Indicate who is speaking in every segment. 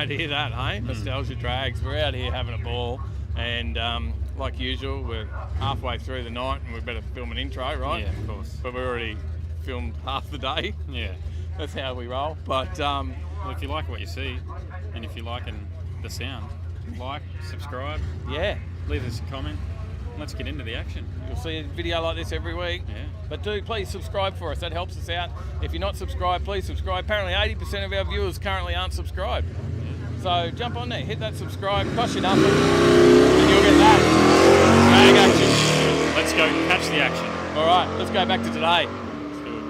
Speaker 1: glad to hear that, hey? Nostalgia Drags. We're out here having a ball, and like usual, we're halfway through the night, and we better film an intro, right?
Speaker 2: Yeah, of course.
Speaker 1: But we already filmed half the day.
Speaker 2: Yeah.
Speaker 1: That's how we roll. But
Speaker 2: well, if you like what you see, and if you're liking the sound, like, subscribe.
Speaker 1: Yeah.
Speaker 2: Leave us a comment. Let's get into the action.
Speaker 1: You'll see a video like this every week.
Speaker 2: Yeah.
Speaker 1: But do please subscribe for us. That helps us out. If you're not subscribed, please subscribe. Apparently 80% of our viewers currently aren't subscribed. Yeah. So jump on there, hit that subscribe, cost you nothing, and you'll get that. Drag action.
Speaker 2: Let's go catch the action.
Speaker 1: All right, let's go back to today.
Speaker 2: Let's do it.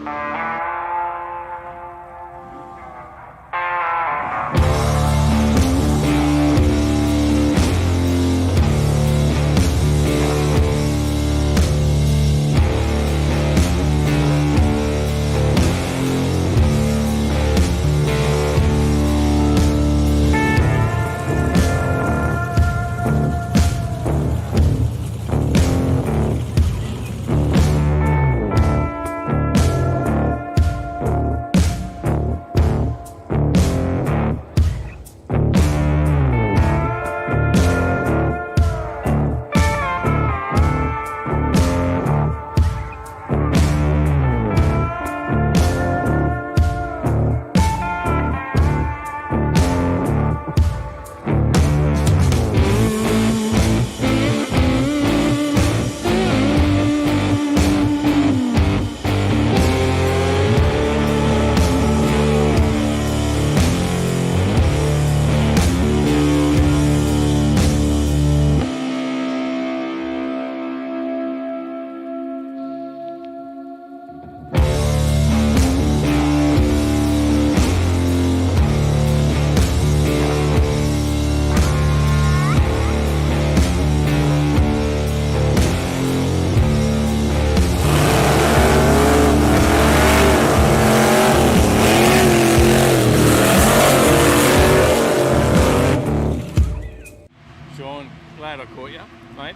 Speaker 1: Glad I caught you, mate.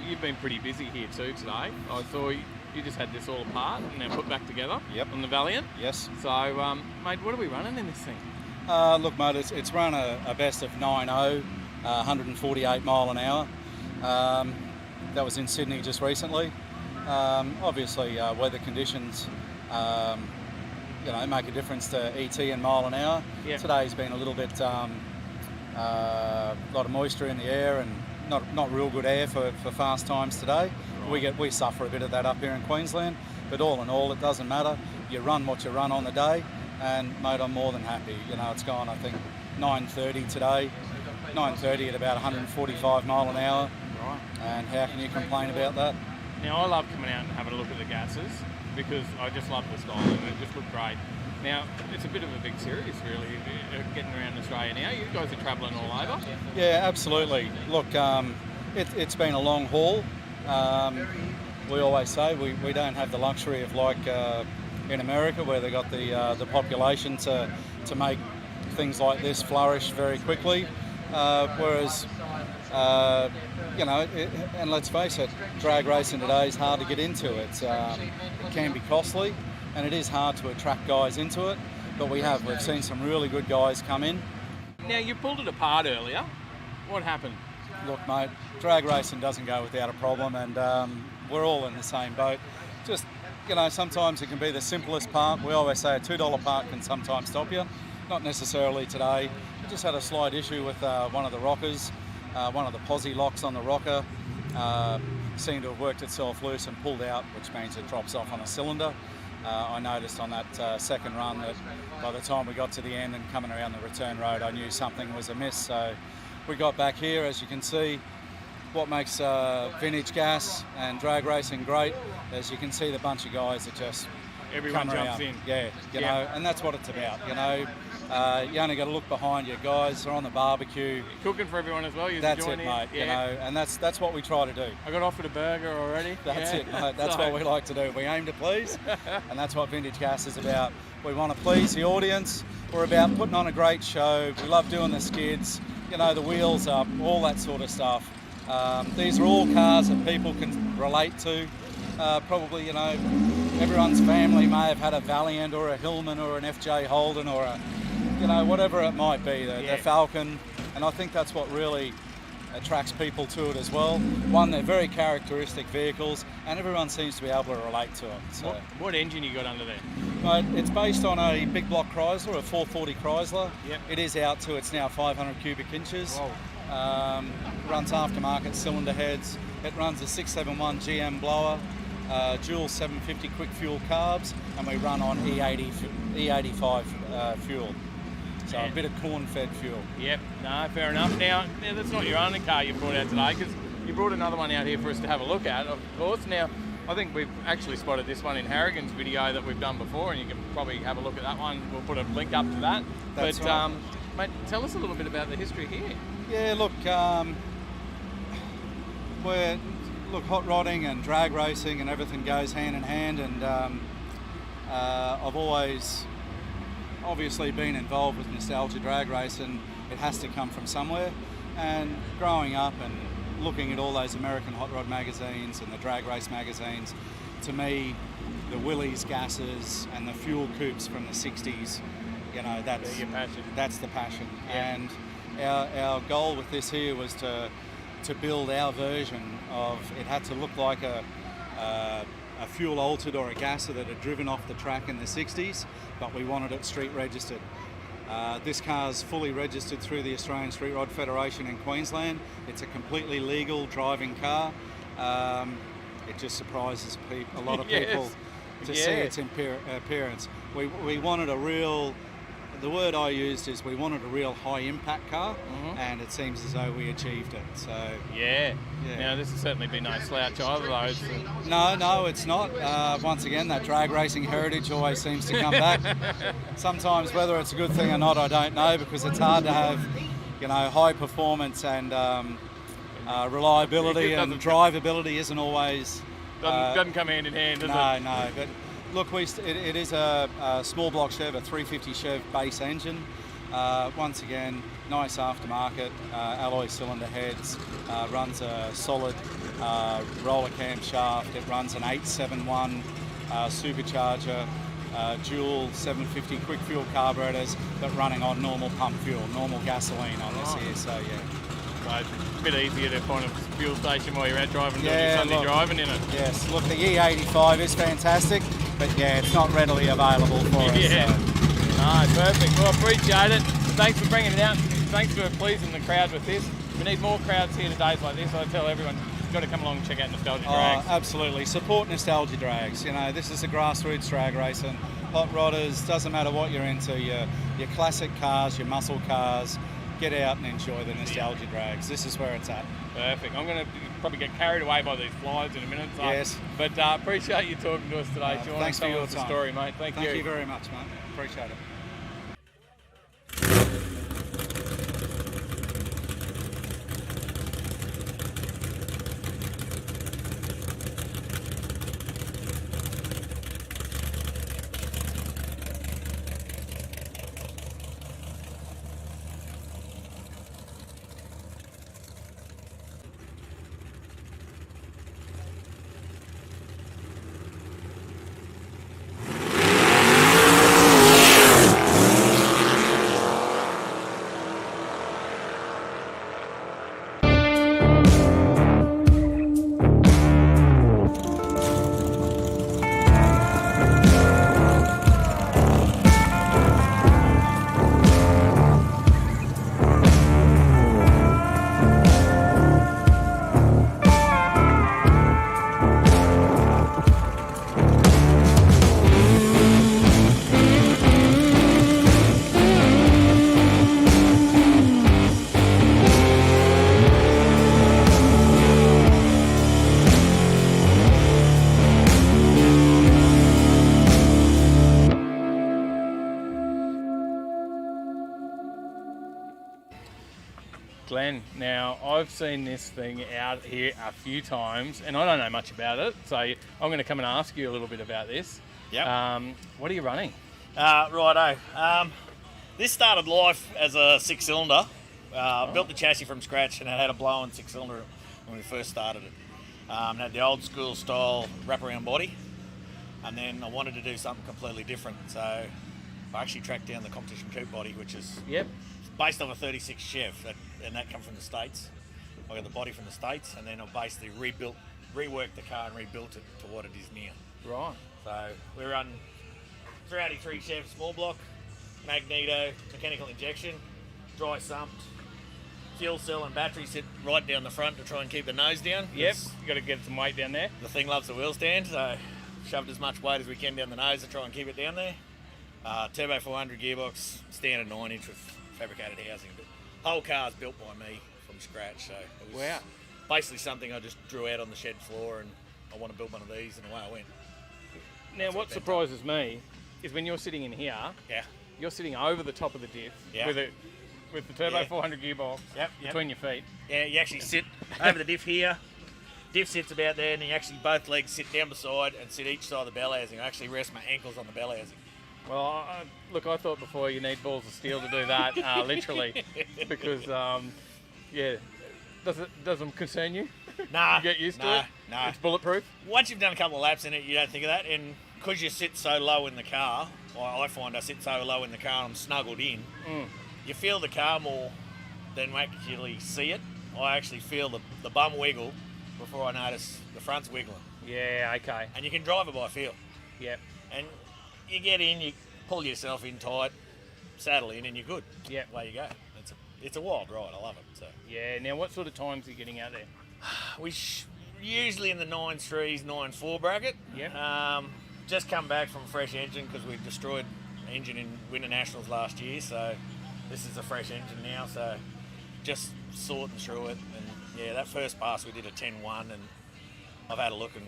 Speaker 1: You've been pretty busy here too today. I saw you just had this all apart and now put back together.
Speaker 3: Yep.
Speaker 1: On the Valiant.
Speaker 3: Yes.
Speaker 1: So, mate, what are we running in this thing?
Speaker 3: Look, mate, it's run a best of 9.0, 148 mile an hour. That was in Sydney just recently. Obviously, weather conditions, make a difference to ET and mile an hour.
Speaker 1: Yep.
Speaker 3: Today's been a little bit, a lot of moisture in the air and not real good air for fast times today.
Speaker 1: Right.
Speaker 3: We suffer a bit of that up here in Queensland, but all in all, it doesn't matter. You run what you run on the day, and mate, I'm more than happy. It's gone, I think, 9:30 today, 9:30 at about 145 mile an hour.
Speaker 1: Right.
Speaker 3: And how can you complain about that?
Speaker 1: Now, I love coming out and having a look at the gases because I just love the style and it just looked great. Now, it's a bit of a big series, really, getting around Australia now. You guys are travelling all over.
Speaker 3: Yeah, absolutely. Look, it's been a long haul. We always say we don't have the luxury of like in America where they got the population to make things like this flourish very quickly. Whereas, and let's face it, drag racing today is hard to get into. It can be costly. And it is hard to attract guys into it, but we've seen some really good guys come in.
Speaker 1: Now, you pulled it apart earlier. What happened?
Speaker 3: Look, mate, drag racing doesn't go without a problem, and we're all in the same boat. Just, sometimes it can be the simplest part. We always say a $2 part can sometimes stop you. Not necessarily today. We just had a slight issue with one of the rockers, one of the posi locks on the rocker. Seemed to have worked itself loose and pulled out, which means it drops off on a cylinder. I noticed on that second run that by the time we got to the end and coming around the return road, I knew something was amiss. So we got back here, as you can see. What makes vintage gas and drag racing great, as you can see, the bunch of guys that just
Speaker 1: everyone
Speaker 3: come
Speaker 1: jumps
Speaker 3: around.
Speaker 1: in.
Speaker 3: Yeah, you know, and that's what it's about. You only got to look behind you. Guys are on the barbecue.
Speaker 1: Cooking for everyone as well.
Speaker 3: That's it, mate.
Speaker 1: Yeah.
Speaker 3: And that's what we try to do.
Speaker 1: I got offered a burger already.
Speaker 3: That's it, mate. That's what we like to do. We aim to please, and that's what Vintage Gas is about. We want to please the audience. We're about putting on a great show. We love doing the skids, the wheels up, all that sort of stuff. These are all cars that people can relate to. Probably, everyone's family may have had a Valiant or a Hillman or an FJ Holden or a you know, whatever it might be, the
Speaker 1: Yeah.
Speaker 3: Falcon, and I think that's what really attracts people to it as well. One, they're very characteristic vehicles, and everyone seems to be able to relate to them. So,
Speaker 1: What engine you got under there?
Speaker 3: mate, it's based on a big block Chrysler, a 440 Chrysler.
Speaker 1: Yep.
Speaker 3: It is out to, it's now 500 cubic inches.
Speaker 1: Whoa.
Speaker 3: Runs aftermarket cylinder heads. It runs a 671 GM blower, dual 750 quick fuel carbs, and we run on E85 fuel. So a bit of corn-fed fuel.
Speaker 1: Yep, no, fair enough. Now, that's not your only car you brought out today, because you brought another one out here for us to have a look at, of course. Now, I think we've actually spotted this one in Harrigan's video that we've done before, and you can probably have a look at that one. We'll put a link up to that.
Speaker 3: That's
Speaker 1: but,
Speaker 3: right.
Speaker 1: mate, tell us a little bit about the history here.
Speaker 3: Yeah, look, hot rodding and drag racing and everything goes hand in hand, and I've always obviously been involved with nostalgia drag race, and it has to come from somewhere. And growing up and looking at all those American hot rod magazines and the drag race magazines, to me, the Willys gases and the fuel coupes from the 60s, you know, that's
Speaker 1: your passion.
Speaker 3: That's the passion.
Speaker 1: Yeah.
Speaker 3: And our goal with this here was to build our version of, it had to look like a fuel altered or a gasser that had driven off the track in the 60s, but we wanted it street registered. This car's fully registered through the Australian Street Rod Federation in Queensland. It's a completely legal driving car. It just surprises a lot of people to see its appearance. We wanted a real, the word I used is we wanted a real high impact car, and it seems as though we achieved it. So
Speaker 1: Yeah. Now, this has certainly been no slouch either, though. It's,
Speaker 3: No, it's not. Once again, that drag racing heritage always seems to come back. Sometimes whether it's a good thing or not, I don't know, because it's hard to have, you know, high performance and reliability, and drivability isn't always...
Speaker 1: doesn't come hand in hand, does it?
Speaker 3: No, but look, it is a small block Chev, a 350 Chev base engine. Once again, nice aftermarket, alloy cylinder heads, runs a solid roller cam shaft. It runs an 871 supercharger, dual 750 quick fuel carburetors, but running on normal pump fuel, normal gasoline on this here. So yeah.
Speaker 1: So it's a bit easier to find a fuel station while you're out driving, doing your
Speaker 3: Yeah,
Speaker 1: Sunday
Speaker 3: look.
Speaker 1: driving in it.
Speaker 3: Yes, look, the E85 is fantastic, but yeah, it's not readily available for us.
Speaker 1: Yeah.
Speaker 3: So.
Speaker 1: No, perfect. Well, I appreciate it. Thanks for bringing it out. Thanks for pleasing the crowd with this. We need more crowds here to days like this. I tell everyone, you've got to come along and check out Nostalgia Drags.
Speaker 3: Absolutely. Support Nostalgia Drags. You know, this is a grassroots drag race, and hot rodders, doesn't matter what you're into, your classic cars, your muscle cars, get out and enjoy the Nostalgia Drags. This is where it's at.
Speaker 1: Perfect. I'm going to probably get carried away by these flies in a minute. So.
Speaker 3: Yes.
Speaker 1: But appreciate you talking to us today, Sean.
Speaker 3: Thanks for
Speaker 1: Telling
Speaker 3: your
Speaker 1: us the
Speaker 3: time.
Speaker 1: story, mate. Thank you.
Speaker 3: Thank you very much, mate. Appreciate it.
Speaker 1: Glenn, now I've seen this thing out here a few times and I don't know much about it, so I'm going to come and ask you a little bit about this.
Speaker 4: Yep.
Speaker 1: What are you running?
Speaker 4: Righto. This started life as a six-cylinder. Built the chassis from scratch, and it had a blow-in six-cylinder when we first started it. It had the old school style wraparound body, and then I wanted to do something completely different. So I actually tracked down the competition coupe body, which is
Speaker 1: Yep.
Speaker 4: based on a 36 Chev, and that come from the States. I got the body from the States, and then I basically reworked the car and rebuilt it to what it is now.
Speaker 1: Right.
Speaker 4: So we run 383 Chev small block, magneto, mechanical injection, dry sumped, fuel cell and battery sit right down the front to try and keep the nose down.
Speaker 1: Yep. You got to get some weight down there.
Speaker 4: The thing loves the wheel stand, so shoved as much weight as we can down the nose to try and keep it down there. Turbo 400 gearbox, standard 9-inch with fabricated housing. But whole car's built by me from scratch, so it was
Speaker 1: Wow.
Speaker 4: basically something I just drew out on the shed floor, and I want to build one of these, and away I went.
Speaker 1: Now,
Speaker 4: That's
Speaker 1: what
Speaker 4: what
Speaker 1: surprises me is when you're sitting in here,
Speaker 4: Yeah.
Speaker 1: you're sitting over the top of the diff
Speaker 4: Yeah.
Speaker 1: with the Turbo
Speaker 4: Yeah.
Speaker 1: 400 gearbox
Speaker 4: Yep.
Speaker 1: between your feet.
Speaker 4: Yeah, you actually sit over the diff here. Diff sits about there, and you actually both legs sit down beside and sit each side of the bell housing. I actually rest my ankles on the bell housing.
Speaker 1: Well, look, I thought before you need balls of steel to do that, literally, because yeah, doesn't concern you.
Speaker 4: Nah,
Speaker 1: You get used to
Speaker 4: nah,
Speaker 1: it.
Speaker 4: Nah.
Speaker 1: It's bulletproof.
Speaker 4: Once you've done a couple of laps in it, you don't think of that, and because you sit so low in the car, well, I find I sit so low in the car and I'm snuggled in, you feel the car more than actually see it. I actually feel the bum wiggle before I notice the front's wiggling.
Speaker 1: Yeah. Okay.
Speaker 4: And you can drive it by feel.
Speaker 1: Yep.
Speaker 4: And you get in, you pull yourself in tight, saddle in, and you're good.
Speaker 1: Yep.
Speaker 4: Away you go. It's a wild ride. I love it. So
Speaker 1: Yeah. Now, what sort of times are you getting out there?
Speaker 4: we usually in the 9.3s, 9.4 bracket.
Speaker 1: Yep.
Speaker 4: Just come back from a fresh engine because we destroyed the engine in Winter Nationals last year. So this is a fresh engine now. So just sorting through it. And yeah, that first pass we did a 10.1, and I've had a look, and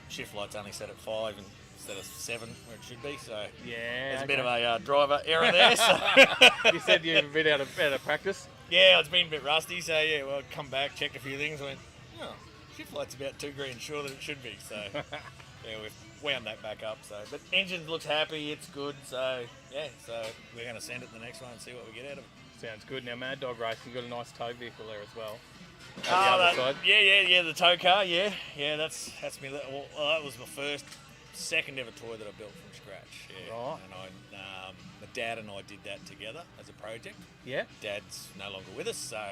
Speaker 4: shift light's only set at 5 instead of 7 where it should be. So
Speaker 1: Yeah.
Speaker 4: there's a bit of a driver error there. So.
Speaker 1: You said you've been out of practice.
Speaker 4: Yeah, it's been a bit rusty, so yeah, well, come back, checked a few things, went, oh, shift light's about $2,000 shorter than it should be, so yeah, we've wound that back up, so, but engine looks happy, it's good, so yeah, so we're going to send it to the next one and see what we get out of it.
Speaker 1: Sounds good. Now, Mad Dog Racing, you've got a nice tow vehicle there as well.
Speaker 4: Oh,
Speaker 1: On the other side.
Speaker 4: yeah, the tow car, yeah, that's me, well, that was my second ever toy that I built from scratch, yeah,
Speaker 1: Right.
Speaker 4: and my dad and I did that together as a project.
Speaker 1: Yeah.
Speaker 4: Dad's no longer with us, so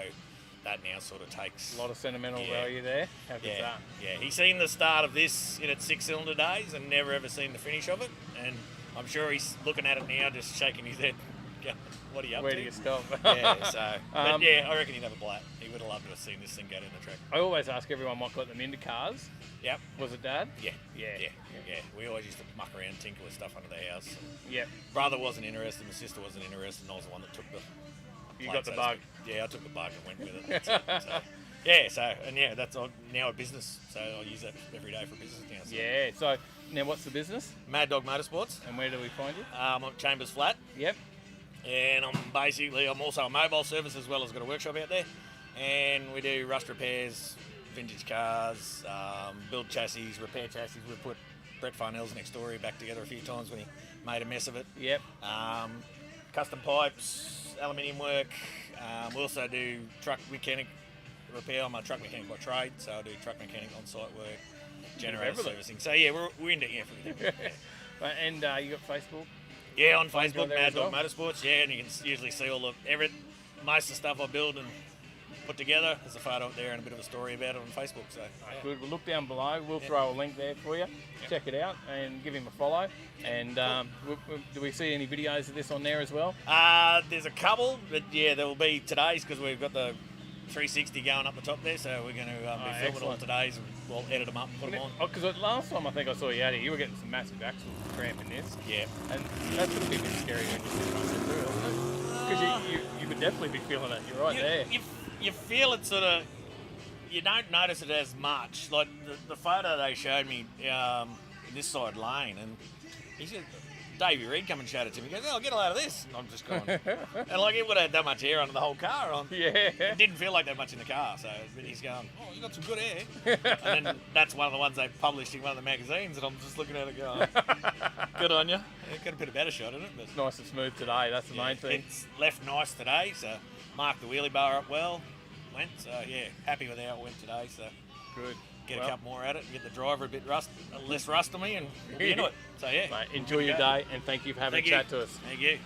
Speaker 4: that now sort of takes
Speaker 1: A lot of sentimental
Speaker 4: Yeah.
Speaker 1: value there. How good's
Speaker 4: Yeah,
Speaker 1: that?
Speaker 4: yeah. He's seen the start of this in its 6-cylinder days and never ever seen the finish of it. And I'm sure he's looking at it now, just shaking his head. Going, what are you up
Speaker 1: Where
Speaker 4: to?
Speaker 1: do you stop?
Speaker 4: Yeah, so but
Speaker 1: Um,
Speaker 4: yeah, I reckon he'd have a blat. He would have loved to have seen this thing go down the track.
Speaker 1: I always ask everyone what got them into cars.
Speaker 4: Yep.
Speaker 1: Was it Dad?
Speaker 4: Yeah.
Speaker 1: Yeah.
Speaker 4: We always used to muck around, and tinker with stuff under the house.
Speaker 1: Yep.
Speaker 4: Brother wasn't interested. My sister wasn't interested. And I was the one that took the.
Speaker 1: You
Speaker 4: plate,
Speaker 1: got the
Speaker 4: so to
Speaker 1: bug.
Speaker 4: speak. Yeah, I took the bug and went with it. That's it. So, yeah. So and yeah, that's now a business. So I use that every day for business now. So.
Speaker 1: Yeah. So now, what's the business,
Speaker 4: Mad Dog Motorsports.
Speaker 1: and where do we find you?
Speaker 4: I'm at Chambers Flat,
Speaker 1: Yep.
Speaker 4: and I'm also a mobile service as well as got a workshop out there, and we do rust repairs, vintage cars, build chassis, repair chassis. We put Brett Farnell's next story back together a few times when he made a mess of it.
Speaker 1: Yep.
Speaker 4: Custom pipes, aluminium work. We also do truck mechanic repair. I'm a truck mechanic by trade, so I do truck mechanic on-site work, generator
Speaker 1: everything.
Speaker 4: servicing. So yeah, we're into everything.
Speaker 1: And you got Facebook?
Speaker 4: Yeah, on
Speaker 1: go
Speaker 4: Facebook,
Speaker 1: there
Speaker 4: Mad
Speaker 1: as well?
Speaker 4: Dog Motorsports. Yeah, and you can usually see most of the stuff I build and put together. There's a photo up there and a bit of a story about it on Facebook. So yeah.
Speaker 1: Good. We'll look down below. We'll throw a link there for you. Check it out and give him a follow. And do we see any videos of this on there as well?
Speaker 4: There's a couple, but yeah, there will be today's because we've got the 360 going up the top there. So we're going to be filming all
Speaker 1: excellent.
Speaker 4: today's. And we'll edit them up and put them on.
Speaker 1: Because last time I think I saw you out here, you were getting some massive axles cramping this.
Speaker 4: Yeah.
Speaker 1: And that's going to be a bit scary when you're sitting right through, isn't it? Because you could definitely be feeling it. You're right there.
Speaker 4: You feel it sort of. You don't notice it as much. Like the photo they showed me in this side lane, and he said, Davey Reed come and showed it to me. He goes, "Oh, get a load of this." And I'm just going, and like it would have had that much air under the whole car. It
Speaker 1: Yeah.
Speaker 4: didn't feel like that much in the car. So but he's going, "Oh, you got some good air." And then that's one of the ones they published in one of the magazines, and I'm just looking at it going, "Good on you." Yeah, got a bit of better shot in it, but
Speaker 1: Nice and smooth today. That's the main thing.
Speaker 4: it's left nice today. So marked the wheelie bar up well. went. So yeah, happy with how it went today. So
Speaker 1: Good.
Speaker 4: get
Speaker 1: Well,
Speaker 4: a couple more at it, and get the driver a bit less rust on me, and we'll be into it. So yeah,
Speaker 1: Mate, enjoy your day, and thank you for having
Speaker 4: Thank
Speaker 1: a
Speaker 4: you.
Speaker 1: chat to us.
Speaker 4: Thank you.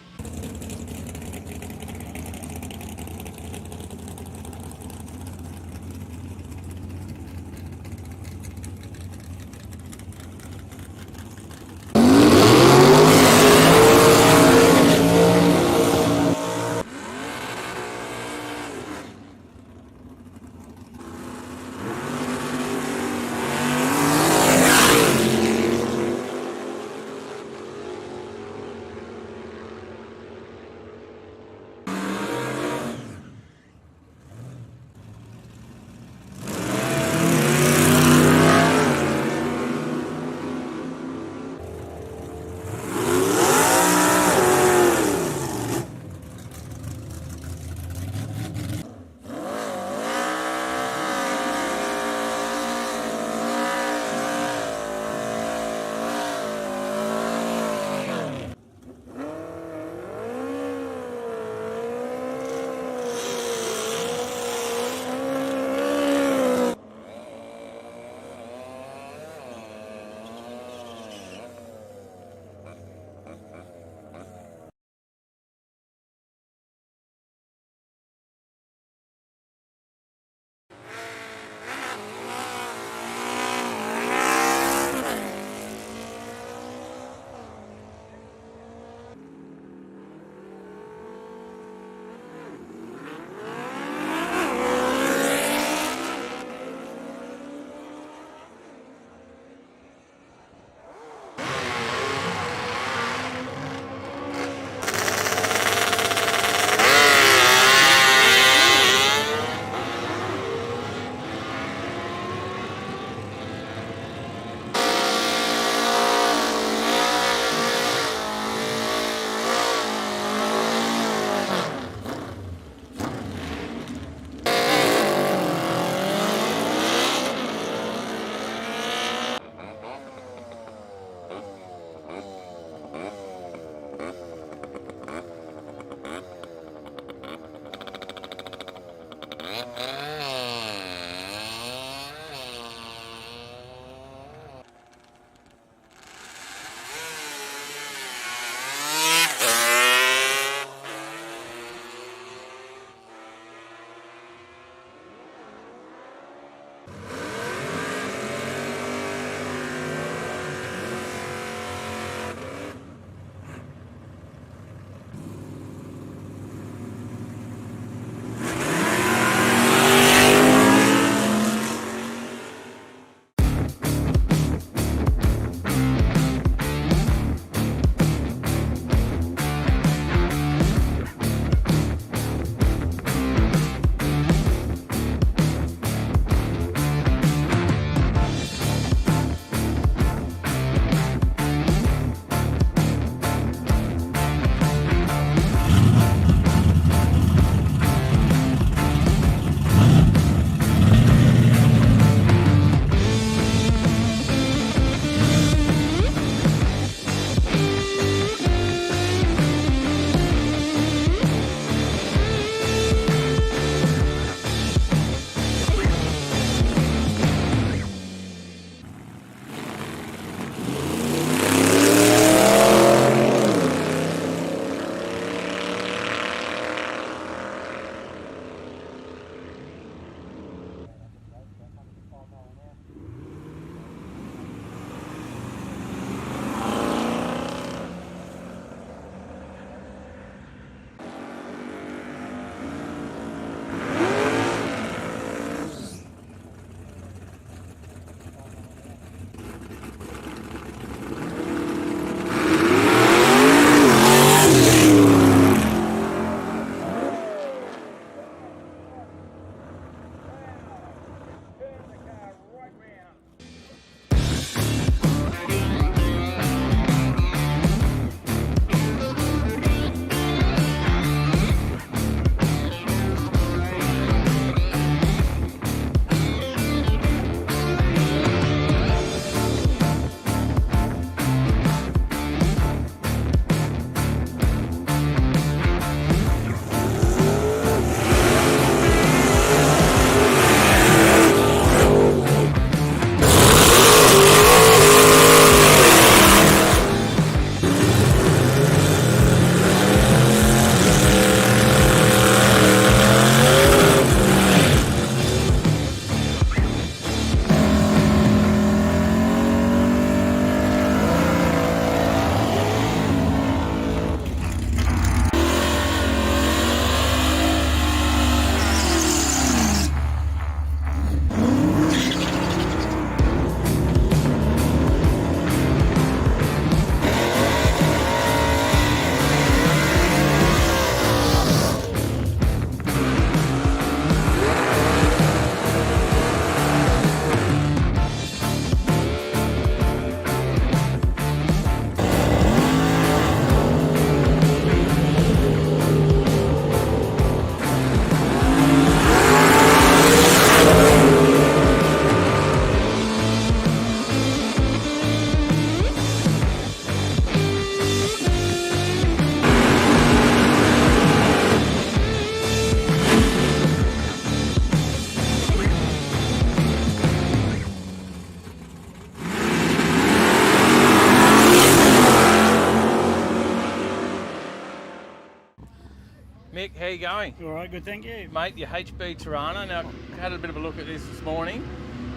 Speaker 1: Mick, how you going?
Speaker 5: All right, good, thank you.
Speaker 1: Mate, your HB Tirana. Now, I had a bit of a look at this morning,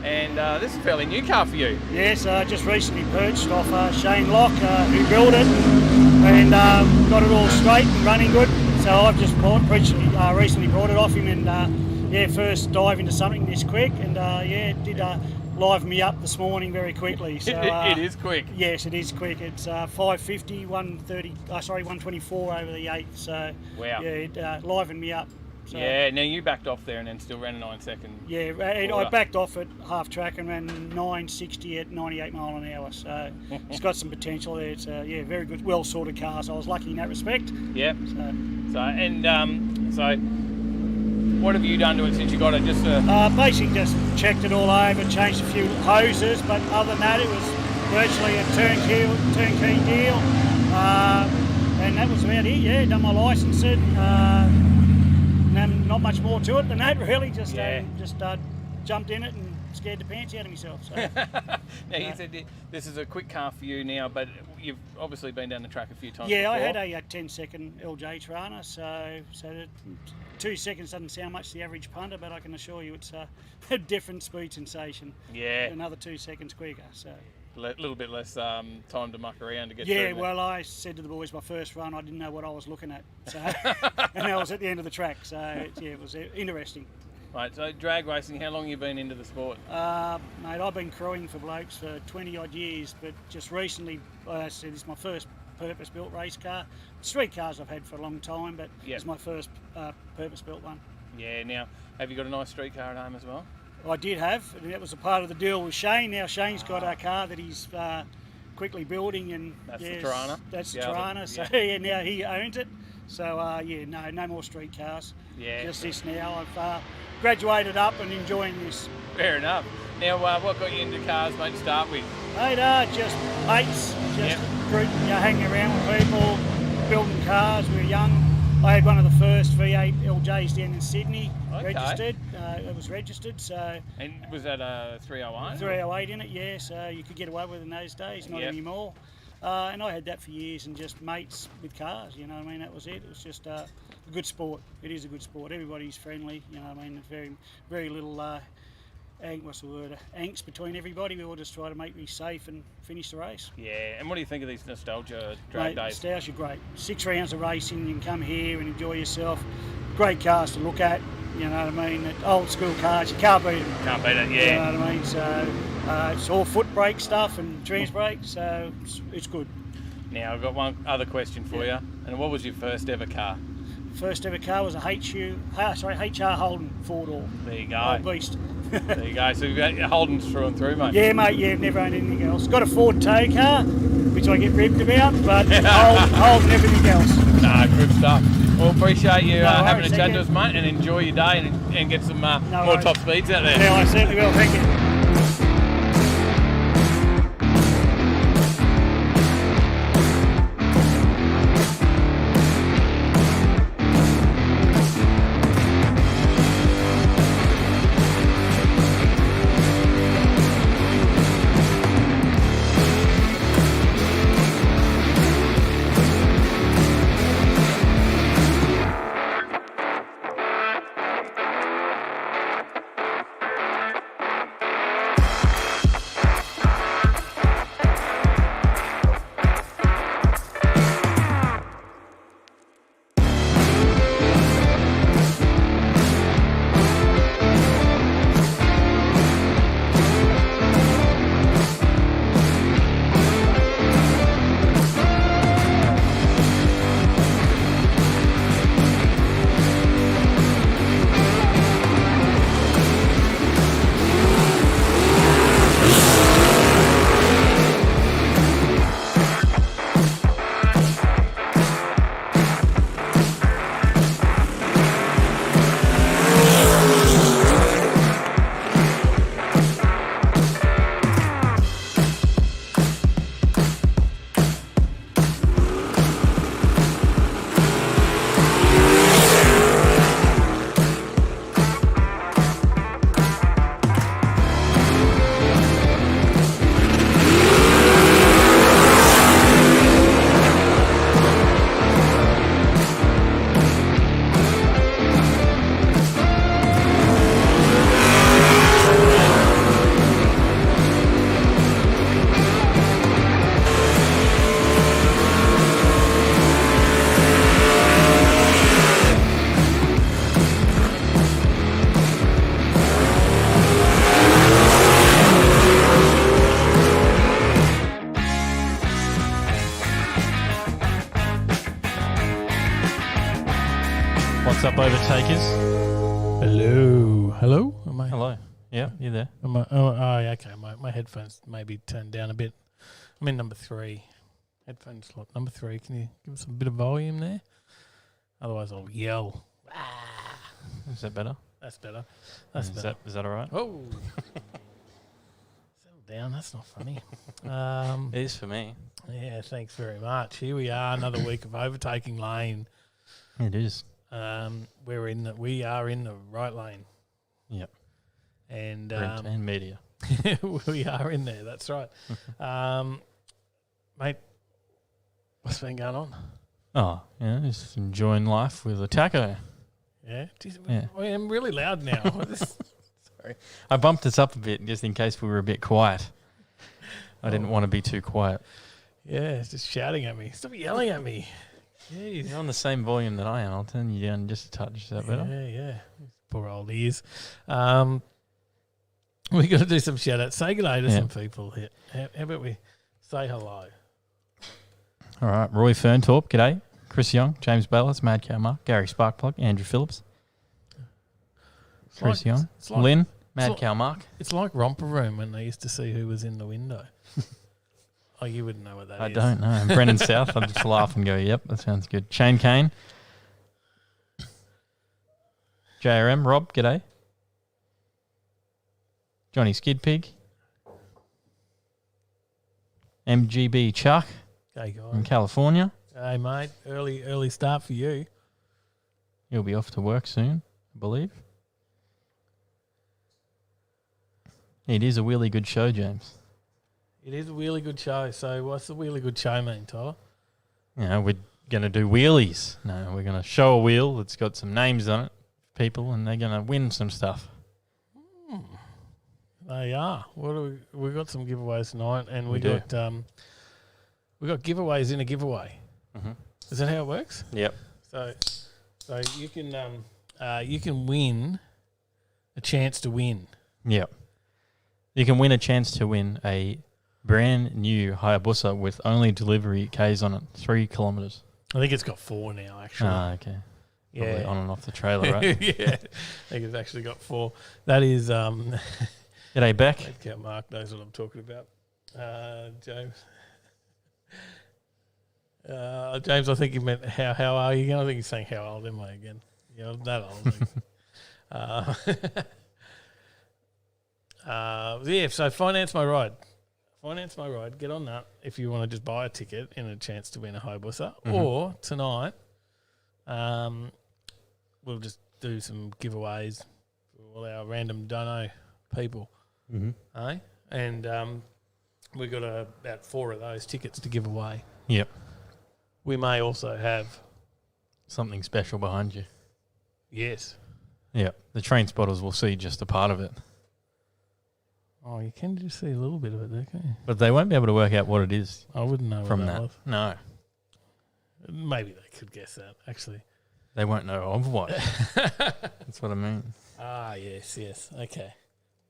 Speaker 1: and this is a fairly new car for you.
Speaker 5: Yes, just recently purchased off Shane Locke, who built it, and got it all straight and running good. So I've just recently brought it off him, and first dive into something this quick, and it did liven me up this morning very quickly. So
Speaker 1: it is quick.
Speaker 5: Yes, it is quick. It's 550, 124 over the 8th. So
Speaker 1: wow.
Speaker 5: Yeah, it livened me up. So,
Speaker 1: yeah, now you backed off there and then still ran a 9-second.
Speaker 5: Yeah, I backed off at half track and ran 960 at 98 mile an hour. So it's got some potential there. It's very good, well sorted car. So I was lucky in that respect.
Speaker 1: Yep. So what have you done to it since you got it? Just
Speaker 5: basically just checked it all over, changed a few hoses, but other than that, it was virtually a turnkey deal. And that was about it. Yeah, done my licensing. Not much more to it than that, really. Just jumped in it and scared the pants out of myself. So.
Speaker 1: Now, you said this is a quick car for you now, but you've obviously been down the track a few times.
Speaker 5: Yeah,
Speaker 1: before.
Speaker 5: I had a 10-second LJ Tirana, so 2 seconds doesn't sound much to the average punter, but I can assure you it's a different speed sensation.
Speaker 1: Yeah.
Speaker 5: Another 2 seconds quicker. So.
Speaker 1: A little bit less time to muck around to get
Speaker 5: through.
Speaker 1: Yeah,
Speaker 5: well, I said to the boys my first run, I didn't know what I was looking at, so and I was at the end of the track, so it was interesting.
Speaker 1: Right, so drag racing, how long have you been into the sport?
Speaker 5: Mate, I've been crewing for blokes for 20 odd years, but just recently, I said this is my first purpose-built race car. Street cars I've had for a long time, but it's my first purpose-built one.
Speaker 1: Yeah, now, have you got a nice street car at home as well?
Speaker 5: I did have, and that was a part of the deal with Shane. Now Shane's got a car that he's quickly building, and
Speaker 1: that's the Tirana.
Speaker 5: That's the Tirana. So now he owns it. So no more street cars.
Speaker 1: Yeah,
Speaker 5: just this now. I've graduated up and enjoying this.
Speaker 1: Fair enough. Now, what got you into cars, mate? To start with,
Speaker 5: mate, just mates, just group, hanging around with people, building cars. We were young. I had one of the first V8 LJs down in Sydney, registered. It was registered, so.
Speaker 1: And was that a 308?
Speaker 5: 308 in it, yeah. So you could get away with it in those days, not anymore. And I had that for years, and just mates with cars. You know what I mean? That was it. It was just a good sport. It is a good sport. Everybody's friendly. You know what I mean? Very, very little. Angst between everybody. We all just try to make me safe and finish the race.
Speaker 1: Yeah, and what do you think of these nostalgia drag days?
Speaker 5: Nostalgia, great. 6 rounds of racing, you can come here and enjoy yourself. Great cars to look at, you know what I mean? Old school cars, you can't beat them.
Speaker 1: Can't beat it, yeah.
Speaker 5: You know what I mean? So it's all foot brake stuff and trans brake, so it's good.
Speaker 1: Now I've got one other question for you. And what was your first ever car?
Speaker 5: First ever car was a HR Holden 4-door.
Speaker 1: There you go.
Speaker 5: Old beast.
Speaker 1: There you go. So you've got Holden's through and through, mate.
Speaker 5: Yeah, mate. Yeah, never owned anything else. Got a Ford tow car, which I get ribbed about, but Holden everything else.
Speaker 1: Nah, good stuff. Well, appreciate you having a chat to us, mate, and enjoy your day and get some more top speeds out there.
Speaker 5: Yeah, I certainly will. Thank you.
Speaker 2: Overtakers.
Speaker 1: Hello. Hello? Am I?
Speaker 2: Hello. Yeah, you there?
Speaker 1: Am I, oh, yeah, okay. My headphones maybe turned down a bit. I'm in number 3. Headphone slot number 3. Can you give us a bit of volume there? Otherwise, I'll yell.
Speaker 2: Is that better?
Speaker 1: That's better. That's better.
Speaker 2: Is that all right?
Speaker 1: Oh. Settle down. That's not funny.
Speaker 2: It is for me.
Speaker 1: Yeah, thanks very much. Here we are, another week of Overtaking Lane.
Speaker 2: It is.
Speaker 1: We are in the right lane.
Speaker 2: Yep.
Speaker 1: And
Speaker 2: Print and media.
Speaker 1: we are in there. That's right. Mate, what's been going on?
Speaker 2: Oh, yeah, just enjoying life with a taco.
Speaker 1: Yeah? Jeez,
Speaker 2: Yeah.
Speaker 1: I'm really loud now.
Speaker 2: Sorry. I bumped us up a bit just in case we were a bit quiet. I didn't want to be too quiet.
Speaker 1: Yeah, it's just shouting at me. Stop yelling at me. Jeez.
Speaker 2: You're on the same volume that I am. I'll turn you down just a touch. Is that better?
Speaker 1: Yeah. Poor old ears. We got to do some shout outs. Say good day to some people here. How about we say hello?
Speaker 2: All right. Roy Ferntorp, g'day. Chris Young, James Bayliss, Mad Cow Mark, Gary Sparkplug, Andrew Phillips, Chris Young, Lynn, Mad Cow Mark.
Speaker 1: It's like Romper Room when they used to see who was in the window. Oh, you wouldn't know what that is.
Speaker 2: I don't know. And Brendan South, I'll just laugh and go, yep, that sounds good. Shane Kane. JRM, Rob, g'day. Johnny Skidpig. MGB Chuck
Speaker 1: Hey, guys.
Speaker 2: in California.
Speaker 1: Hey, mate. Early start for you.
Speaker 2: He'll be off to work soon, I believe. It is a really good show, James.
Speaker 1: It is a really good show. So what's the really good show mean, Tyler?
Speaker 2: You know, we're going to do wheelies. No, we're going to show a wheel that's got some names on it, people, and they're going to win some stuff.
Speaker 1: They are. What do we got some giveaways tonight, and we
Speaker 2: do.
Speaker 1: got giveaways in a giveaway.
Speaker 2: Mm-hmm.
Speaker 1: Is that how it works?
Speaker 2: Yep.
Speaker 1: So you can win a chance to win.
Speaker 2: Yep. You can win a chance to win a brand new Hayabusa with only delivery Ks on it, 3 kilometres.
Speaker 1: I think it's got 4 now, actually.
Speaker 2: Ah, okay. Probably
Speaker 1: Yeah.
Speaker 2: on and off the trailer, right?
Speaker 1: Yeah. I think it's actually got 4. That is
Speaker 2: G'day, Beck.
Speaker 1: Count Mark knows what I'm talking about. James. James, I think you meant how are you again? I think he's saying how old am I again? Yeah, I'm that old. So finance my ride. Finance my ride. Get on that if you want to just buy a ticket and a chance to win a Hayabusa.
Speaker 2: Mm-hmm.
Speaker 1: Or tonight, we'll just do some giveaways for all our random dono people.
Speaker 2: Mm-hmm.
Speaker 1: Eh? And we've got about 4 of those tickets to give away.
Speaker 2: Yep.
Speaker 1: We may also have...
Speaker 2: Something special behind you.
Speaker 1: Yes.
Speaker 2: Yep. The train spotters will see just a part of it.
Speaker 1: Oh, you can just see a little bit of it there, can't you?
Speaker 2: But they won't be able to work out what it is
Speaker 1: I wouldn't know
Speaker 2: from
Speaker 1: what
Speaker 2: that.
Speaker 1: was.
Speaker 2: No.
Speaker 1: Maybe they could guess that, actually.
Speaker 2: They won't know of what. That's what I mean.
Speaker 1: Ah, yes. Okay.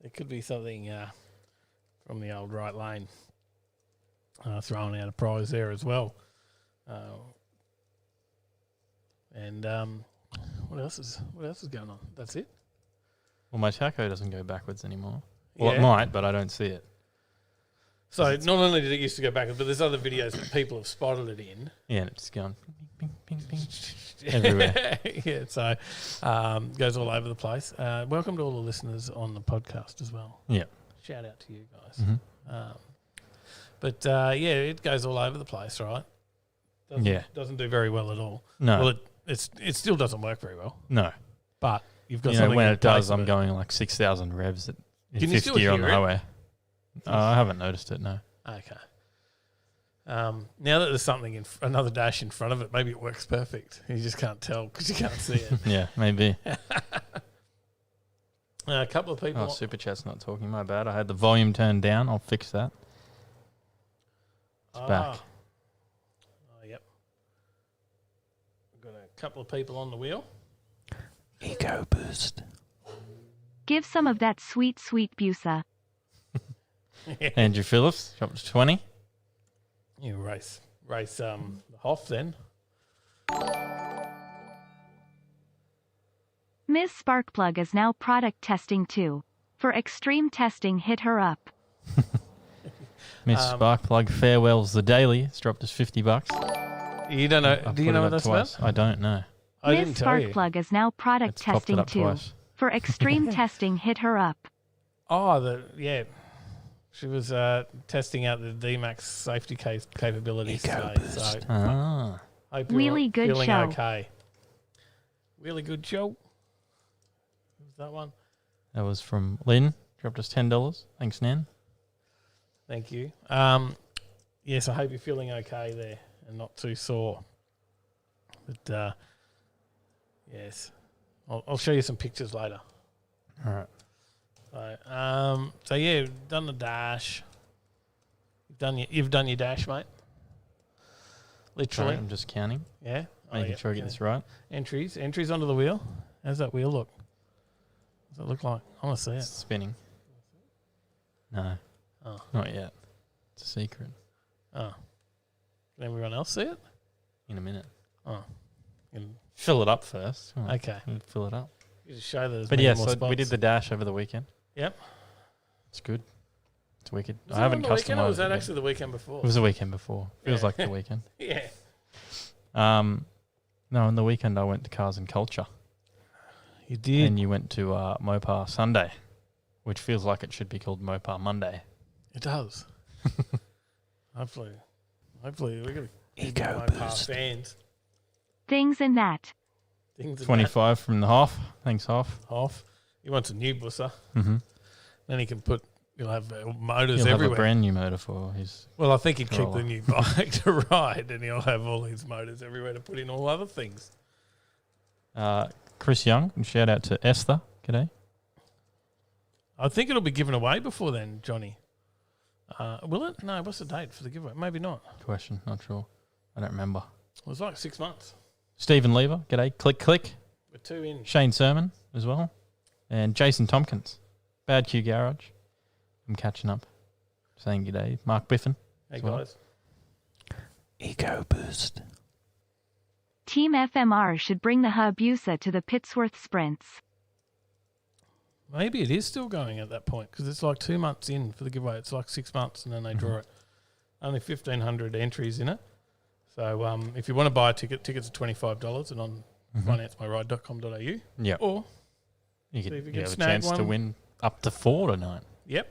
Speaker 1: There could be something from the old right lane throwing out a prize there as well. And what else is going on? That's it?
Speaker 2: Well, my taco doesn't go backwards anymore. Well,
Speaker 1: Yeah.
Speaker 2: it might, but I don't see it.
Speaker 1: So not only did it used to go backwards, but there's other videos that people have spotted it in.
Speaker 2: Yeah, and it's gone ping, ping, ping, ping, everywhere.
Speaker 1: Yeah, so goes all over the place. Welcome to all the listeners on the podcast as well.
Speaker 2: Yeah.
Speaker 1: Shout out to you guys.
Speaker 2: Mm-hmm.
Speaker 1: But it goes all over the place, right? Doesn't do very well at all.
Speaker 2: No.
Speaker 1: Well, it still doesn't work very well.
Speaker 2: No.
Speaker 1: But you've got
Speaker 2: You know,
Speaker 1: something
Speaker 2: when
Speaker 1: in
Speaker 2: it does,
Speaker 1: place of
Speaker 2: I'm
Speaker 1: it.
Speaker 2: going like 6,000 revs at
Speaker 1: Can you still
Speaker 2: 50 on the
Speaker 1: hear it?
Speaker 2: highway. I haven't noticed it, no.
Speaker 1: Okay. Now that there's something another dash in front of it, maybe it works perfect. You just can't tell because you can't see it.
Speaker 2: Yeah, maybe.
Speaker 1: A couple of people.
Speaker 2: Oh, Super Chat's not talking. My bad. I had the volume turned down. I'll fix that. It's back.
Speaker 1: Oh, yep. We've got a couple of people on the wheel.
Speaker 2: Ego boost.
Speaker 6: Give some of that sweet, sweet Busa.
Speaker 2: Andrew Phillips dropped to 20.
Speaker 1: You race the Hoff then.
Speaker 6: Ms. Sparkplug is now product testing too. For extreme testing, hit her up.
Speaker 2: Miss Sparkplug farewells the daily. It's dropped us $50.
Speaker 7: You don't know? Do you know what that's about?
Speaker 2: I don't know.
Speaker 7: I
Speaker 6: Ms.
Speaker 7: didn't tell you.
Speaker 6: Sparkplug is now product
Speaker 2: It's popped it
Speaker 6: testing
Speaker 2: up
Speaker 6: too.
Speaker 2: twice.
Speaker 6: For extreme testing, hit her up.
Speaker 7: Oh, she was testing out the D-Max safety case capabilities today. So
Speaker 2: Ah.
Speaker 7: hope you're
Speaker 6: Really good
Speaker 7: feeling
Speaker 6: show.
Speaker 7: okay. Really good show. Who's that one?
Speaker 2: That was from Lynn. Dropped us $10. Thanks, Nan.
Speaker 7: Thank you. Yes, I hope you're feeling okay there and not too sore. But yes, I'll show you some pictures later.
Speaker 2: All right.
Speaker 7: So yeah, done the dash. You've done your dash, mate. Literally.
Speaker 2: Sorry, I'm just counting.
Speaker 7: Yeah.
Speaker 2: Making sure I get this right.
Speaker 7: Entries onto the wheel. How's that wheel look? What's it look like? I want to see
Speaker 2: It's
Speaker 7: it.
Speaker 2: spinning. No.
Speaker 7: Oh.
Speaker 2: Not yet. It's a secret.
Speaker 7: Oh. Can everyone else see it?
Speaker 2: In a minute.
Speaker 7: Oh. And
Speaker 2: Fill it up first. Oh,
Speaker 7: okay.
Speaker 2: Fill it up.
Speaker 7: You just show those.
Speaker 2: But yes, we did the dash over the weekend.
Speaker 7: Yep.
Speaker 2: It's good. It's wicked.
Speaker 7: Was
Speaker 2: I
Speaker 7: that
Speaker 2: haven't
Speaker 7: on the weekend, or
Speaker 2: customized
Speaker 7: was that
Speaker 2: it yet.
Speaker 7: actually the weekend before?
Speaker 2: It was the weekend before. Feels
Speaker 7: Yeah.
Speaker 2: like the weekend.
Speaker 7: Yeah.
Speaker 2: No, on the weekend I went to Cars and Culture.
Speaker 7: You did.
Speaker 2: And you went to Mopar Sunday, which feels like it should be called Mopar Monday.
Speaker 7: It does. Hopefully we're going to keep Mopar fans.
Speaker 6: Things in that.
Speaker 7: Things
Speaker 2: 25 from the Hoff. Thanks, Hoff.
Speaker 7: off. He wants a new busser.
Speaker 2: Mm-hmm.
Speaker 7: Then you'll have motors
Speaker 2: He'll have
Speaker 7: everywhere.
Speaker 2: a brand new motor for his...
Speaker 7: Well, I think he'd keep
Speaker 2: Corolla.
Speaker 7: the new bike to ride, and he'll have all his motors everywhere to put in all other things.
Speaker 2: Chris Young, and shout out to Esther. G'day.
Speaker 7: I think it'll be given away before then, Johnny. Will it? No, what's the date for the giveaway? Maybe not.
Speaker 2: Question, not sure. I don't remember.
Speaker 7: It was like 6 months.
Speaker 2: Stephen Lever, g'day. Click, click.
Speaker 7: We're 2 in.
Speaker 2: Shane Sermon as well. And Jason Tompkins. Bad Q Garage. I'm catching up. Saying g'day. Mark Biffin.
Speaker 7: Hey,
Speaker 2: as well.
Speaker 7: guys.
Speaker 8: Ego boost.
Speaker 6: Team FMR should bring the Hayabusa to the Pittsworth sprints.
Speaker 7: Maybe it is still going at that point because it's like 2 months in for the giveaway. It's like 6 months and then they draw it. Only 1,500 entries in it. So if you want to buy a ticket, tickets are $25 and on financemyride.com.au.
Speaker 2: Yeah.
Speaker 7: Or
Speaker 2: You
Speaker 7: see
Speaker 2: could
Speaker 7: if you
Speaker 2: you
Speaker 7: can
Speaker 2: have a
Speaker 7: snag
Speaker 2: chance to
Speaker 7: one.
Speaker 2: win up to 4 tonight.
Speaker 7: Yep.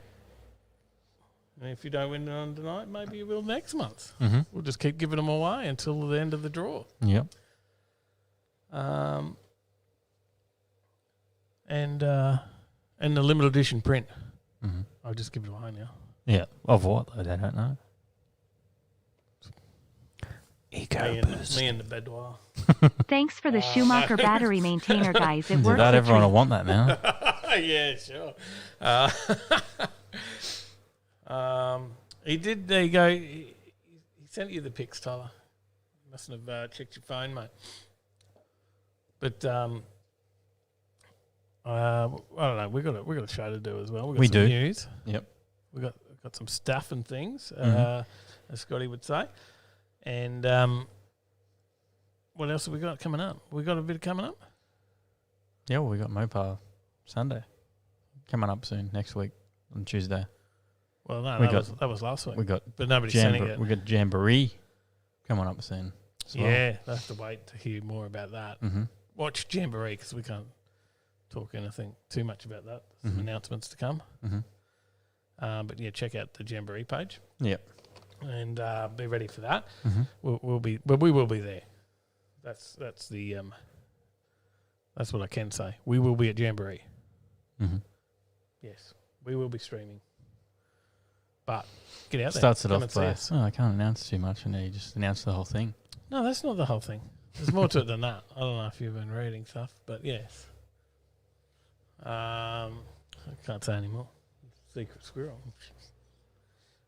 Speaker 7: And if you don't win on tonight, maybe you will next month.
Speaker 2: Mm-hmm.
Speaker 7: We'll just keep giving them away until the end of the draw.
Speaker 2: Yep.
Speaker 7: And the limited edition print.
Speaker 2: Mm-hmm.
Speaker 7: I'll just give it away now.
Speaker 2: Yeah. Of what? I don't know.
Speaker 8: Ego
Speaker 7: Me and the Bedouin.
Speaker 6: Thanks for the Schumacher battery maintainer, guys. It works
Speaker 2: Not
Speaker 6: a
Speaker 2: everyone will
Speaker 6: treat.
Speaker 2: want that now.
Speaker 7: Yeah, sure. He did. There you go. He sent you the pics, Tyler. You mustn't have checked your phone, mate. But I don't know. We got a show to do as well.
Speaker 2: We
Speaker 7: some
Speaker 2: do.
Speaker 7: News.
Speaker 2: Yep.
Speaker 7: We got some stuff and things,
Speaker 2: Mhm.
Speaker 7: as Scotty would say. And what else have we got coming up? We got a bit coming up.
Speaker 2: Yeah, well, we got Mopar Sunday coming up soon next week on Tuesday.
Speaker 7: Well, no,
Speaker 2: We
Speaker 7: that was last week.
Speaker 2: We got
Speaker 7: But nobody's sent it yet.
Speaker 2: we got Jamboree coming up soon. as well.
Speaker 7: Yeah, they'll have to wait to hear more about that.
Speaker 2: Mm-hmm.
Speaker 7: Watch Jamboree because we can't talk anything too much about that. Some
Speaker 2: Mhm.
Speaker 7: announcements to come.
Speaker 2: Mm-hmm.
Speaker 7: But yeah, check out the Jamboree page
Speaker 2: Yep.
Speaker 7: and be ready for that.
Speaker 2: Mm-hmm.
Speaker 7: We will be there. That's what I can say. We will be at Jamboree.
Speaker 2: Mm-hmm.
Speaker 7: Yes, we will be streaming. But get out there.
Speaker 2: Starts it
Speaker 7: Come
Speaker 2: off
Speaker 7: and see
Speaker 2: by,
Speaker 7: us.
Speaker 2: oh, I can't announce too much, and then you just announce the whole thing.
Speaker 7: No, that's not the whole thing. There's more to it than that. I don't know if you've been reading stuff, but yes. I can't say anymore. Secret squirrel.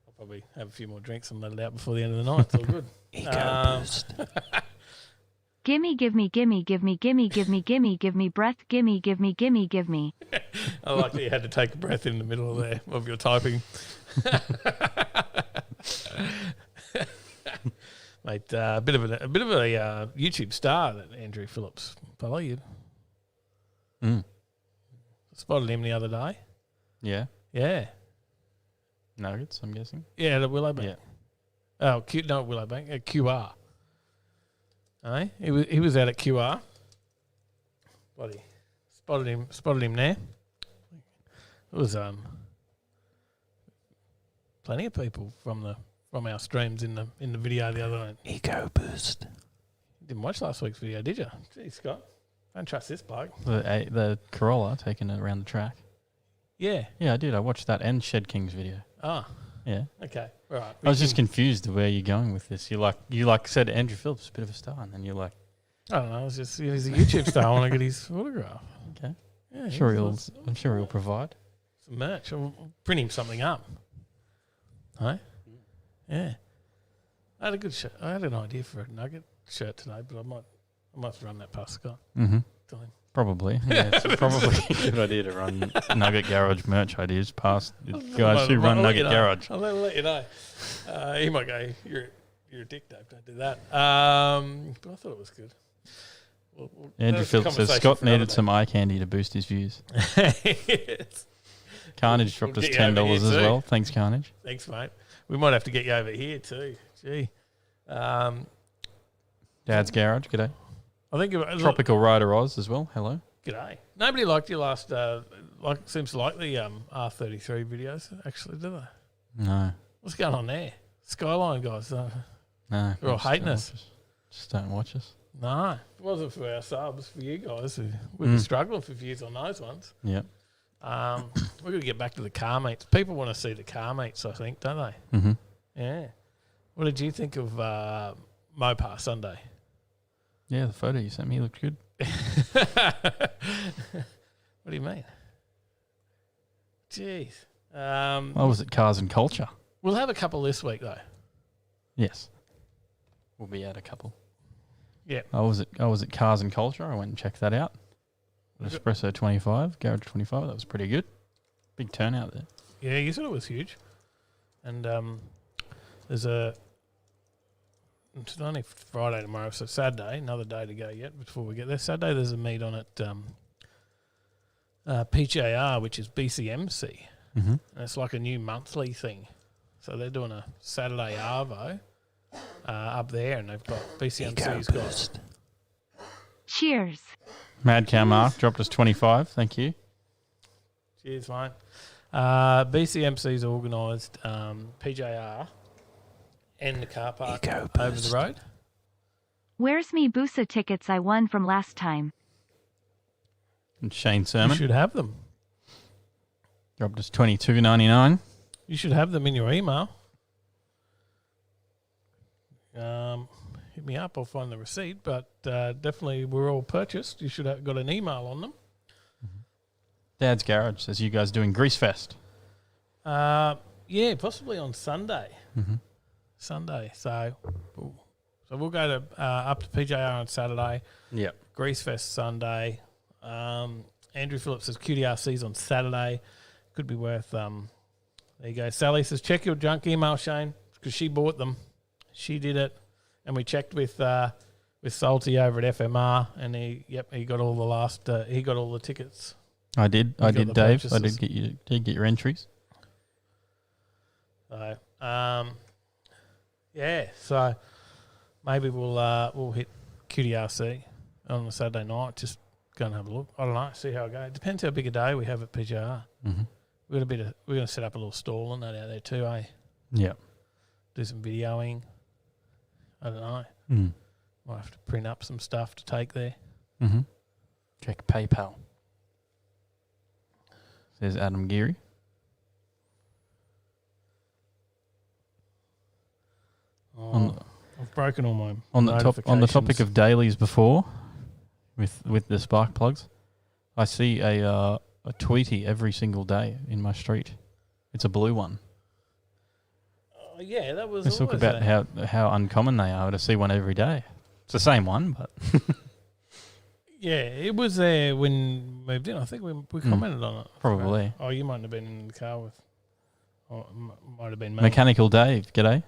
Speaker 7: I'll probably have a few more drinks and let it out before the end of the night. It's all good.
Speaker 8: Ego boost.
Speaker 6: Gimme, give me, gimme, give me, gimme, give me, gimme, give me breath, gimme, give me, gimme, give me.
Speaker 7: I like that you had to take a breath in the middle of your typing. Mate, a bit of a YouTube star, that Andrew Phillips. Follow you.
Speaker 2: Mm.
Speaker 7: Spotted him the other day.
Speaker 2: Yeah.
Speaker 7: Yeah.
Speaker 2: Nuggets, I'm guessing.
Speaker 7: Yeah, the Willowbank.
Speaker 2: Yeah.
Speaker 7: Oh, not Willowbank, QR. Hey, he was out at QR. Bloody spotted him there. It was plenty of people from our streams in the video the other night.
Speaker 8: Ego boost.
Speaker 7: Didn't watch last week's video, did you? Gee, Scott, don't trust this bloke.
Speaker 2: The Corolla taking it around the track.
Speaker 7: Yeah.
Speaker 2: Yeah, I did. I watched that and Shed King's video.
Speaker 7: Ah.
Speaker 2: Yeah.
Speaker 7: Okay. Right.
Speaker 2: I was just confused where you're going with this. You said Andrew Phillips, a bit of a star, and then you're like,
Speaker 7: I don't know. It's just he's a YouTube star. I want to get his autograph.
Speaker 2: okay.
Speaker 7: Yeah,
Speaker 2: I'm sure he'll provide.
Speaker 7: some merch. I'll print him something up. Hey? Yeah. I had a good shirt. I had an idea for a Nugget shirt today, but I might run that past Scott.
Speaker 2: Mm-hmm.
Speaker 7: Tell him.
Speaker 2: Probably. Yeah, it's probably a good idea to run Nugget Garage merch ideas past the guys who run Nugget Garage.
Speaker 7: I'll let you know. He might go, you're a dick, Dave. Don't do that. But I thought it was good.
Speaker 2: Andrew Phillips says Scott needed some eye candy to boost his views.
Speaker 7: Yes.
Speaker 2: Carnage dropped us $10 as well. Thanks, Carnage.
Speaker 7: Thanks, mate. We might have to get you over here too. Gee.
Speaker 2: Dad's Garage, g'day.
Speaker 7: I think
Speaker 2: Tropical Rider Oz as well. Hello.
Speaker 7: G'day. Nobody liked your last. Seems to like the R33 videos. Actually, do they?
Speaker 2: No.
Speaker 7: What's going on there? Skyline guys.
Speaker 2: No.
Speaker 7: They're all hating us.
Speaker 2: Just don't watch us.
Speaker 7: No, it wasn't for our subs. For you guys, we've been struggling for views on those ones.
Speaker 2: Yep.
Speaker 7: We're going to get back to the car meets. People want to see the car meets, I think, don't they?
Speaker 2: Mm-hmm.
Speaker 7: Yeah. What did you think of Mopar Sunday?
Speaker 2: Yeah, the photo you sent me looked good.
Speaker 7: What do you mean? Jeez.
Speaker 2: I was at Cars and Culture.
Speaker 7: We'll have a couple this week, though.
Speaker 2: Yes. We'll be at a couple.
Speaker 7: Yeah.
Speaker 2: I was at Cars and Culture. I went and checked that out. Espresso 25, Garage 25. That was pretty good. Big turnout there.
Speaker 7: Yeah, you said it was huge. And there's it's only Friday tomorrow, so Saturday, another day to go yet before we get there. Saturday there's a meet on at PJR, which is BCMC.
Speaker 2: Mm-hmm.
Speaker 7: And it's like a new monthly thing. So they're doing a Saturday Arvo up there, and they've got BCMC's got.
Speaker 6: Cheers.
Speaker 2: Mad Cow Mark dropped us 25. Thank you.
Speaker 7: Cheers, mate. BCMC's organised PJR and the car park over the road.
Speaker 6: Where's me Busa tickets I won from last time?
Speaker 2: And Shane
Speaker 7: You
Speaker 2: Sermon
Speaker 7: should have them.
Speaker 2: dropped us $22.99.
Speaker 7: You should have them in your email. Hit me up. I'll find the receipt. But definitely, we're all purchased. You should have got an email on them.
Speaker 2: Dad's Garage says you guys doing Grease Fest.
Speaker 7: Yeah, possibly on Sunday.
Speaker 2: Mm-hmm.
Speaker 7: Sunday. So we'll go to up to PJR on Saturday.
Speaker 2: Yep.
Speaker 7: Grease Fest Sunday. Andrew Phillips says QDRC's on Saturday. Could be worth. There you go. Sally says check your junk email, Shane, because she bought them. She did it, and we checked with Salty over at FMR, and he got all the last. He got all the tickets.
Speaker 2: I did, Dave.
Speaker 7: Purchases.
Speaker 2: I did get your entries.
Speaker 7: So yeah. So maybe we'll hit QDRC on a Saturday night. Just go and have a look. I don't know. See how it goes. It depends how big a day we have at PGR.
Speaker 2: Mm-hmm.
Speaker 7: We're going to set up a little stall and that out there too, eh?
Speaker 2: Yeah.
Speaker 7: Do some videoing. I don't know.
Speaker 2: Mm.
Speaker 7: Might have to print up some stuff to take there.
Speaker 2: Mm-hmm. Check PayPal. Says Adam Geary.
Speaker 7: I've broken all my
Speaker 2: on the topic of dailies before, with the spark plugs, I see a Tweety every single day in my street. It's a blue one.
Speaker 7: Yeah, that was.
Speaker 2: Let's talk about how uncommon they are to see one every day. It's the same one, but
Speaker 7: yeah, it was there when we moved in. I think we commented on it.
Speaker 2: Probably.
Speaker 7: Oh, you might have been in the car with. Oh, might have been me.
Speaker 2: Mechanical Dave. G'day.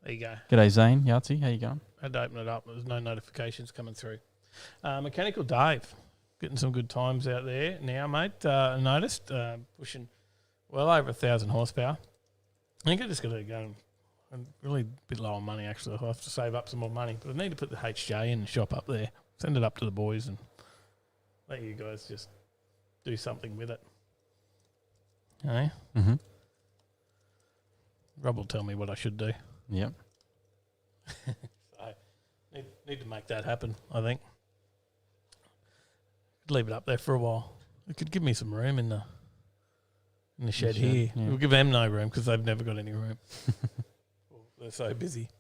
Speaker 7: There you go.
Speaker 2: G'day Zane Yahtzee. How you going?
Speaker 7: had to open it up. There was no notifications coming through. Mechanical Dave, getting some good times out there now, mate. I noticed pushing well over 1,000 horsepower. I think I just got to go. I'm really a bit low on money, actually. I'll have to save up some more money. But I need to put the HJ in the shop up there. Send it up to the boys and let you guys just do something with it. Okay?
Speaker 2: Mm-hmm.
Speaker 7: Rob will tell me what I should do.
Speaker 2: Yep.
Speaker 7: So, need to make that happen, I think. Leave it up there for a while. It could give me some room in the shed here.
Speaker 2: Yeah.
Speaker 7: We'll give them no room because they've never got any room. They're so busy.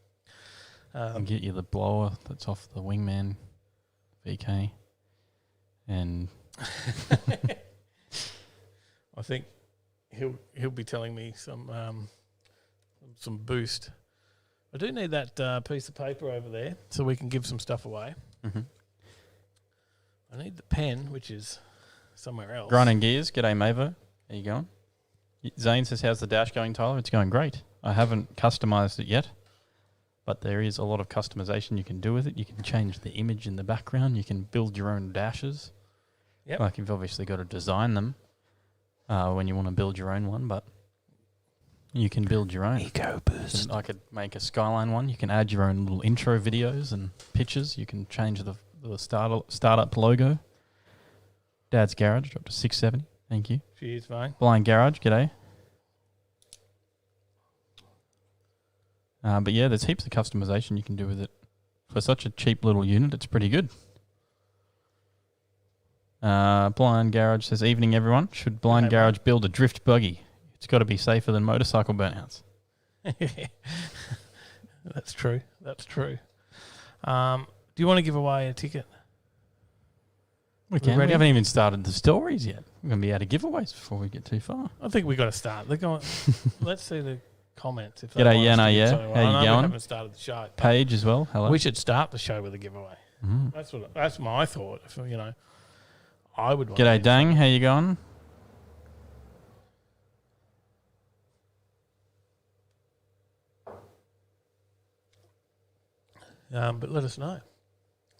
Speaker 2: I'll get you the blower that's off the Wingman VK. And
Speaker 7: I think he'll be telling me some boost. I do need that piece of paper over there so we can give some stuff away.
Speaker 2: mm-hmm.
Speaker 7: I need the pen, which is somewhere else.
Speaker 2: Grinding Gears, g'day Mavo. How you going? Zane says, how's the dash going, Tyler? It's going great. I haven't customised it yet, but there is a lot of customization you can do with it. You can change the image in the background. You can build your own dashes.
Speaker 7: Yep.
Speaker 2: Like you've obviously got to design them when you want to build your own one, but you can build your own.
Speaker 8: Ego boost.
Speaker 2: I could make a Skyline one. You can add your own little intro videos and pictures. You can change the startup logo. Dad's Garage dropped to 670. Thank you.
Speaker 7: Cheers, mate.
Speaker 2: Blind Garage, g'day. But yeah, there's heaps of customization you can do with it. For such a cheap little unit, it's pretty good. Blind Garage says, evening everyone. Should Blind Garage build a drift buggy? It's got to be safer than motorcycle burnouts.
Speaker 7: That's true. That's true. Do you want to give away a ticket?
Speaker 2: We can. We haven't even started the stories yet. We're going to be out of giveaways before we get too far.
Speaker 7: I think we got to start. They're going. Let's see the comments. If they
Speaker 2: G'day,
Speaker 7: want us to
Speaker 2: Yana,
Speaker 7: give
Speaker 2: yeah.
Speaker 7: something away.
Speaker 2: How
Speaker 7: I
Speaker 2: you
Speaker 7: know
Speaker 2: going?
Speaker 7: We haven't started the show.
Speaker 2: Paige as well. Hello.
Speaker 7: We should start the show with a giveaway.
Speaker 2: Mm.
Speaker 7: That's my thought. If, I would.
Speaker 2: G'day, Dang. How you going?
Speaker 7: But let us know.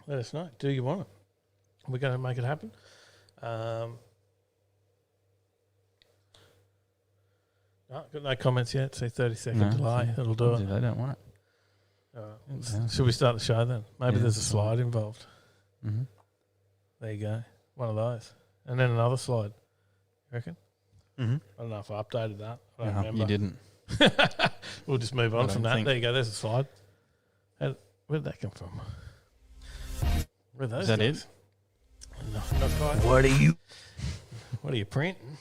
Speaker 7: Let us know. Do you want it? We're going to make it happen. No, got no comments yet. Say 30-second delay. That'll do it.
Speaker 2: They don't want it.
Speaker 7: Should we start the show then? Maybe there's a slide involved.
Speaker 2: Mm-hmm.
Speaker 7: There you go. One of those. And then another slide. You reckon?
Speaker 2: Mm-hmm.
Speaker 7: I don't know if I updated that. I don't remember.
Speaker 2: You didn't.
Speaker 7: We'll just move on from that.
Speaker 2: think.
Speaker 7: There you go. There's a slide. Where did that come from? Where are those
Speaker 2: Is that
Speaker 7: guys?
Speaker 2: it?
Speaker 7: No, not quite.
Speaker 8: What
Speaker 7: What are you printing?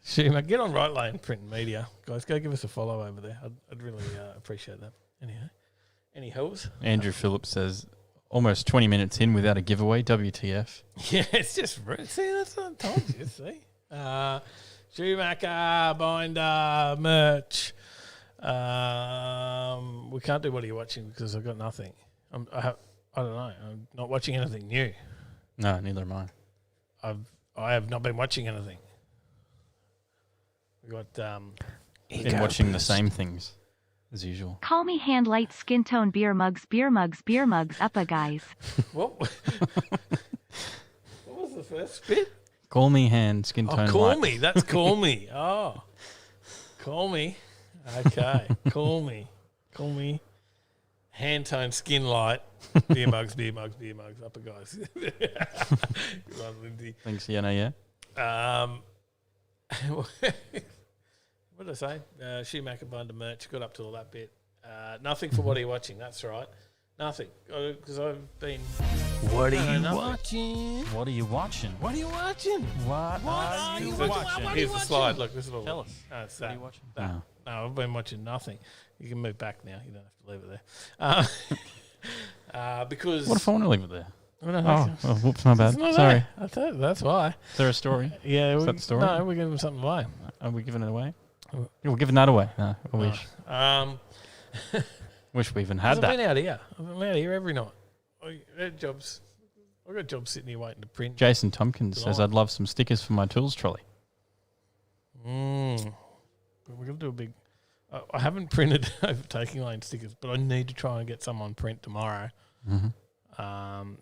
Speaker 7: Shima, get on Right Lane Print Media. Guys, go give us a follow over there. I'd really appreciate that. Anyhow, any hells?
Speaker 2: Andrew Phillips says, almost 20 minutes in without a giveaway. WTF.
Speaker 7: Yeah, it's just rude. See, that's what I told you. See? Schumacher, binder, merch. We can't do what are you watching because I've got nothing. I don't know. I'm not watching anything new.
Speaker 2: No, neither am I.
Speaker 7: I have not been watching anything. We got
Speaker 2: Been watching the same things as usual.
Speaker 6: Call me hand light skin tone beer mugs uppa guys.
Speaker 7: what? What was the first bit?
Speaker 2: Call me hand skin tone
Speaker 7: Call
Speaker 2: light.
Speaker 7: me. That's call me. Oh, call me. Okay, call me. Call me. Hand tone skin light. Beer mugs, upper guys. Good one, Lindsay.
Speaker 2: Thanks, yeah.
Speaker 7: What did I say? Schumacher binder merch. Got up to all that bit. Nothing for what are you watching? That's right. Nothing. Because I've been...
Speaker 8: What are you
Speaker 7: nothing.
Speaker 8: watching?
Speaker 2: What are you watching?
Speaker 7: What are you watching?
Speaker 2: What are you watching?
Speaker 7: Here's the slide. Look, this is all.
Speaker 2: Tell us.
Speaker 7: No, it's
Speaker 2: What
Speaker 7: that.
Speaker 2: are you watching?
Speaker 7: No, I've been watching nothing. You can move back now. You don't have to leave it there. Because...
Speaker 2: What if I want to leave it there?
Speaker 7: Oh,
Speaker 2: Whoops, my bad.
Speaker 7: not
Speaker 2: Sorry.
Speaker 7: there. I tell you, that's why.
Speaker 2: Is there a story?
Speaker 7: Yeah,
Speaker 2: Is that the story?
Speaker 7: No, we're giving something away.
Speaker 2: Are we giving it away? We're giving that away. No, I wish. Wish we even had
Speaker 7: I've
Speaker 2: that.
Speaker 7: been out here. I've been out here every night. I've got jobs sitting here waiting to print.
Speaker 2: Jason Tompkins says, I'd love some stickers for my tools trolley.
Speaker 7: We're going to do a big... I haven't printed Overtaking Lane stickers, but I need to try and get some on print tomorrow.
Speaker 2: Mm-hmm.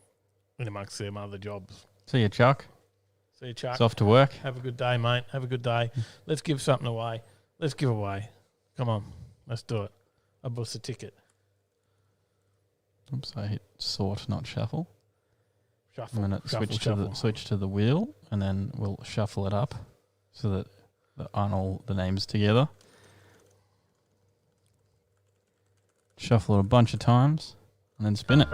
Speaker 7: In amongst them other jobs.
Speaker 2: See you, Chuck.
Speaker 7: See you, Chuck.
Speaker 2: It's off to work.
Speaker 7: Have a good day, mate. Have a good day. Let's give something away. Let's give away. Come on. Let's do it. I bought a ticket.
Speaker 2: Oops, I hit sort, not shuffle.
Speaker 7: Shuffle.
Speaker 2: I'm going to switch to the wheel, and then we'll shuffle it up so that aren't all the names together. Shuffle it a bunch of times, and then spin it.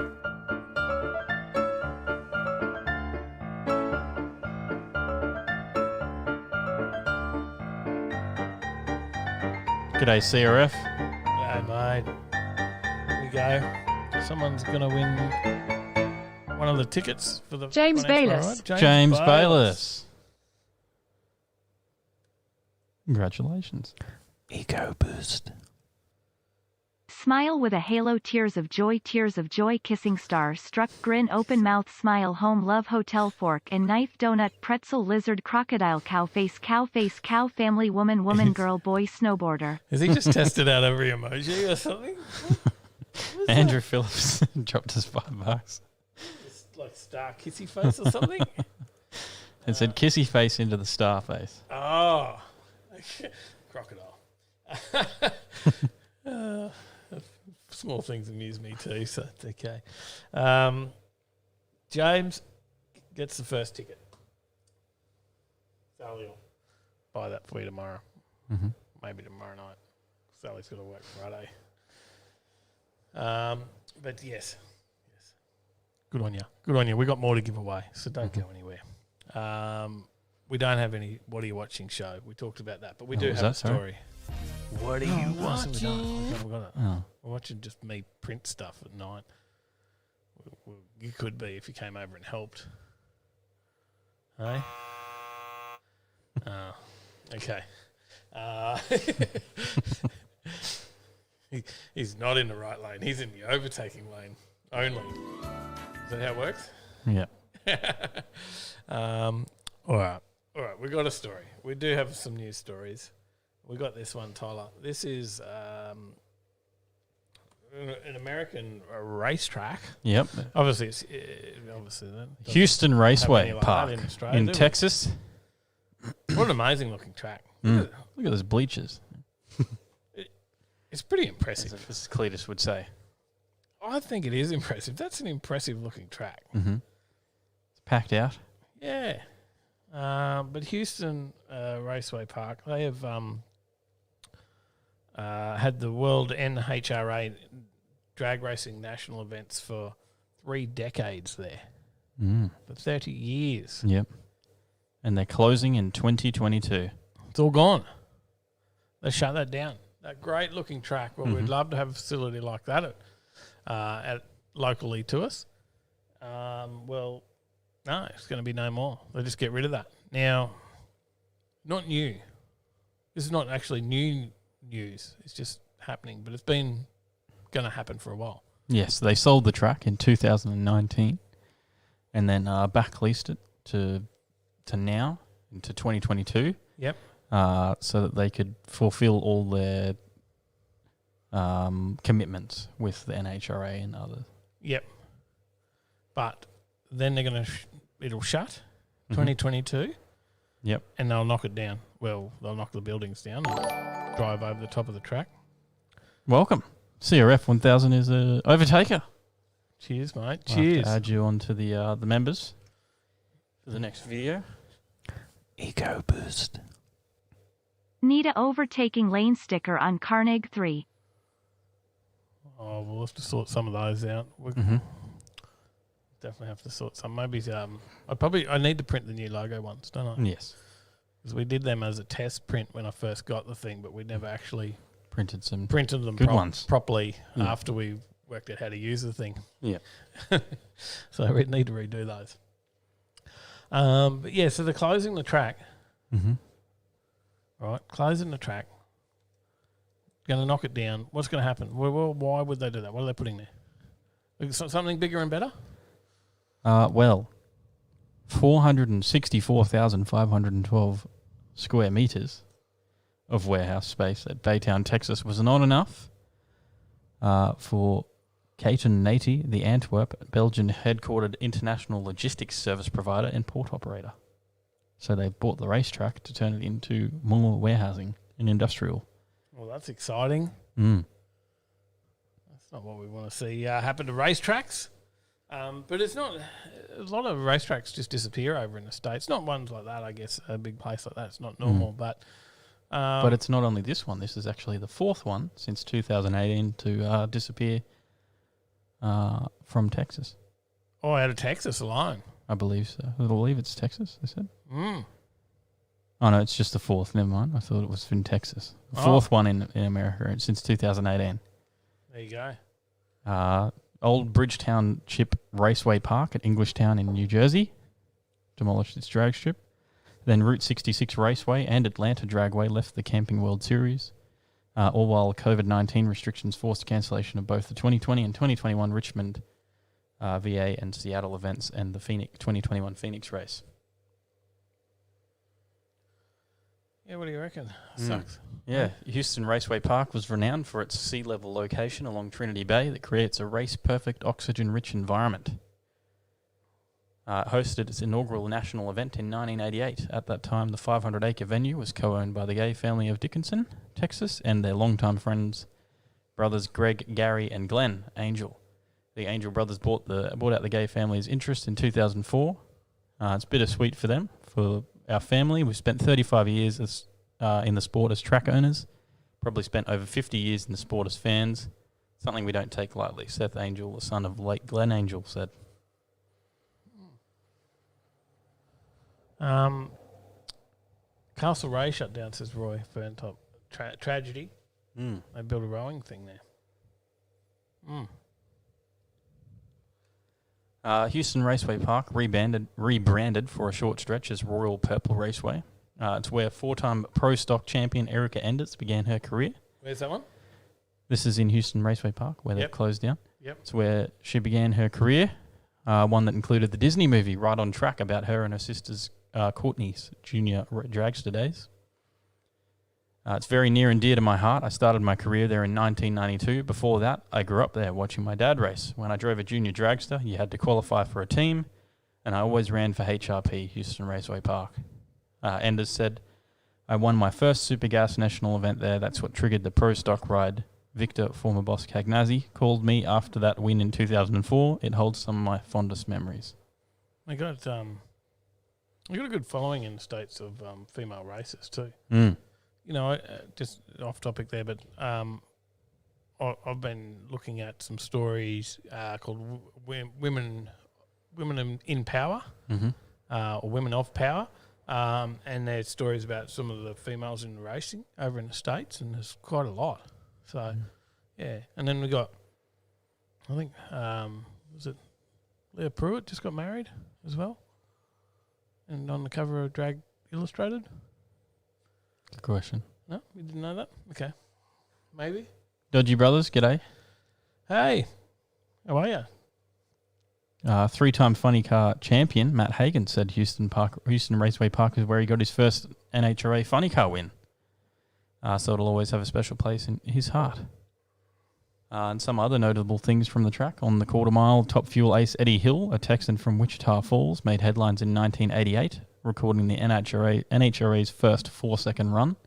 Speaker 2: G'day, CRF.
Speaker 7: Yeah, mate. Here we go. Someone's going to win one of the tickets for the
Speaker 6: James
Speaker 7: financial
Speaker 6: Bayliss.
Speaker 7: ride.
Speaker 2: James Bayliss. Congratulations.
Speaker 8: Ego boost.
Speaker 6: Smile with a halo, tears of joy, kissing star, struck, grin, open mouth, smile, home, love, hotel, fork and knife, donut, pretzel, lizard, crocodile, cow, family, woman, girl, boy, snowboarder.
Speaker 7: Has he just tested out every emoji or something?
Speaker 2: Andrew Phillips dropped us $5.
Speaker 7: It's like star kissy face or something?
Speaker 2: It said kissy face into the star face.
Speaker 7: Oh. Crocodile. Small things amuse me too, so it's okay. James gets the first ticket. Sally will buy that for you tomorrow.
Speaker 2: Mm-hmm.
Speaker 7: Maybe tomorrow night. Sally's got to work Friday. But yes. Good on you. Good on you. We got more to give away, so don't go anywhere. We don't have any What Are You Watching show. We talked about that, but we do have a story.
Speaker 8: What are you
Speaker 7: We
Speaker 8: watching?
Speaker 7: don't.
Speaker 2: Oh.
Speaker 7: We're watching just me print stuff at night. You could be if you came over and helped. Hey? Oh, okay. He's not in the right lane. He's in the overtaking lane only. Is that how it works?
Speaker 2: Yeah.
Speaker 7: All right. We got a story. We do have some news stories. We got this one, Tyler. This is an American racetrack.
Speaker 2: Yep.
Speaker 7: Obviously, it's
Speaker 2: Houston Raceway
Speaker 7: any like
Speaker 2: Park
Speaker 7: that in Australia,
Speaker 2: in
Speaker 7: do we?
Speaker 2: Texas.
Speaker 7: What an amazing looking track.
Speaker 2: Look at those bleachers.
Speaker 7: It's pretty impressive.
Speaker 2: As Cletus would say.
Speaker 7: I think it is impressive. That's an impressive looking track.
Speaker 2: Mm-hmm. It's packed out.
Speaker 7: Yeah. But Houston Raceway Park, they have had the World NHRA drag racing national events for 3 decades there. For 30 years.
Speaker 2: Yep. And they're closing in 2022.
Speaker 7: It's all gone. They shut that down. That great looking track. Well, we'd love to have a facility like that at locally to us. Well, no, it's going to be no more. They'll just get rid of that. Now, not new. This is not actually new news. It's just happening, but it's been going to happen for a while.
Speaker 2: Yes, they sold the track in 2019 and then back-leased it to now, into 2022.
Speaker 7: Yep.
Speaker 2: So that they could fulfill all their commitments with the NHRA and others.
Speaker 7: Yep. But then they're going to it'll shut 2022.
Speaker 2: Yep.
Speaker 7: And they'll knock it down. Well, they'll knock the buildings down and drive over the top of the track.
Speaker 2: Welcome. CRF 1000 is a overtaker.
Speaker 7: Cheers, mate.
Speaker 2: I'll have
Speaker 7: Cheers.
Speaker 2: to add you onto the members for the next video.
Speaker 8: Ego boost.
Speaker 6: Need a Overtaking Lane sticker on Carnegie 3.
Speaker 7: Oh, we'll have to sort some of those out. We'll definitely have to sort some. Maybe I need to print the new logo ones, don't I?
Speaker 2: Yes.
Speaker 7: Because we did them as a test print when I first got the thing, but we never actually
Speaker 2: Printed some
Speaker 7: printed them
Speaker 2: good ones
Speaker 7: properly after we worked out how to use the thing.
Speaker 2: Yeah.
Speaker 7: So we need to redo those. But yeah, so they're closing the track. Right, closing the track. Going to knock it down. What's going to happen? Well, why would they do that? What are they putting there? Something bigger and better?
Speaker 2: Well, 464,512 square meters of warehouse space at Baytown, Texas was not enough for Caton Nati, the Antwerp, Belgian headquartered international logistics service provider and port operator. So they bought the racetrack to turn it into more warehousing and industrial.
Speaker 7: Well, that's exciting.
Speaker 2: Mm.
Speaker 7: That's not what we want to see happen to racetracks. But it's not. A lot of racetracks just disappear over in the States. Not ones like that, I guess. A big place like that, it's not normal. But
Speaker 2: it's not only this one. This is actually the fourth one since 2018 to disappear from Texas.
Speaker 7: Oh, out of Texas alone.
Speaker 2: I believe so. I believe it's Texas, they said.
Speaker 7: Mm.
Speaker 2: Oh, no, it's just the fourth. Never mind. I thought it was in Texas. The fourth one in America since 2018.
Speaker 7: There you go.
Speaker 2: Old Bridgetown Chip Raceway Park at Englishtown in New Jersey demolished its drag strip. Then Route 66 Raceway and Atlanta Dragway left the Camping World Series, all while COVID-19 restrictions forced cancellation of both the 2020 and 2021 Richmond VA and Seattle events and the 2021 Phoenix race.
Speaker 7: Yeah, what do you reckon? Sucks.
Speaker 2: Yeah, Houston Raceway Park was renowned for its sea-level location along Trinity Bay that creates a race-perfect, oxygen-rich environment. It hosted its inaugural national event in 1988. At that time, the 500-acre venue was co-owned by the Gay family of Dickinson, Texas, and their longtime friends, brothers Greg, Gary, and Glenn Angel. The Angel brothers bought out the Gay family's interest in 2004. It's bittersweet for them. For our family, we've spent 35 years in the sport as track owners, probably spent over 50 years in the sport as fans, something we don't take lightly, Seth Angel, the son of late Glenn Angel, said.
Speaker 7: Castle Ray shut down, says Roy Ferntop. Tragedy. They built a rowing thing there.
Speaker 2: Houston Raceway Park rebranded for a short stretch as Royal Purple Raceway. It's where four-time Pro Stock champion Erica Enders began her career.
Speaker 7: Where's that one?
Speaker 2: This is in Houston Raceway Park, where they've closed down.
Speaker 7: Yep.
Speaker 2: It's where she began her career, one that included the Disney movie Right on Track about her and her sister's Courtney's junior dragster days. It's very near and dear to my heart. I started my career there in 1992. Before that, I grew up there watching my dad race. When I drove a junior dragster, you had to qualify for a team, and I always ran for HRP, Houston Raceway Park. Enders said, I won my first Super Gas national event there. That's what triggered the Pro Stock ride. Victor, former boss Cagnazzi, called me after that win in 2004. It holds some of my fondest memories.
Speaker 7: They got a good following in the States of female racers too. You know, just off topic there, but I've been looking at some stories called Women in Power, or Women of Power, and there's stories about some of the females in racing over in the States, and there's quite a lot. So, yeah. And then we got, I think, was it Leah Pruitt just got married as well? And on the cover of Drag Illustrated?
Speaker 2: Good question.
Speaker 7: No, we didn't know that? Okay. Maybe.
Speaker 2: Dodgy Brothers, g'day.
Speaker 7: Hey, how are you?
Speaker 2: Three-time funny car champion Matt Hagan said Houston Raceway Park is where he got his first NHRA funny car win. So it'll always have a special place in his heart. And some other notable things from the track. On the quarter mile, top fuel ace Eddie Hill, a Texan from Wichita Falls, made headlines in 1988, recording the NHRA's first 4-second run.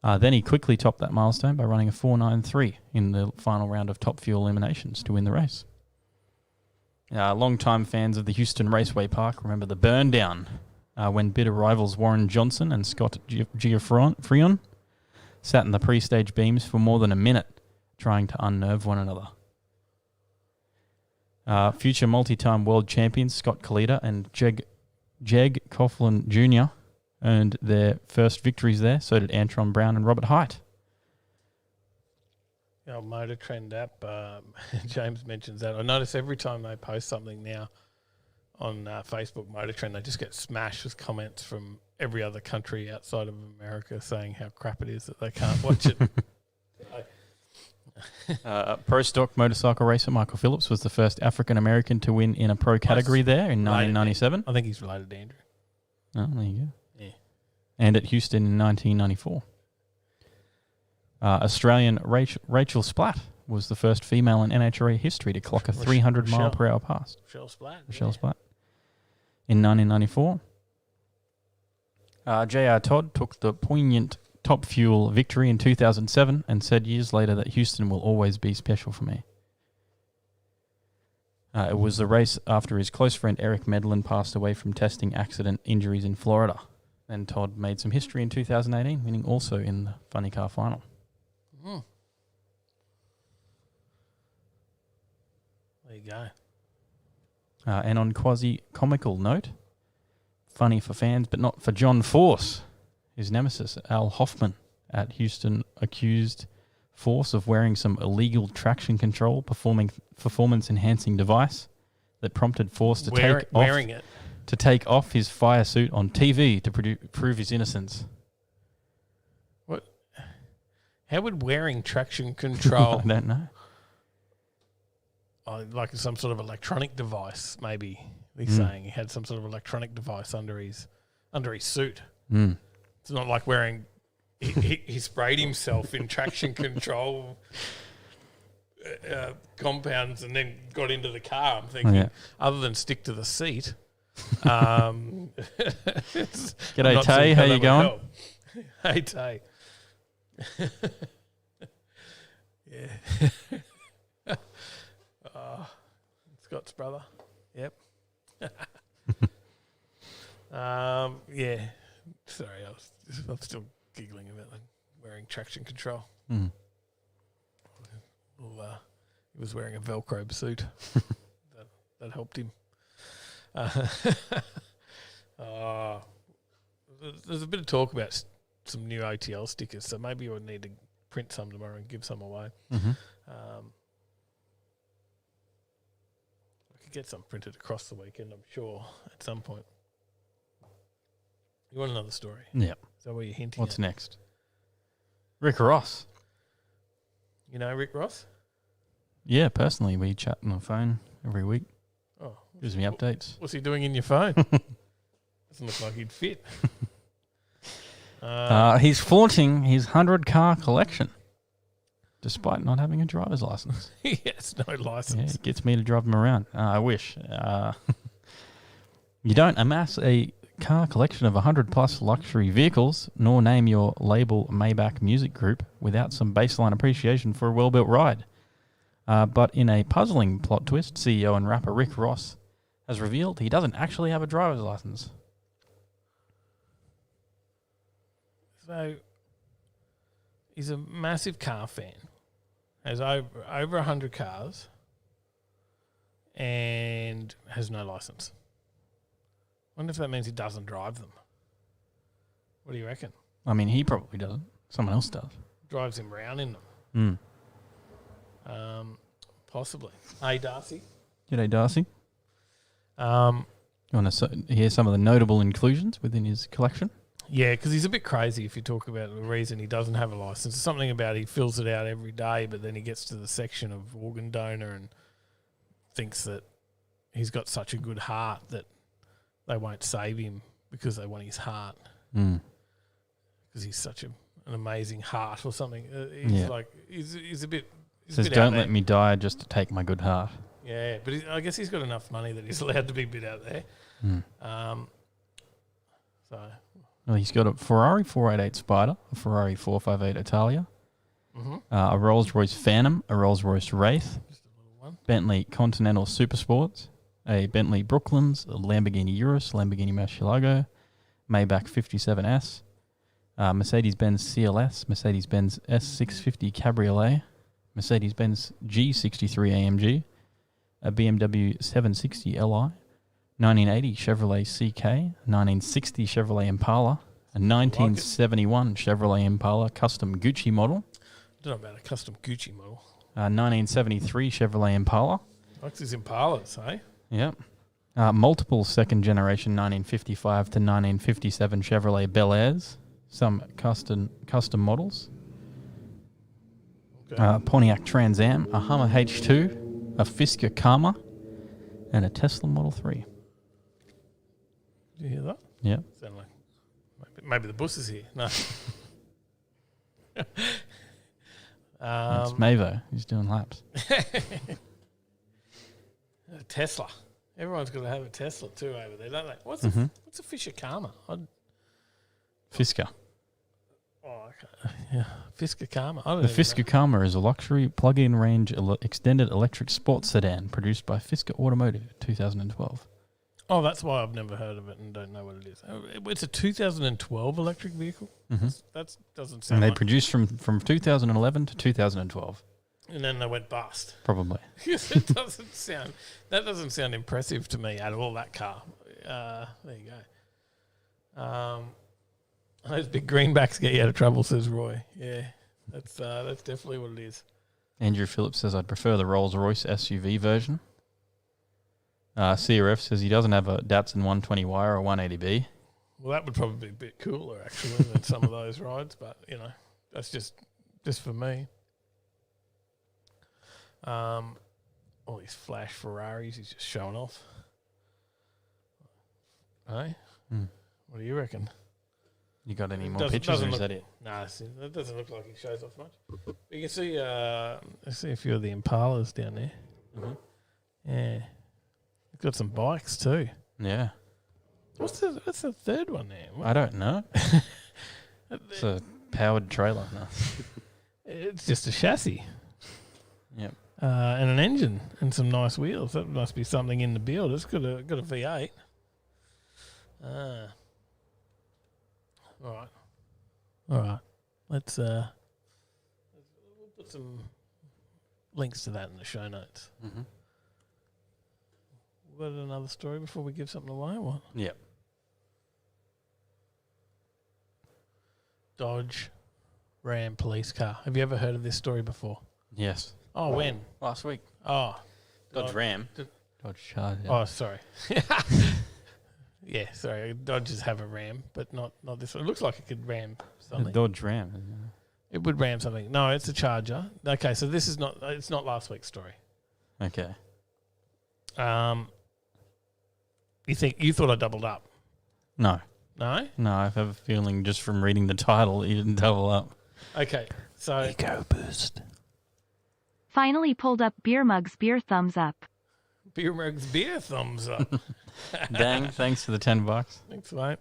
Speaker 2: Then he quickly topped that milestone by running a 4.93 in the final round of top fuel eliminations to win the race. Long-time fans of the Houston Raceway Park remember the burn down when bitter rivals Warren Johnson and Scott Giaffrion sat in the pre-stage beams for more than a minute trying to unnerve one another. Future multi-time world champions Scott Kalita and Jeg Coughlin Jr. earned their first victories there. So did Antron Brown and Robert Height.
Speaker 7: The old Motor Trend app, James mentions that. I notice every time they post something now on Facebook Motor Trend, they just get smashed with comments from every other country outside of America saying how crap it is that they can't watch it.
Speaker 2: Pro Stock motorcycle racer Michael Phillips was the first African-American to win in a pro category there in 1997.
Speaker 7: I think he's related to Andrew.
Speaker 2: Oh, there you go.
Speaker 7: Yeah.
Speaker 2: And at Houston in 1994. Australian Rachel Splatt was the first female in NHRA history to clock a 300 mile per hour pass.
Speaker 7: Michelle Splatt.
Speaker 2: Michelle Splatt. In 1994. J.R. Todd took the poignant Top Fuel victory in 2007 and said years later that Houston will always be special for me. It was the race after his close friend Eric Medlin passed away from testing accident injuries in Florida. And Todd made some history in 2018, winning also in the Funny Car Final.
Speaker 7: Mm. There you go.
Speaker 2: And on quasi-comical note, funny for fans, but not for John Force. His nemesis, Al Hoffman, at Houston, accused Force of wearing some illegal traction control performance-enhancing device that prompted Force to take off his fire suit on TV to prove his innocence.
Speaker 7: What? How would wearing traction control...
Speaker 2: I don't know.
Speaker 7: Like some sort of electronic device, maybe. He's saying he had some sort of electronic device under his suit.
Speaker 2: Mm.
Speaker 7: It's not like wearing... He sprayed himself in traction control compounds and then got into the car. I'm thinking, other than stick to the seat...
Speaker 2: G'day, Tay. How you going?
Speaker 7: Hey, Tay. Yeah. Scott's brother. Yep. Yeah. Sorry, I'm still giggling about wearing traction control.
Speaker 2: Mm.
Speaker 7: Well, he was wearing a Velcro suit. that helped him. There's a bit of talk about some new OTL stickers, so maybe we'll need to print some tomorrow and give some away.
Speaker 2: Mm-hmm.
Speaker 7: I could get some printed across the weekend, I'm sure, at some point. You want another story?
Speaker 2: Yep.
Speaker 7: Is that what you're hinting
Speaker 2: What's
Speaker 7: at?
Speaker 2: next? Rick Ross.
Speaker 7: You know Rick Ross?
Speaker 2: Yeah, personally, we chat on the phone every week.
Speaker 7: Oh,
Speaker 2: Gives me updates.
Speaker 7: What's he doing in your phone? Doesn't look like he'd fit.
Speaker 2: He's flaunting his 100-car collection, despite not having a driver's license.
Speaker 7: He has no license.
Speaker 2: Yeah, it gets me to drive him around. I wish. You don't amass a car collection of 100-plus luxury vehicles, nor name your label Maybach Music Group without some baseline appreciation for a well-built ride. But in a puzzling plot twist, CEO and rapper Rick Ross has revealed he doesn't actually have a driver's license.
Speaker 7: So, he's a massive car fan, has over 100 cars, and has no license. I wonder if that means he doesn't drive them. What do you reckon?
Speaker 2: I mean, he probably doesn't. Someone else does.
Speaker 7: Drives him round in them. Possibly. Hey, Darcy.
Speaker 2: G'day, Darcy.
Speaker 7: You
Speaker 2: want to hear some of the notable inclusions within his collection?
Speaker 7: Yeah, because he's a bit crazy if you talk about the reason he doesn't have a license. There's something about he fills it out every day, but then he gets to the section of organ donor and thinks that he's got such a good heart that they won't save him because they want his heart. Because he's such an amazing heart or something. He's a bit...
Speaker 2: Says, don't let me die just to take my good heart.
Speaker 7: Yeah, but I guess he's got enough money that he's allowed to be a bit out there.
Speaker 2: Well, he's got a Ferrari 488 Spider, a Ferrari 458 Italia, a Rolls-Royce Phantom, a Rolls-Royce Wraith,
Speaker 7: Just a little one.
Speaker 2: Bentley Continental Supersports, a Bentley Brooklands, a Lamborghini Urus, Lamborghini Murcielago, Maybach 57S, Mercedes-Benz CLS, Mercedes-Benz S650 Cabriolet, Mercedes-Benz G63 AMG, a BMW 760 Li, 1980 Chevrolet CK, 1960 Chevrolet Impala, a 1971 Chevrolet Impala custom Gucci model.
Speaker 7: I don't know about a custom Gucci model.
Speaker 2: 1973 Chevrolet Impala.
Speaker 7: Likes his Impalas, eh?
Speaker 2: Yep. Multiple second generation 1955 to 1957 Chevrolet Bel Airs. Some custom models.
Speaker 7: Okay.
Speaker 2: Pontiac Trans Am, a Hummer H2, a Fisker Karma, and a Tesla Model 3.
Speaker 7: Did you hear that?
Speaker 2: Yeah.
Speaker 7: Sound like maybe the bus is here. No.
Speaker 2: It's Mavo. He's doing laps.
Speaker 7: Tesla. Everyone's got to have a Tesla too over there, don't they? What's a Fisher Karma?
Speaker 2: Fisker.
Speaker 7: Oh, okay. Yeah, Fisker Karma.
Speaker 2: The Fisker Karma is a luxury plug-in range extended electric sports sedan produced by Fisker Automotive, 2012.
Speaker 7: Oh, that's why I've never heard of it and don't know what it is. It's a 2012 electric vehicle. That doesn't sound.
Speaker 2: And they
Speaker 7: like
Speaker 2: produced from 2011 to 2012.
Speaker 7: And then they went bust.
Speaker 2: Probably.
Speaker 7: It doesn't sound. That doesn't sound impressive to me at all. That car. There you go. Those big greenbacks get you out of trouble, says Roy. Yeah, that's definitely what it is.
Speaker 2: Andrew Phillips says, I'd prefer the Rolls-Royce SUV version. CRF says he doesn't have a Datsun 120Y or a 180B.
Speaker 7: Well, that would probably be a bit cooler, actually, than some of those rides. But, that's just for me. All these flash Ferraris he's just showing off. Hey? What do you reckon?
Speaker 2: You got any more pictures, or is that it?
Speaker 7: Nah, that doesn't look like he shows off much. But you can see, a few of the Impalas down there. Yeah. He's got some bikes too.
Speaker 2: Yeah.
Speaker 7: What's the third one there?
Speaker 2: I don't know. It's a powered trailer. No.
Speaker 7: It's just a chassis.
Speaker 2: Yep.
Speaker 7: And an engine and some nice wheels. That must be something in the build. It's got a V8. All right. Let's we'll put some links to that in the show notes. We've got another story before we give something away. What?
Speaker 2: Yep.
Speaker 7: Dodge Ram police car. Have you ever heard of this story before?
Speaker 2: Yes.
Speaker 7: Oh, when?
Speaker 2: Last week.
Speaker 7: Oh.
Speaker 2: Dodge Ram. Dodge Charger.
Speaker 7: Oh, sorry. Yeah, sorry. Dodges have a Ram, but not this one. It looks like it could ram something.
Speaker 2: A Dodge Ram.
Speaker 7: It would ram something. No, it's a Charger. Okay, so this is not. It's not last week's story.
Speaker 2: Okay.
Speaker 7: You thought I doubled up?
Speaker 2: No.
Speaker 7: No?
Speaker 2: No, I have a feeling just from reading the title, you didn't double up.
Speaker 7: Okay, so
Speaker 8: Ego boost.
Speaker 6: Finally pulled up beer mugs, beer thumbs up.
Speaker 7: Beer mugs, beer thumbs up.
Speaker 2: Dang, thanks for the $10.
Speaker 7: Thanks, mate.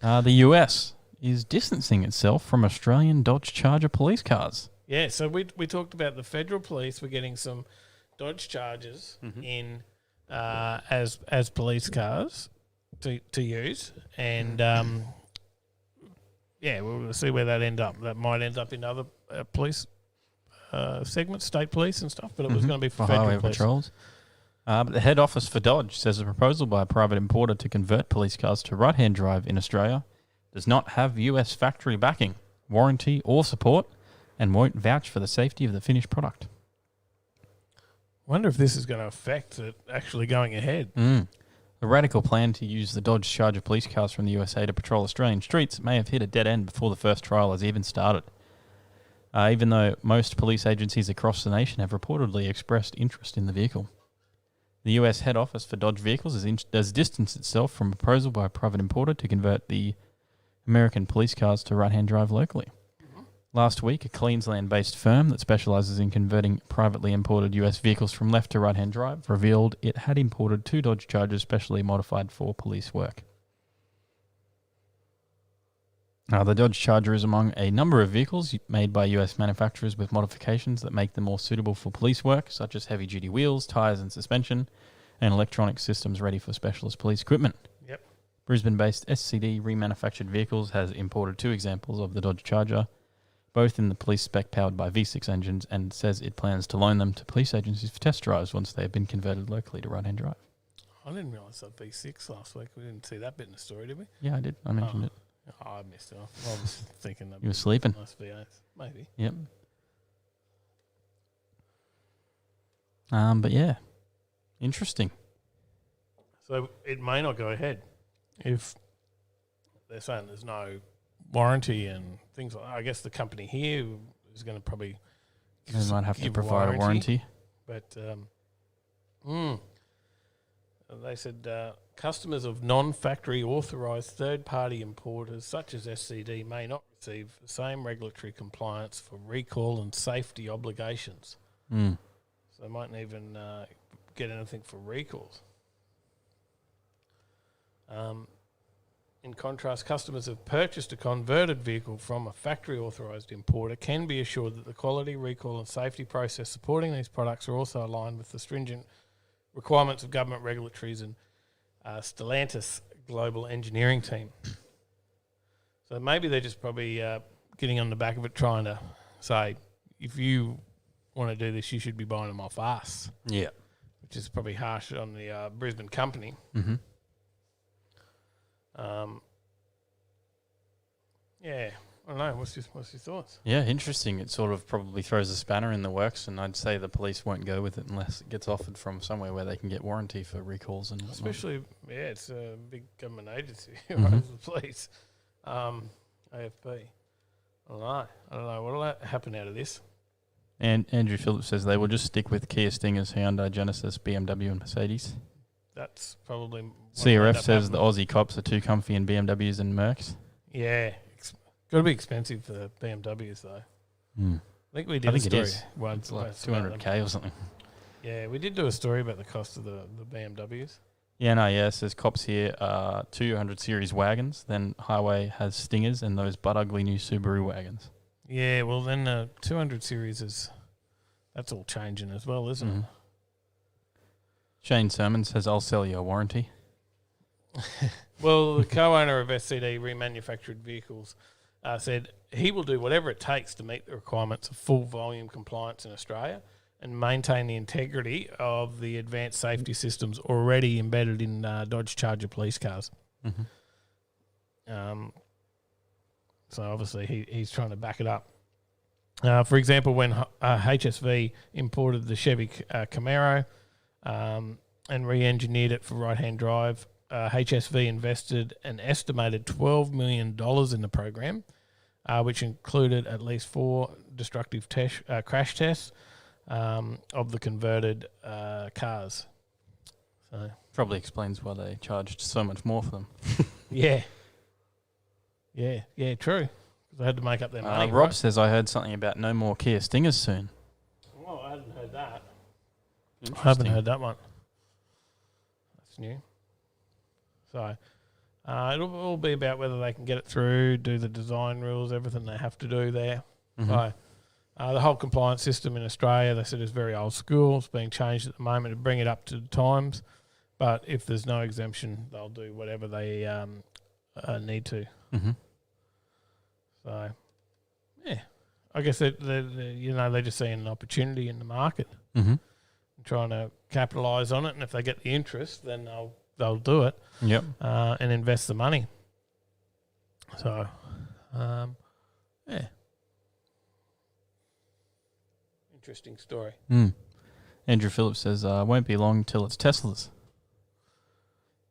Speaker 2: The US is distancing itself from Australian Dodge Charger police cars.
Speaker 7: Yeah, so we talked about the federal police were getting some Dodge Chargers in as police cars to use, and we'll see where that end up. That might end up in other police segments, state police and stuff, but it was going to be for federal
Speaker 2: highway
Speaker 7: police.
Speaker 2: patrols. But the head office for Dodge says a proposal by a private importer to convert police cars to right-hand drive in Australia does not have US factory backing, warranty or support, and won't vouch for the safety of the finished product.
Speaker 7: Wonder if this is going to affect it actually going ahead.
Speaker 2: The radical plan to use the Dodge Charger police cars from the USA to patrol Australian streets may have hit a dead end before the first trial has even started. Even though most police agencies across the nation have reportedly expressed interest in the vehicle. The US head office for Dodge vehicles has distanced itself from a proposal by a private importer to convert the American police cars to right-hand drive locally. Last week, a Queensland-based firm that specialises in converting privately imported US vehicles from left to right-hand drive revealed it had imported 2 Dodge Chargers specially modified for police work. The Dodge Charger is among a number of vehicles made by US manufacturers with modifications that make them more suitable for police work, such as heavy-duty wheels, tyres and suspension, and electronic systems ready for specialist police equipment.
Speaker 7: Yep.
Speaker 2: Brisbane-based SCD remanufactured vehicles has imported 2 examples of the Dodge Charger, both in the police spec powered by V6 engines, and says it plans to loan them to police agencies for test drives once they have been converted locally to right-hand drive.
Speaker 7: I didn't realise that V6 last week. We didn't see that bit in the story, did we?
Speaker 2: Yeah, I did. I mentioned it.
Speaker 7: Oh, I missed it. I was thinking that.
Speaker 2: You were sleeping.
Speaker 7: Nice V8, maybe.
Speaker 2: Yep. But yeah, interesting.
Speaker 7: So it may not go ahead if they're saying there's no warranty and things like that. I guess the company here is going to probably
Speaker 2: They might have to provide a warranty.
Speaker 7: But They said customers of non-factory authorised third-party importers such as SCD may not receive the same regulatory compliance for recall and safety obligations.
Speaker 2: Mm.
Speaker 7: So they mightn't even get anything for recalls. In contrast, customers who have purchased a converted vehicle from a factory authorised importer can be assured that the quality, recall and safety process supporting these products are also aligned with the stringent requirements of government regulatories and Stellantis global engineering team. So maybe they're just probably getting on the back of it, trying to say, if you want to do this, you should be buying them off us.
Speaker 2: Yeah.
Speaker 7: Which is probably harsh on the Brisbane company.
Speaker 2: Mm-hmm.
Speaker 7: Yeah, I don't know. What's your thoughts?
Speaker 2: Yeah, interesting. It sort of probably throws a spanner in the works, and I'd say the police won't go with it unless it gets offered from somewhere where they can get warranty for recalls and whatnot.
Speaker 7: Especially, it's a big government agency,
Speaker 2: Mhm.
Speaker 7: right? The police, AFP. I don't know. What'll happen out of this?
Speaker 2: And Andrew Phillips says they will just stick with Kia Stingers, Hyundai, Genesis, BMW and Mercedes.
Speaker 7: That's probably...
Speaker 2: CRF says the Aussie cops are too comfy in BMWs and Mercs.
Speaker 7: Yeah. Got to be expensive for BMWs, though.
Speaker 2: Mm.
Speaker 7: I think we did a
Speaker 2: it
Speaker 7: story
Speaker 2: is.
Speaker 7: once.
Speaker 2: It's like
Speaker 7: about them.
Speaker 2: $200K or something.
Speaker 7: Yeah, we did do a story about the cost of the BMWs.
Speaker 2: Yeah, no, yeah. It says cops here 200 series wagons. Then Highway has Stingers and those butt ugly new Subaru wagons.
Speaker 7: Yeah, well, then the 200 series that's all changing as well, isn't it?
Speaker 2: Shane Sermon says, I'll sell you a warranty.
Speaker 7: Well, the co-owner of SCD Remanufactured Vehicles said he will do whatever it takes to meet the requirements of full volume compliance in Australia and maintain the integrity of the advanced safety systems already embedded in Dodge Charger police cars.
Speaker 2: Mm-hmm.
Speaker 7: So obviously he's trying to back it up. For example, when HSV imported the Chevy Camaro and re-engineered it for right-hand drive, HSV invested an estimated $12 million in the program, which included at least 4 destructive crash tests of the converted cars. So
Speaker 2: probably explains why they charged so much more for them.
Speaker 7: Yeah, true. Because they had to make up their money.
Speaker 2: Rob
Speaker 7: right?
Speaker 2: says, I heard something about no more Kia Stingers soon.
Speaker 7: Well, I hadn't heard that. I
Speaker 2: Interesting.
Speaker 7: haven't heard that one. That's new. So it'll all be about whether they can get it through, do the design rules, everything they have to do there.
Speaker 2: Mhm.
Speaker 7: So the whole compliance system in Australia, they said, is very old school. It's being changed at the moment to bring it up to the times. But if there's no exemption, they'll do whatever they need to.
Speaker 2: Mm-hmm.
Speaker 7: So, yeah, I guess they're just seeing an opportunity in the market,
Speaker 2: Mm-hmm.
Speaker 7: trying to capitalise on it. And if they get the interest, then they'll do it.
Speaker 2: Yep.
Speaker 7: And invest the money. So, yeah, interesting story.
Speaker 2: Mm. Andrew Phillips says, won't be long till it's Teslas.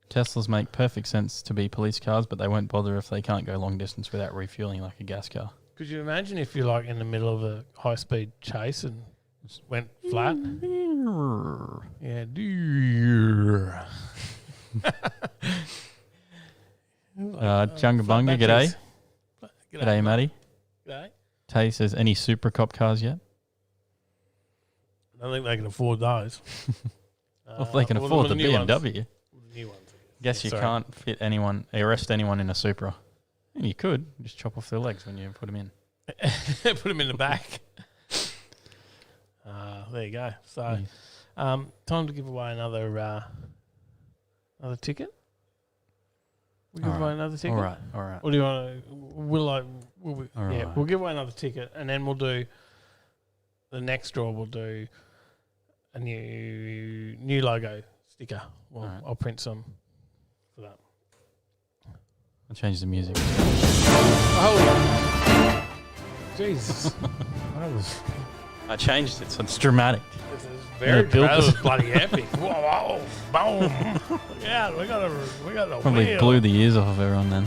Speaker 2: Teslas make perfect sense to be police cars, but they won't bother if they can't go long distance without refueling like a gas car.
Speaker 7: Could you imagine if you're like in the middle of a high-speed chase and went flat? Yeah.
Speaker 2: Chungabunga, g'day. G'day, Matty.
Speaker 7: G'day.
Speaker 2: Tay says, any Super Cop cars yet?
Speaker 7: I don't think they can afford those.
Speaker 2: Well, if they can afford the
Speaker 7: new
Speaker 2: BMW.
Speaker 7: Ones. New ones.
Speaker 2: Guess you can't arrest anyone in a Supra. And you could just chop off their legs when you put them in.
Speaker 7: Put them in the back. There you go. So, time to give away another ticket. We give away another ticket.
Speaker 2: All right.
Speaker 7: What do you want to? We'll give away another ticket, and then we'll do the next draw. We'll do a new logo sticker. Well,
Speaker 2: All right.
Speaker 7: I'll print some for that.
Speaker 2: I'll change the music.
Speaker 7: Oh, Jesus!
Speaker 2: I changed it, so it's dramatic.
Speaker 7: This is very
Speaker 2: built
Speaker 7: that
Speaker 2: this-
Speaker 7: was bloody epic. Whoa, boom! Yeah, we got the
Speaker 2: Probably
Speaker 7: wheel.
Speaker 2: blew the ears off of everyone then.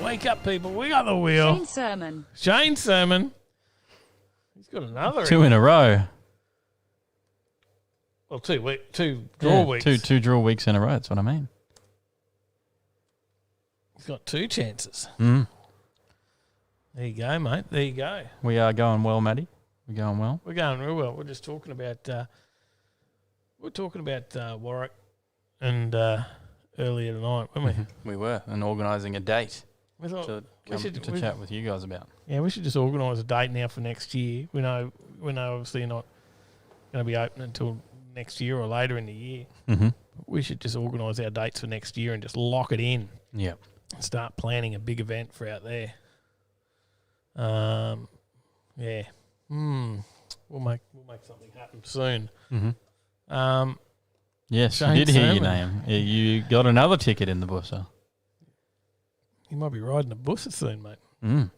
Speaker 7: Wake up, people! We got the wheel.
Speaker 6: Shane Sermon.
Speaker 7: Shane Sermon. He's got another.
Speaker 2: 2 in a row.
Speaker 7: Well, 2 draw weeks.
Speaker 2: Two draw weeks in a row. That's what I mean.
Speaker 7: He's got 2 chances.
Speaker 2: Mm.
Speaker 7: There you go, mate. There you go.
Speaker 2: We are going well, Matty. We're going well.
Speaker 7: We're going real well. We're just talking about Warwick and earlier tonight, weren't we?
Speaker 2: We were, and organising a date
Speaker 7: We thought
Speaker 2: to
Speaker 7: we should
Speaker 2: chat with you guys about.
Speaker 7: Yeah, we should just organise a date now for next year. We know obviously you're not going to be open until next year or later in the year.
Speaker 2: Mm-hmm.
Speaker 7: We should just organise our dates for next year and just lock it in.
Speaker 2: Yep.
Speaker 7: And start planning a big event for out there. Yeah. We'll make something happen soon.
Speaker 2: Mm-hmm. Yes,
Speaker 7: Shane
Speaker 2: I did hear your
Speaker 7: Sermon.
Speaker 2: name. Yeah, you got another ticket in the busser.
Speaker 7: You might be riding a bus soon, mate.
Speaker 2: Mm.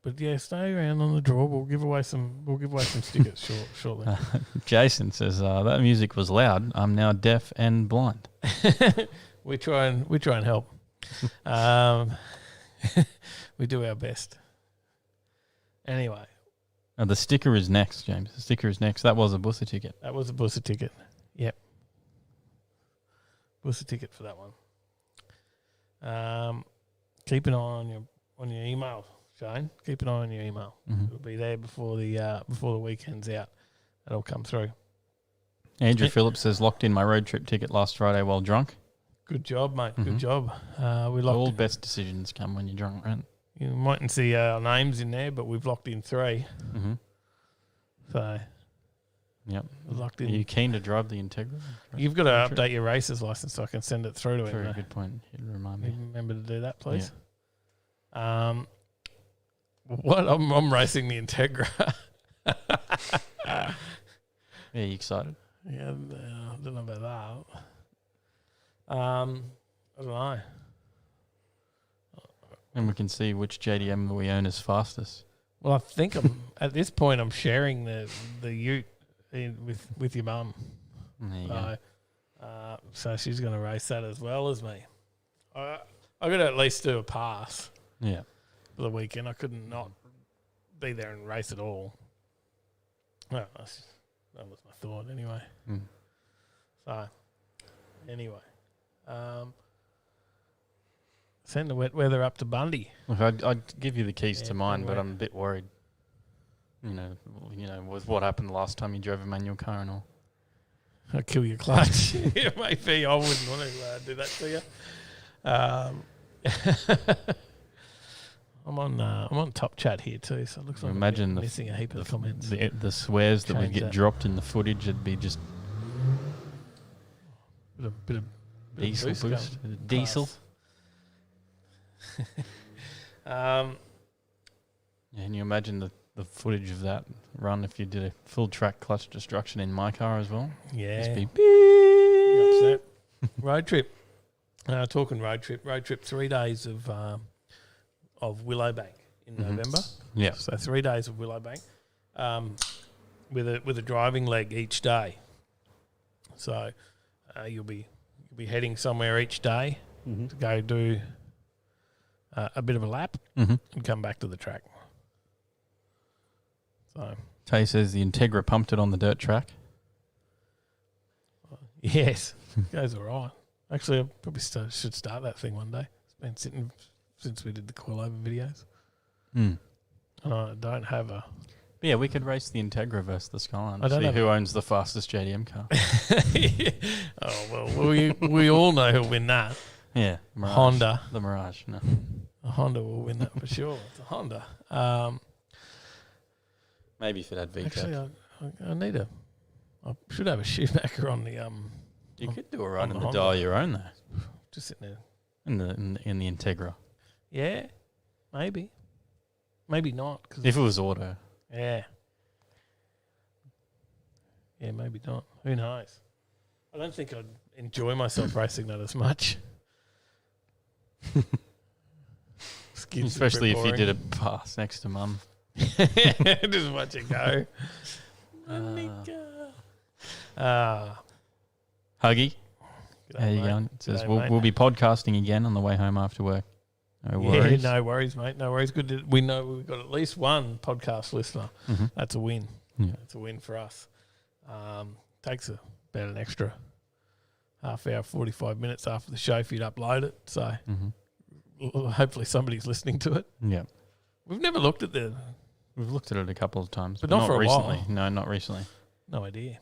Speaker 7: But yeah, stay around on the draw. We'll give away some stickers shortly.
Speaker 2: Jason says that music was loud. I'm now deaf and blind.
Speaker 7: We try and help. We do our best. Anyway,
Speaker 2: The sticker is next, James. The sticker is next. That was a busser ticket.
Speaker 7: that was a Bussa ticket. Yep. Bussa ticket for that one. Keep an eye on your email, Shane. Keep an eye on your email.
Speaker 2: Mm-hmm.
Speaker 7: It'll be there before the weekend's out. That'll come through.
Speaker 2: Andrew Phillips says locked in my road trip ticket last Friday while drunk.
Speaker 7: Good job, mate.
Speaker 2: Mhm.
Speaker 7: Good job. We
Speaker 2: All
Speaker 7: locked.
Speaker 2: best decisions come when you're drunk, right?
Speaker 7: You mightn't see our names in there, but we've locked in 3.
Speaker 2: Mm-hmm.
Speaker 7: So
Speaker 2: Yep.
Speaker 7: we're locked
Speaker 2: Are
Speaker 7: in.
Speaker 2: you keen to drive the Integra?
Speaker 7: You've got to update your racer's license so I can send it through to him.
Speaker 2: Very
Speaker 7: though.
Speaker 2: good point. You'd remind
Speaker 7: You
Speaker 2: me.
Speaker 7: remember to do that, please. What I'm racing the Integra.
Speaker 2: Yeah, you excited?
Speaker 7: Yeah, I don't know about that. I don't know.
Speaker 2: And we can see which JDM we own is fastest.
Speaker 7: Well, I think at this point I'm sharing the ute with your mum.
Speaker 2: There you go.
Speaker 7: So she's going to race that as well as me. I got to at least do a pass
Speaker 2: Yeah.
Speaker 7: for the weekend. I couldn't not be there and race at all. Well, that was my thought anyway.
Speaker 2: Mm.
Speaker 7: So, anyway. Send the wet weather up to Bundy.
Speaker 2: Look, I'd give you the keys
Speaker 7: Yeah,
Speaker 2: to mine, but
Speaker 7: anyway.
Speaker 2: I'm a bit worried. You know, with what happened last time you drove a manual car and all.
Speaker 7: I'll kill your clutch. Maybe I wouldn't want to do that to you. I'm on top chat here too, so it looks like
Speaker 2: Imagine
Speaker 7: I'm
Speaker 2: the
Speaker 7: missing a heap of comments.
Speaker 2: The swears that would
Speaker 7: Change
Speaker 2: get
Speaker 7: that.
Speaker 2: dropped in the footage, it'd be just
Speaker 7: Bit of
Speaker 2: diesel
Speaker 7: boost
Speaker 2: boost.
Speaker 7: going.
Speaker 2: Diesel.
Speaker 7: Class.
Speaker 2: Yeah, and you imagine the footage of that run if you did a full track clutch destruction in my car as well.
Speaker 7: Yeah.
Speaker 2: Just be
Speaker 7: Be upset. Road trip. Talking road trip. Road trip. 3 days of Willowbank in
Speaker 2: Mhm.
Speaker 7: November.
Speaker 2: Yeah.
Speaker 7: So 3 days of Willowbank, with a driving leg each day. So you'll be heading somewhere each day to go do a bit of a lap
Speaker 2: Mm-hmm.
Speaker 7: and come back to the track. So
Speaker 2: Tay says the Integra pumped it on the dirt track.
Speaker 7: yes, goes all right. Actually, I probably should start that thing one day. It's been sitting since we did the coilover videos.
Speaker 2: Mm.
Speaker 7: And I don't have a...
Speaker 2: But yeah, we could race the Integra versus the Skyline.
Speaker 7: I don't
Speaker 2: See
Speaker 7: have
Speaker 2: who owns the fastest JDM car.
Speaker 7: Oh, well, we all know who'll win that.
Speaker 2: Yeah. Mirage.
Speaker 7: Honda.
Speaker 2: The Mirage. No.
Speaker 7: A Honda will win that for sure. It's a Honda.
Speaker 2: Maybe if it had VTEC.
Speaker 7: Actually, I should have a Schumacher on the...
Speaker 2: You could do a run
Speaker 7: on
Speaker 2: in
Speaker 7: the
Speaker 2: the
Speaker 7: Honda.
Speaker 2: dial your own though.
Speaker 7: Just sitting there.
Speaker 2: In the Integra.
Speaker 7: Yeah, maybe. Maybe not. Cause
Speaker 2: If it was auto.
Speaker 7: yeah. Yeah, maybe not. Who knows? I don't think I'd enjoy myself racing that as much. Skids are a
Speaker 2: Especially
Speaker 7: bit
Speaker 2: if you did a
Speaker 7: boring.
Speaker 2: pass next to mum.
Speaker 7: Just watch it go.
Speaker 2: Huggy.
Speaker 7: G'day,
Speaker 2: How you
Speaker 7: mate.
Speaker 2: going? It says
Speaker 7: G'day,
Speaker 2: we'll,
Speaker 7: mate.
Speaker 2: we'll be podcasting again on the way home after work. No
Speaker 7: Yeah,
Speaker 2: worries.
Speaker 7: no worries, mate. No worries. Good. We know we've got at least one podcast listener.
Speaker 2: Mhm.
Speaker 7: That's a win.
Speaker 2: Yeah.
Speaker 7: That's a win for us. Takes about an extra half hour, 45 minutes after the show for you to upload it. So hopefully somebody's listening to it.
Speaker 2: Yeah.
Speaker 7: We've never looked at the...
Speaker 2: We've looked at it a couple of times.
Speaker 7: But not for a
Speaker 2: recently.
Speaker 7: while.
Speaker 2: No, not recently.
Speaker 7: No idea.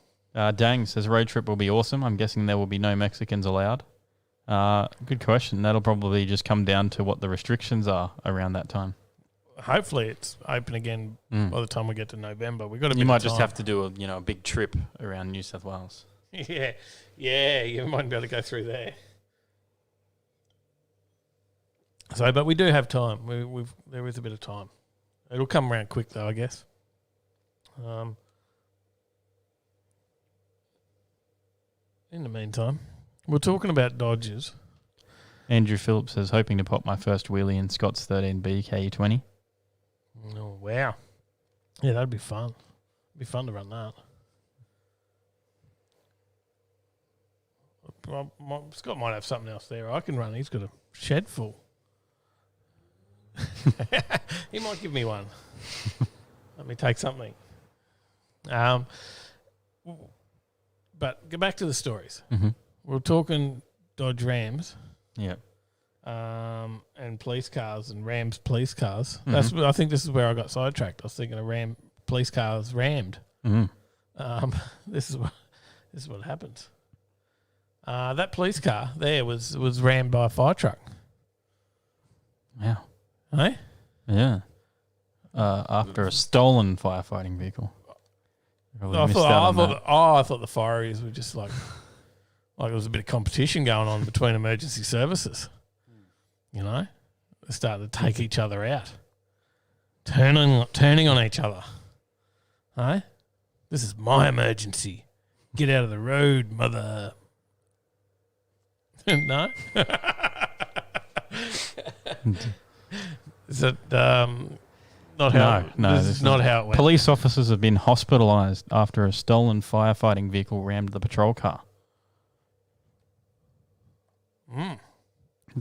Speaker 2: Dang says road trip will be awesome. I'm guessing there will be no Mexicans allowed. Good question. That'll probably just come down to what the restrictions are around that time.
Speaker 7: Hopefully it's open again by the time we get to November. We've got a bit
Speaker 2: You might
Speaker 7: of
Speaker 2: just
Speaker 7: time.
Speaker 2: have to do a big trip around New South Wales.
Speaker 7: Yeah, you might be able to go through there. So, but we do have time. There is a bit of time. It'll come around quick though, I guess. In the meantime, we're talking about Dodgers.
Speaker 2: Andrew Phillips says, hoping to pop my first wheelie in Scott's 13B KU20.
Speaker 7: Oh, wow. Yeah, that'd be fun. It'd be fun to run that. Scott might have something else there I can run. He's got a shed full. He might give me one. Let me take something. But go back to the stories.
Speaker 2: Mm-hmm.
Speaker 7: We're talking Dodge Rams.
Speaker 2: Yeah.
Speaker 7: And police cars and Rams police cars.
Speaker 2: Mm-hmm.
Speaker 7: I think this is where I got sidetracked. I was thinking of police cars rammed.
Speaker 2: Mm-hmm.
Speaker 7: This is what happens. That police car there was rammed by a fire truck.
Speaker 2: Wow.
Speaker 7: Hey?
Speaker 2: Yeah. After a stolen firefighting vehicle.
Speaker 7: I thought the fireys were just like there was a bit of competition going on between emergency services. You know, they started to take each other out, turning on each other. Hey, this is my emergency. Get out of the road, mother. No. Is it not how?
Speaker 2: No,
Speaker 7: this is not how it went.
Speaker 2: Police officers have been hospitalised after a stolen firefighting vehicle rammed the patrol car.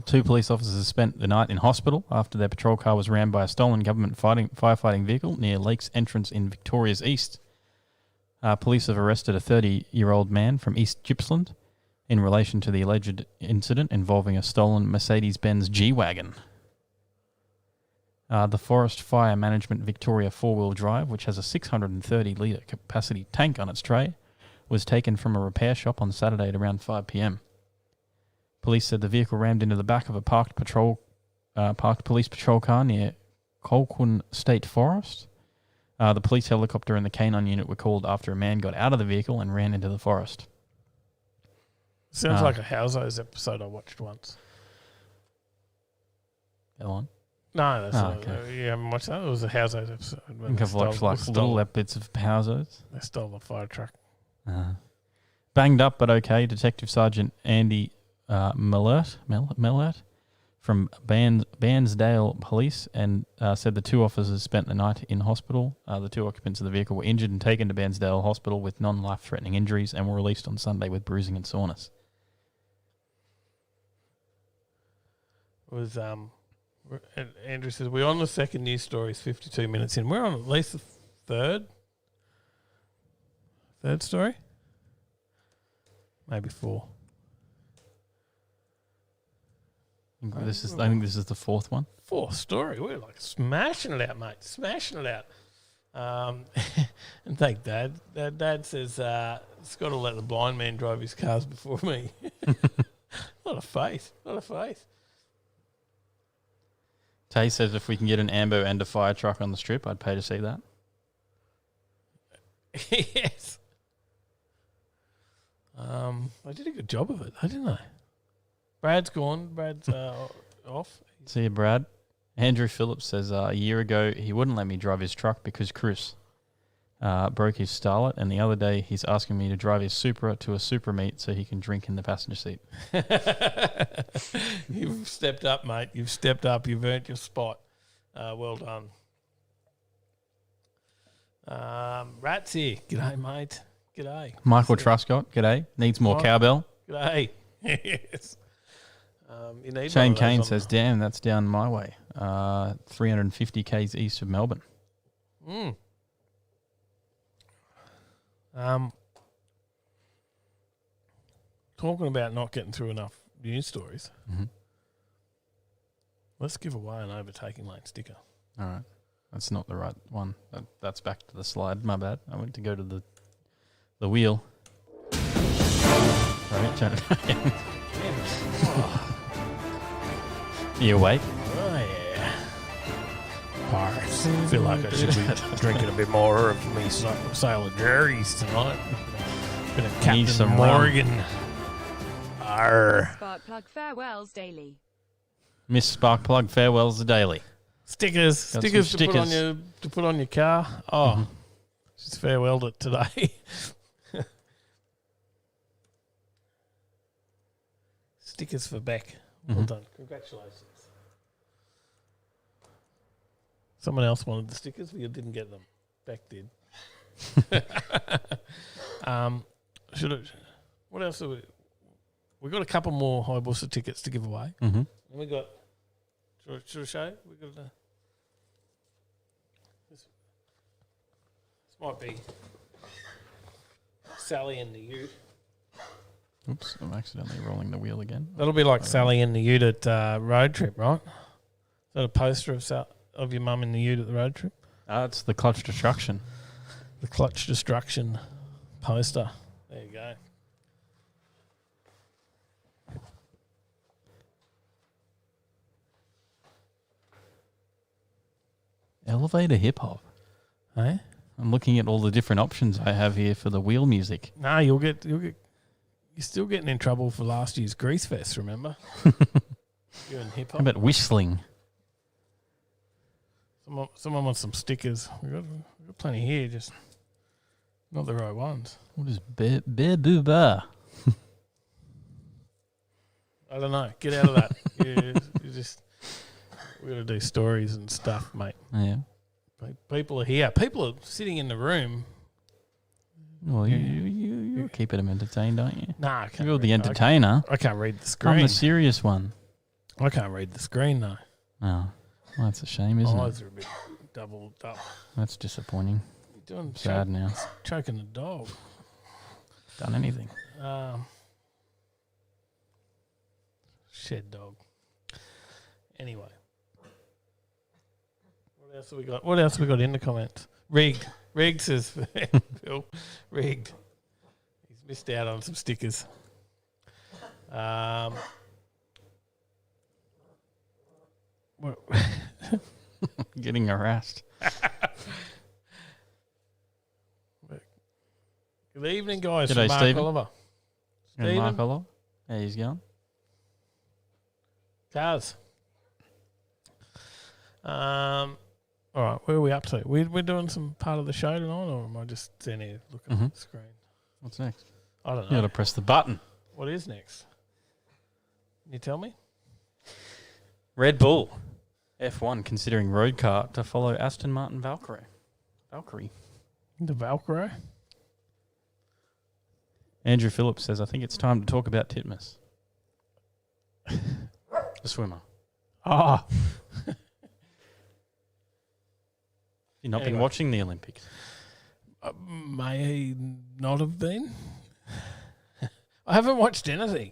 Speaker 2: 2 police officers spent the night in hospital after their patrol car was rammed by a stolen government firefighting vehicle near Lake's entrance in Victoria's East. Police have arrested a 30-year-old man from East Gippsland in relation to the alleged incident involving a stolen Mercedes-Benz G-Wagon. The Forest Fire Management Victoria 4-wheel drive, which has a 630-litre capacity tank on its tray, was taken from a repair shop on Saturday at around 5 p.m. Police said the vehicle rammed into the back of a parked police patrol car near Colquhoun State Forest. The police helicopter and the canine unit were called after a man got out of the vehicle and ran into the forest.
Speaker 7: Sounds like a Houseos episode I watched once.
Speaker 2: Go on.
Speaker 7: No, that's
Speaker 2: okay.
Speaker 7: you haven't watched that. It was a Houseos episode.
Speaker 2: I think I've watched little bits of Houseos.
Speaker 7: They stole the fire truck.
Speaker 2: Banged up but okay, Detective Sergeant Andy Mellert from Bairnsdale Police and said the 2 officers spent the night in hospital. The 2 occupants of the vehicle were injured and taken to Bairnsdale Hospital with non-life-threatening injuries and were released on Sunday with bruising and soreness.
Speaker 7: Was Andrew says we're on the second news story. It's 52 minutes in. We're on at least the third story, maybe 4.
Speaker 2: I think this is the 4th one.
Speaker 7: 4th story. We're like smashing it out, mate. Smashing it out. And thank Dad. Dad says Scott will let the blind man drive his cars before me. Lot of faith.
Speaker 2: Tay says if we can get an ambo and a fire truck on the strip, I'd pay to see that.
Speaker 7: Yes. I did a good job of it, didn't I? Brad's gone. Brad's off.
Speaker 2: See you, Brad. Andrew Phillips says a year ago he wouldn't let me drive his truck because Chris broke his starlet, and the other day he's asking me to drive his Supra to a super meet so he can drink in the passenger seat.
Speaker 7: You've stepped up, mate. You've stepped up. You've earned your spot. Well done. Rat's here. G'day, mate. G'day.
Speaker 2: Michael Truscott, g'day. Needs more cowbell.
Speaker 7: G'day. Yes. You need
Speaker 2: Shane Kane says, damn, that's down my way. 350 k's east of Melbourne.
Speaker 7: talking about not getting through enough news stories,
Speaker 2: Mhm.
Speaker 7: let's give away an Overtaking Lane sticker.
Speaker 2: All right. That's not the right one. That's back to the slide. My bad. I went to go to the wheel. Right, turn it. You awake?
Speaker 7: Oh, yeah. Pirates. I feel like I should be drinking a bit more of me Sailor Jerry's tonight. Bit of
Speaker 2: Need
Speaker 7: Captain
Speaker 2: some
Speaker 7: Morgan. Arr.
Speaker 9: Sparkplug farewells daily.
Speaker 2: Miss Sparkplug farewells the daily.
Speaker 7: Stickers.
Speaker 2: Got
Speaker 7: Stickers
Speaker 2: some
Speaker 7: to put on
Speaker 2: stickers.
Speaker 7: your car. Oh,
Speaker 2: Mhm.
Speaker 7: she's farewelled it today. Stickers for Beck. Well
Speaker 2: Mhm.
Speaker 7: done. Congratulations. Someone else wanted the stickers, but you didn't get them. Beck did. Should it? What else have we? We got a couple more Hayabusa tickets to give away.
Speaker 2: Mm-hmm.
Speaker 7: And we got. Should I show? We got. This might be Sally and the Ute.
Speaker 2: Oops, I'm accidentally rolling the wheel again.
Speaker 7: That'll be like Sally and the Ute at road trip, right? Is that a poster of your mum in the Ute at the road trip?
Speaker 2: It's the clutch destruction.
Speaker 7: The clutch destruction poster. There you go.
Speaker 2: Elevator hip hop.
Speaker 7: Hey?
Speaker 2: I'm looking at all the different options I have here for the wheel music.
Speaker 7: No, you're still getting in trouble for last year's Grease Fest, remember? You're in hip
Speaker 2: How
Speaker 7: hop.
Speaker 2: about whistling?
Speaker 7: Someone wants some stickers. We've got plenty here, just not the right ones.
Speaker 2: What is Beba?
Speaker 7: I don't know. Get out of that. you just we got to do stories and stuff, mate.
Speaker 2: Yeah.
Speaker 7: People are here. People are sitting in the room.
Speaker 2: Well, you're keeping them entertained, aren't you?
Speaker 7: Nah, I can't
Speaker 2: You're the
Speaker 7: read-
Speaker 2: entertainer.
Speaker 7: I can't read the
Speaker 2: I'm
Speaker 7: screen.
Speaker 2: the serious one.
Speaker 7: I can't read the screen though.
Speaker 2: Oh, well, that's a shame, isn't
Speaker 7: Eyes
Speaker 2: it?
Speaker 7: are a bit doubled up.
Speaker 2: That's disappointing.
Speaker 7: You're doing
Speaker 2: Sad now.
Speaker 7: choking the dog.
Speaker 2: Done anything?
Speaker 7: Shed dog. Anyway, what else have we got? What else have we got in the comments? Rigged. Rigged says Phil. Rigged. He's missed out on some stickers. What?
Speaker 2: Getting harassed.
Speaker 7: Good evening, guys.
Speaker 2: G'day,
Speaker 7: from Mark
Speaker 2: Stephen.
Speaker 7: Oliver.
Speaker 2: And
Speaker 7: Stephen?
Speaker 2: Mark Oliver. How he's going?
Speaker 7: Cars. All right, where are we up to? We're doing some part of the show tonight, or am I just standing here looking at the screen?
Speaker 2: What's next?
Speaker 7: I don't
Speaker 2: You got
Speaker 7: know.
Speaker 2: to press the button.
Speaker 7: What is next? Can you tell me?
Speaker 2: Red Bull. F1 considering road car to follow Aston Martin Valkyrie.
Speaker 7: The Valkyrie?
Speaker 2: Andrew Phillips says, I think it's time to talk about Titmus. The swimmer.
Speaker 7: Ah,
Speaker 2: You've not been
Speaker 7: Anyway.
Speaker 2: watching the Olympics.
Speaker 7: may not have been. I haven't watched anything.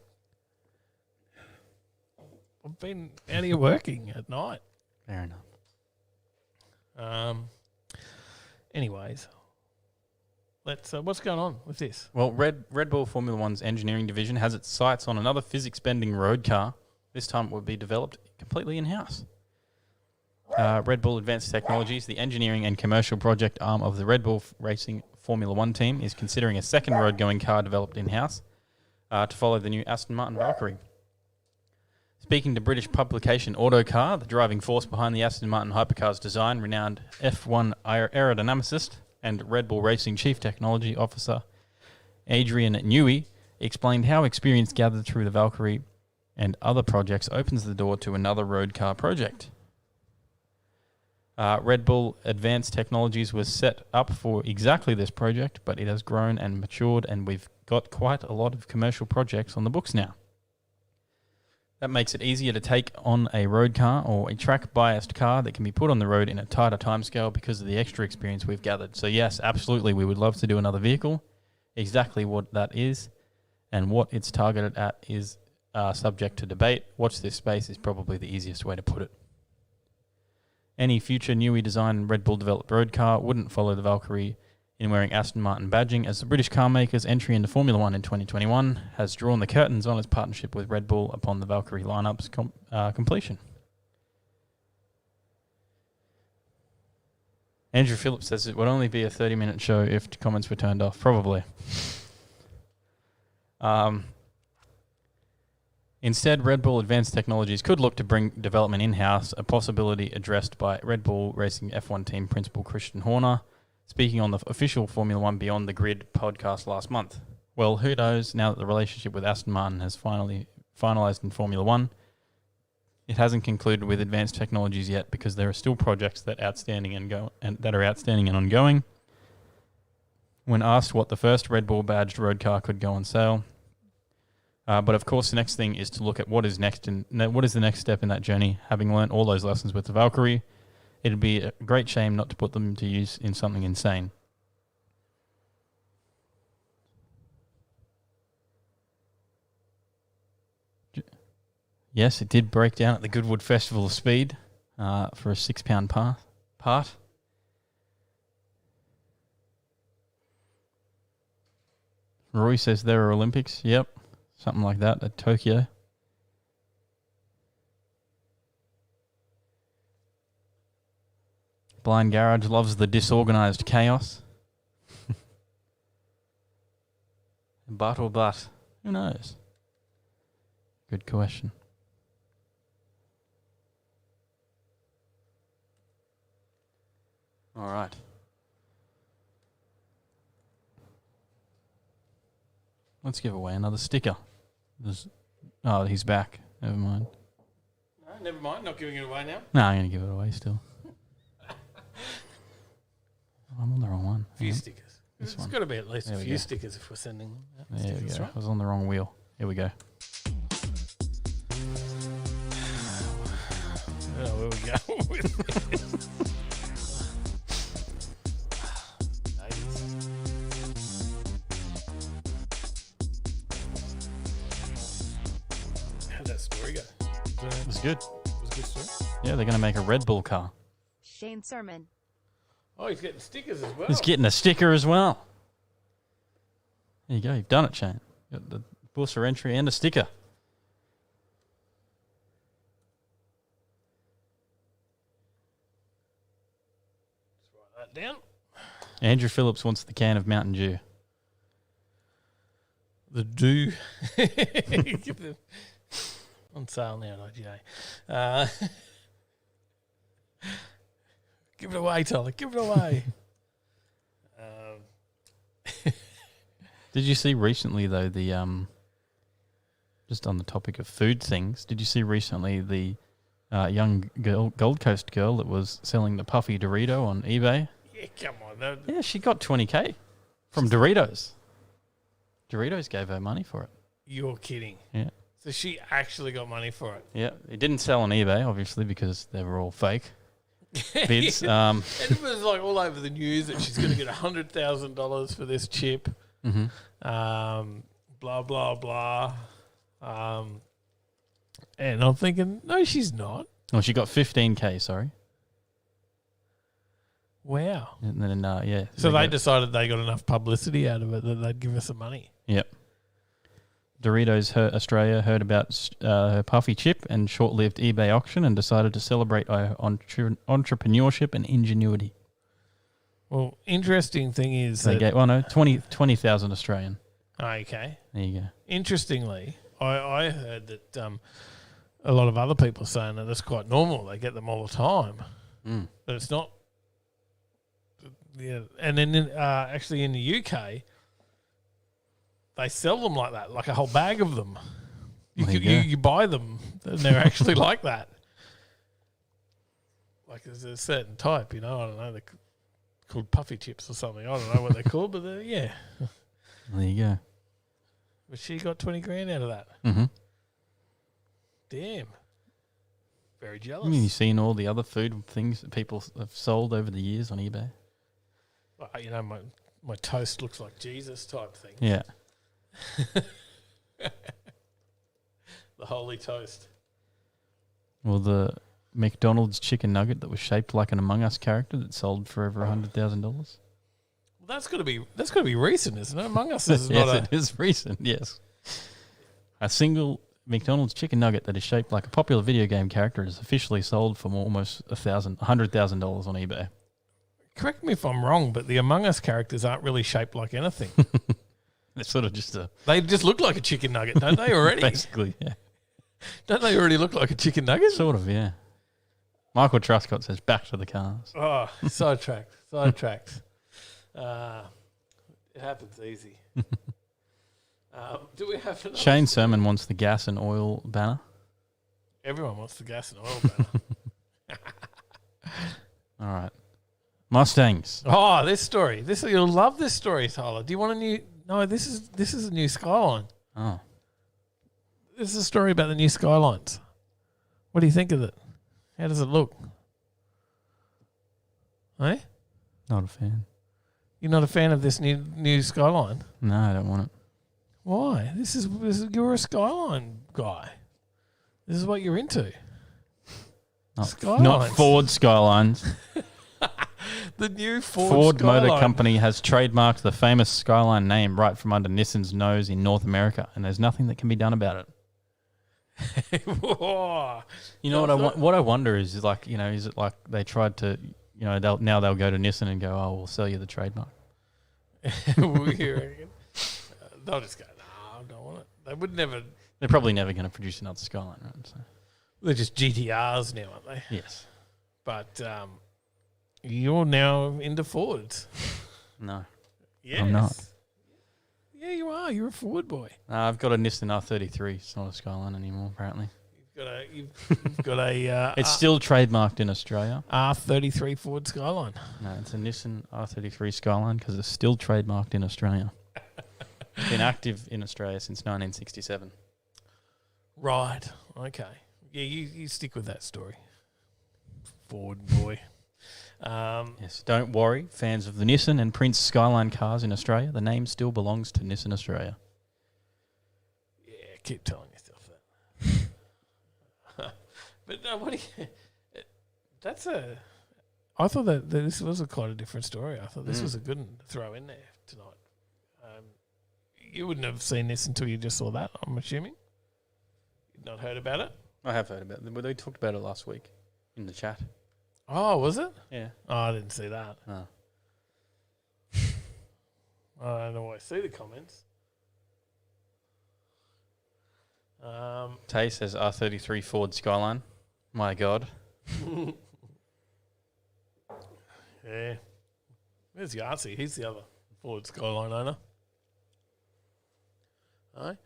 Speaker 7: I've been out here working at night.
Speaker 2: Fair enough.
Speaker 7: Anyways, let's. What's going on with this?
Speaker 2: Well, Red Bull Formula One's engineering division has its sights on another physics-bending road car. This time it will be developed completely in-house. Red Bull Advanced Technologies, the engineering and commercial project arm of the Red Bull Racing Formula One team, is considering a second road-going car developed in-house to follow the new Aston Martin Valkyrie. Speaking to British publication Autocar, the driving force behind the Aston Martin hypercar's design, renowned F1 aerodynamicist and Red Bull Racing Chief Technology Officer Adrian Newey explained how experience gathered through the Valkyrie and other projects opens the door to another road car project. Red Bull Advanced Technologies was set up for exactly this project, but it has grown and matured, and we've got quite a lot of commercial projects on the books now. That makes it easier to take on a road car or a track-biased car that can be put on the road in a tighter timescale because of the extra experience we've gathered. So yes, absolutely, we would love to do another vehicle. Exactly what that is and what it's targeted at is subject to debate. Watch this space is probably the easiest way to put it. Any future newly designed Red Bull developed road car wouldn't follow the Valkyrie in wearing Aston Martin badging, as the British car maker's entry into Formula One in 2021 has drawn the curtains on its partnership with Red Bull upon the Valkyrie lineup's completion. Andrew Phillips says it would only be a 30-minute show if comments were turned off. Probably. Instead, Red Bull Advanced Technologies could look to bring development in-house, a possibility addressed by Red Bull Racing F1 team principal Christian Horner, speaking on the official Formula One Beyond the Grid podcast last month. Well, who knows, now that the relationship with Aston Martin has finally finalised in Formula One, it hasn't concluded with Advanced Technologies yet because there are still projects that are outstanding and ongoing. When asked what the first Red Bull badged road car could go on sale, but of course the next thing is to look at what is next and what is the next step in that journey. Having learnt all those lessons with the Valkyrie, it'd be a great shame not to put them to use in something insane. Yes, it did break down at the Goodwood Festival of Speed for a £6 part. Roy says there are Olympics. Yep, something like that at Tokyo. Blind Garage loves the disorganised chaos. But or but? Who knows? Good question. All right. Let's give away another sticker. Oh, he's back. Never mind.
Speaker 7: No, never mind. Not giving it away now.
Speaker 2: No, I'm going to give it away still. I'm on the wrong one.
Speaker 7: A few stickers.
Speaker 2: This
Speaker 7: It's
Speaker 2: one.
Speaker 7: got to be at least
Speaker 2: There
Speaker 7: a
Speaker 2: we
Speaker 7: few
Speaker 2: go.
Speaker 7: stickers if we're sending them.
Speaker 2: There we
Speaker 7: Stickers,
Speaker 2: go.
Speaker 7: right?
Speaker 2: I was on the wrong wheel. Here we go.
Speaker 7: Oh, where we go with this? How'd that story go?
Speaker 2: It was good.
Speaker 7: Was a good story.
Speaker 2: Yeah, they're going to make a Red Bull car.
Speaker 9: Shane Sermon.
Speaker 7: Oh, he's getting stickers as well.
Speaker 2: He's getting a sticker as well. There you go. You've done it, Shane. Got the Bussa entry and a sticker.
Speaker 7: Write that down.
Speaker 2: Andrew Phillips wants the can of Mountain Dew.
Speaker 7: The Dew. Get them on sale now at IGA. Give it away, Tyler. Give it away.
Speaker 2: Did you see recently, though, the just on the topic of food things, did you see recently the young Gold Coast girl that was selling the puffy Dorito on eBay?
Speaker 7: Yeah, come on.
Speaker 2: Yeah, she got $20K from Doritos. Doritos gave her money for it.
Speaker 7: You're kidding.
Speaker 2: Yeah.
Speaker 7: So she actually got money for it.
Speaker 2: Yeah, it didn't sell on eBay, obviously, because they were all fake bids.
Speaker 7: And it was like all over the news that she's going to get $100,000 for this chip.
Speaker 2: Mm-hmm.
Speaker 7: Blah, blah, blah. And I'm thinking, no, she's not.
Speaker 2: Well, she got $15K, sorry.
Speaker 7: Wow.
Speaker 2: And then, yeah.
Speaker 7: So they
Speaker 2: got-
Speaker 7: decided they got enough publicity out of it that they'd give her some money.
Speaker 2: Yep. Doritos Australia heard about her puffy chip and short-lived eBay auction and decided to celebrate her entrepreneurship and ingenuity.
Speaker 7: Well, interesting thing is
Speaker 2: So they
Speaker 7: that...
Speaker 2: gave, 20,000 Australian.
Speaker 7: Okay.
Speaker 2: There you go.
Speaker 7: Interestingly, I heard that a lot of other people are saying that that's quite normal. They get them all the time.
Speaker 2: Mm.
Speaker 7: But it's not... Yeah, and then actually in the UK, they sell them like that, like a whole bag of them. You buy them, and they're actually like that. Like there's a certain type, I don't know, they're called puffy chips or something. I don't know what they're called, but yeah.
Speaker 2: There you go.
Speaker 7: But she got 20 grand out of that.
Speaker 2: Mm-hmm.
Speaker 7: Damn. Very
Speaker 2: I
Speaker 7: jealous.
Speaker 2: mean, you've seen all the other food things that people have sold over the years on eBay.
Speaker 7: Well, my toast looks like Jesus type thing.
Speaker 2: Yeah.
Speaker 7: The holy toast.
Speaker 2: Well, the McDonald's chicken nugget that was shaped like an Among Us character that sold for over $100,000.
Speaker 7: Well, that's got to be recent, isn't it? Among Us is
Speaker 2: Yes,
Speaker 7: not
Speaker 2: it is recent. Yes, a single McDonald's chicken nugget that is shaped like a popular video game character is officially sold for almost $100,000 on eBay.
Speaker 7: Correct me if I'm wrong, but the Among Us characters aren't really shaped like anything.
Speaker 2: It's sort of just
Speaker 7: They just look like a chicken nugget, don't they? Already,
Speaker 2: basically, yeah.
Speaker 7: Don't they already look like a chicken nugget?
Speaker 2: Sort of, yeah. Michael Truscott says, back to the cars.
Speaker 7: Oh, sidetracked. It happens easy. Do we have another?
Speaker 2: Shane Sermon wants the gas and oil banner.
Speaker 7: Everyone wants the gas and oil banner.
Speaker 2: All right. Mustangs.
Speaker 7: Oh, this story. You'll love this story, Tyler. Do you want a new? No, this is a new Skyline.
Speaker 2: Oh.
Speaker 7: This is a story about the new Skylines. What do you think of it? How does it look? Eh?
Speaker 2: Not a fan.
Speaker 7: You're not a fan of this new Skyline?
Speaker 2: No, I don't want it.
Speaker 7: Why? This is you're a Skyline guy. This is what you're into.
Speaker 2: Not Ford Skylines.
Speaker 7: The new
Speaker 2: Ford
Speaker 7: Skyline.
Speaker 2: Motor Company has trademarked the famous Skyline name right from under Nissan's nose in North America, and there's nothing that can be done about it.
Speaker 7: Whoa.
Speaker 2: You know what I wonder is like, you know, is it like they tried to, you know, they'll go to Nissan and go, oh, we'll sell you the trademark.
Speaker 7: They'll just go, no, I don't want it. They would never.
Speaker 2: They're probably never going to produce another Skyline, right? So.
Speaker 7: They're just GTRs now, aren't they?
Speaker 2: Yes.
Speaker 7: But you're now into Fords.
Speaker 2: No.
Speaker 7: Yes.
Speaker 2: I'm not.
Speaker 7: Yeah, you are. You're a Ford boy.
Speaker 2: I've got a Nissan R33. It's not a Skyline anymore, apparently.
Speaker 7: You've got a.
Speaker 2: It's still trademarked in Australia.
Speaker 7: R33 Ford Skyline.
Speaker 2: No, it's a Nissan R33 Skyline because it's still trademarked in Australia. It's been active in Australia since 1967.
Speaker 7: Right. Okay. Yeah, you stick with that story. Ford boy.
Speaker 2: Yes, don't worry, fans of the Nissan and Prince Skyline cars in Australia. The name still belongs to Nissan Australia.
Speaker 7: Yeah, keep telling yourself that. But what do you? That's a. I thought that this was quite a different story. I thought this was a good one to throw in there tonight. You wouldn't have seen this until you just saw that, I'm assuming. You'd not heard about it?
Speaker 2: I have heard about it. We talked about it last week in the chat.
Speaker 7: Oh, was it?
Speaker 2: Yeah.
Speaker 7: Oh, I didn't see that.
Speaker 2: Oh.
Speaker 7: I don't know why I see the comments.
Speaker 2: Tay says R33 Ford Skyline. My God.
Speaker 7: Yeah. Where's Yahtzee? He's the other Ford Skyline owner. Aye?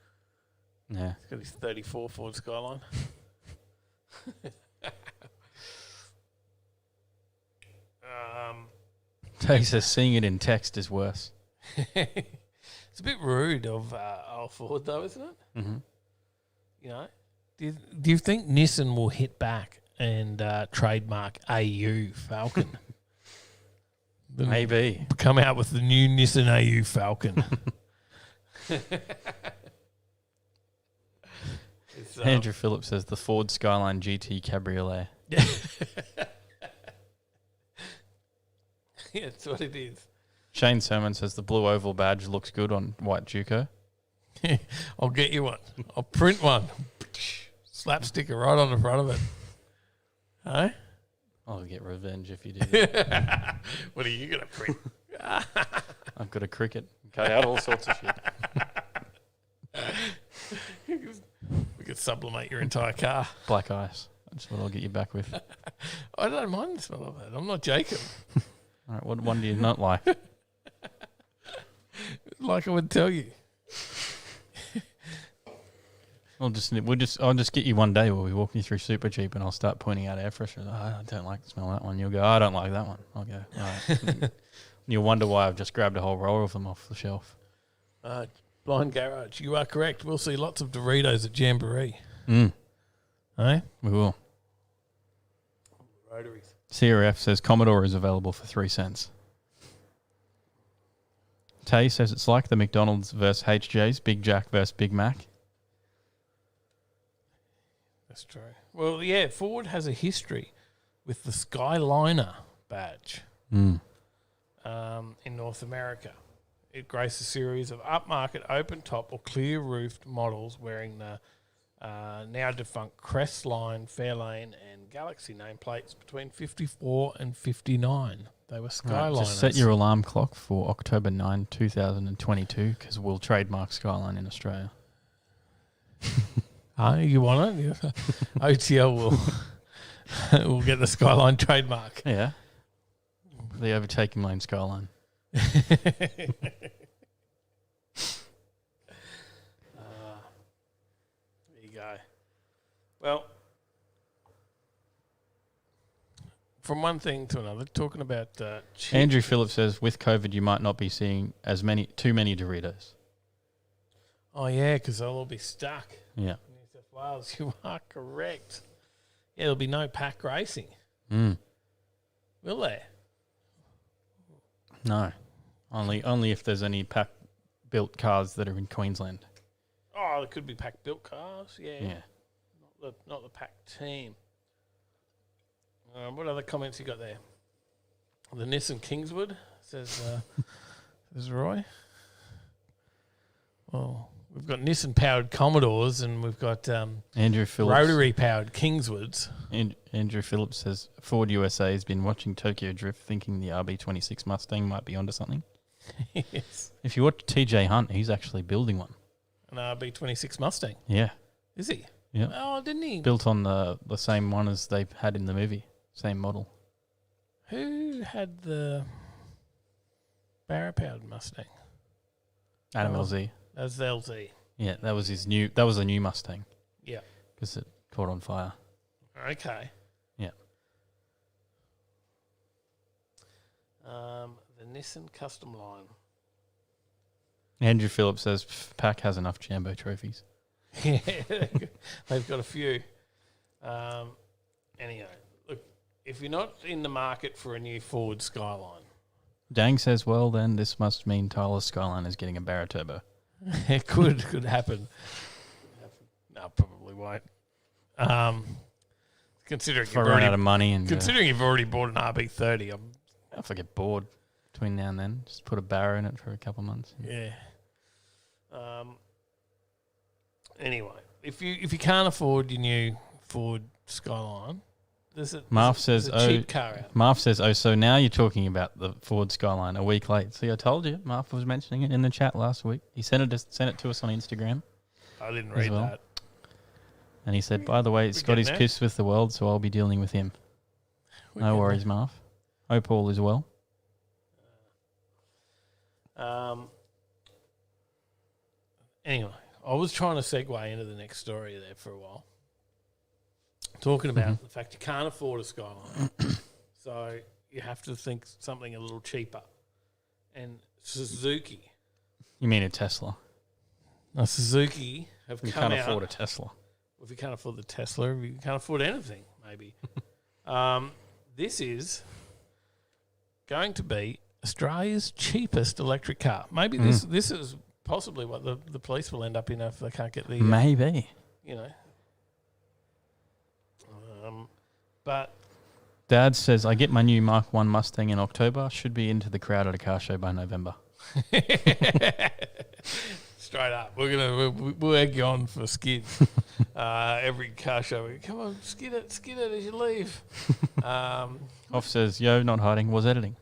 Speaker 2: Yeah.
Speaker 7: He's got his 34 Ford Skyline.
Speaker 2: Tay says seeing it in text is worse.
Speaker 7: It's a bit rude of Ford, though, isn't it?
Speaker 2: Mm-hmm.
Speaker 7: You know, do you think Nissan will hit back and trademark AU Falcon?
Speaker 2: Maybe.
Speaker 7: Come out with the new Nissan AU Falcon.
Speaker 2: Andrew Phillips says the Ford Skyline GT Cabriolet.
Speaker 7: Yeah, that's what it is.
Speaker 2: Shane Sermon says the blue oval badge looks good on white Duco.
Speaker 7: I'll get you one. I'll print one. Slap sticker right on the front of it. Hey?
Speaker 2: I'll get revenge if you do.
Speaker 7: What are you going to print?
Speaker 2: I've got a cricket. Cut out all sorts of shit.
Speaker 7: We could sublimate your entire car.
Speaker 2: Black ice. That's what I'll get you back with.
Speaker 7: I don't mind the smell of that. I'm not Jacob.
Speaker 2: All right, what one do you not like?
Speaker 7: Like I would tell you.
Speaker 2: I'll just get you one day where we walk you through Super Cheap and I'll start pointing out air fresheners. I don't like the smell of that one. You'll go, I don't like that one. I'll go, all right. And you'll wonder why I've just grabbed a whole roll of them off the shelf.
Speaker 7: Blind Garage, you are correct. We'll see lots of Doritos at Jamboree. Eh?
Speaker 2: We will.
Speaker 7: Rotaries.
Speaker 2: CRF says Commodore is available for 3 cents. Tay says it's like the McDonald's versus HJ's, Big Jack versus Big Mac.
Speaker 7: That's true. Well, yeah, Ford has a history with the Skyliner badge in North America. It graced a series of upmarket, open-top or clear-roofed models wearing the now-defunct Crestline, Fairlane and Galaxy nameplates between 54 and 59. They were Skyliners.
Speaker 2: Right, just set your alarm clock for October 9, 2022, because we'll trademark Skyline in Australia.
Speaker 7: You want it? Yeah. OTL will get the Skyline trademark.
Speaker 2: Yeah. The Overtaking Lane Skyline.
Speaker 7: There you go. Well, from one thing to another, talking about
Speaker 2: Andrew Phillips says, with COVID, you might not be seeing too many Doritos.
Speaker 7: Oh yeah, because they'll all be stuck.
Speaker 2: Yeah.
Speaker 7: New South Wales, you are correct. Yeah, there'll be no pack racing. Will there?
Speaker 2: No. Only if there's any pack-built cars that are in Queensland.
Speaker 7: Oh, there could be pack-built cars. Yeah.
Speaker 2: Yeah.
Speaker 7: Not the pack team. What other comments you got there? The Nissan Kingswood says Roy. Well, we've got Nissan-powered Commodores and we've got
Speaker 2: Andrew Phillips.
Speaker 7: rotary-powered Kingswoods.
Speaker 2: Andrew Phillips says Ford USA has been watching Tokyo Drift thinking the RB26 Mustang might be onto something.
Speaker 7: Yes.
Speaker 2: If you watch TJ Hunt, he's actually building one.
Speaker 7: An RB26 Mustang.
Speaker 2: Yeah.
Speaker 7: Is he?
Speaker 2: Yeah.
Speaker 7: Oh, didn't he?
Speaker 2: Built on the same one as they had in the movie. Same model.
Speaker 7: Who had the Barra-powered Mustang?
Speaker 2: Adam LZ.
Speaker 7: That was the LZ.
Speaker 2: Yeah, that was his new. That was a new Mustang.
Speaker 7: Yeah.
Speaker 2: Because it caught on fire.
Speaker 7: Okay.
Speaker 2: Yeah.
Speaker 7: The Nissan Custom Line.
Speaker 2: Andrew Phillips says Pack has enough Jambo trophies.
Speaker 7: Yeah, they've got a few. Anyway, look, if you're not in the market for a new Ford Skyline,
Speaker 2: Dang says, well, then this must mean Tyler's Skyline is getting a Barra Turbo.
Speaker 7: it could happen. No, probably won't. Considering
Speaker 2: If I run out of money and
Speaker 7: considering you've already bought an RB30,
Speaker 2: if I get bored between now and then, just put a Barra in it for a couple of months.
Speaker 7: Yeah. Anyway, if you can't afford your new Ford Skyline, there's a cheap car out.
Speaker 2: Marv says, oh, so now you're talking about the Ford Skyline a week late. See, I told you. Marv was mentioning it in the chat last week. He sent it to us on Instagram.
Speaker 7: I didn't read that.
Speaker 2: And he said, by the way, Scotty's pissed with the world, so I'll be dealing with him. No worries, Marv. Hope all is well.
Speaker 7: Anyway, I was trying to segue into the next story there for a while. Talking about the fact you can't afford a Skyline. So you have to think something a little cheaper. And Suzuki.
Speaker 2: You mean a Tesla?
Speaker 7: Now, Suzuki have
Speaker 2: You
Speaker 7: come
Speaker 2: can't
Speaker 7: out.
Speaker 2: afford a Tesla.
Speaker 7: Well, if you can't afford the Tesla, if you can't afford anything, maybe. This is going to be Australia's cheapest electric car. Maybe this is possibly what the police will end up in if they can't get the...
Speaker 2: Maybe.
Speaker 7: But...
Speaker 2: Dad says, I get my new Mark 1 Mustang in October. Should be into the crowd at a car show by November.
Speaker 7: Straight up. We'll egg you on for skid. Every car show. Come on, skid it as you leave.
Speaker 2: Off says, yo, not hiding, was editing.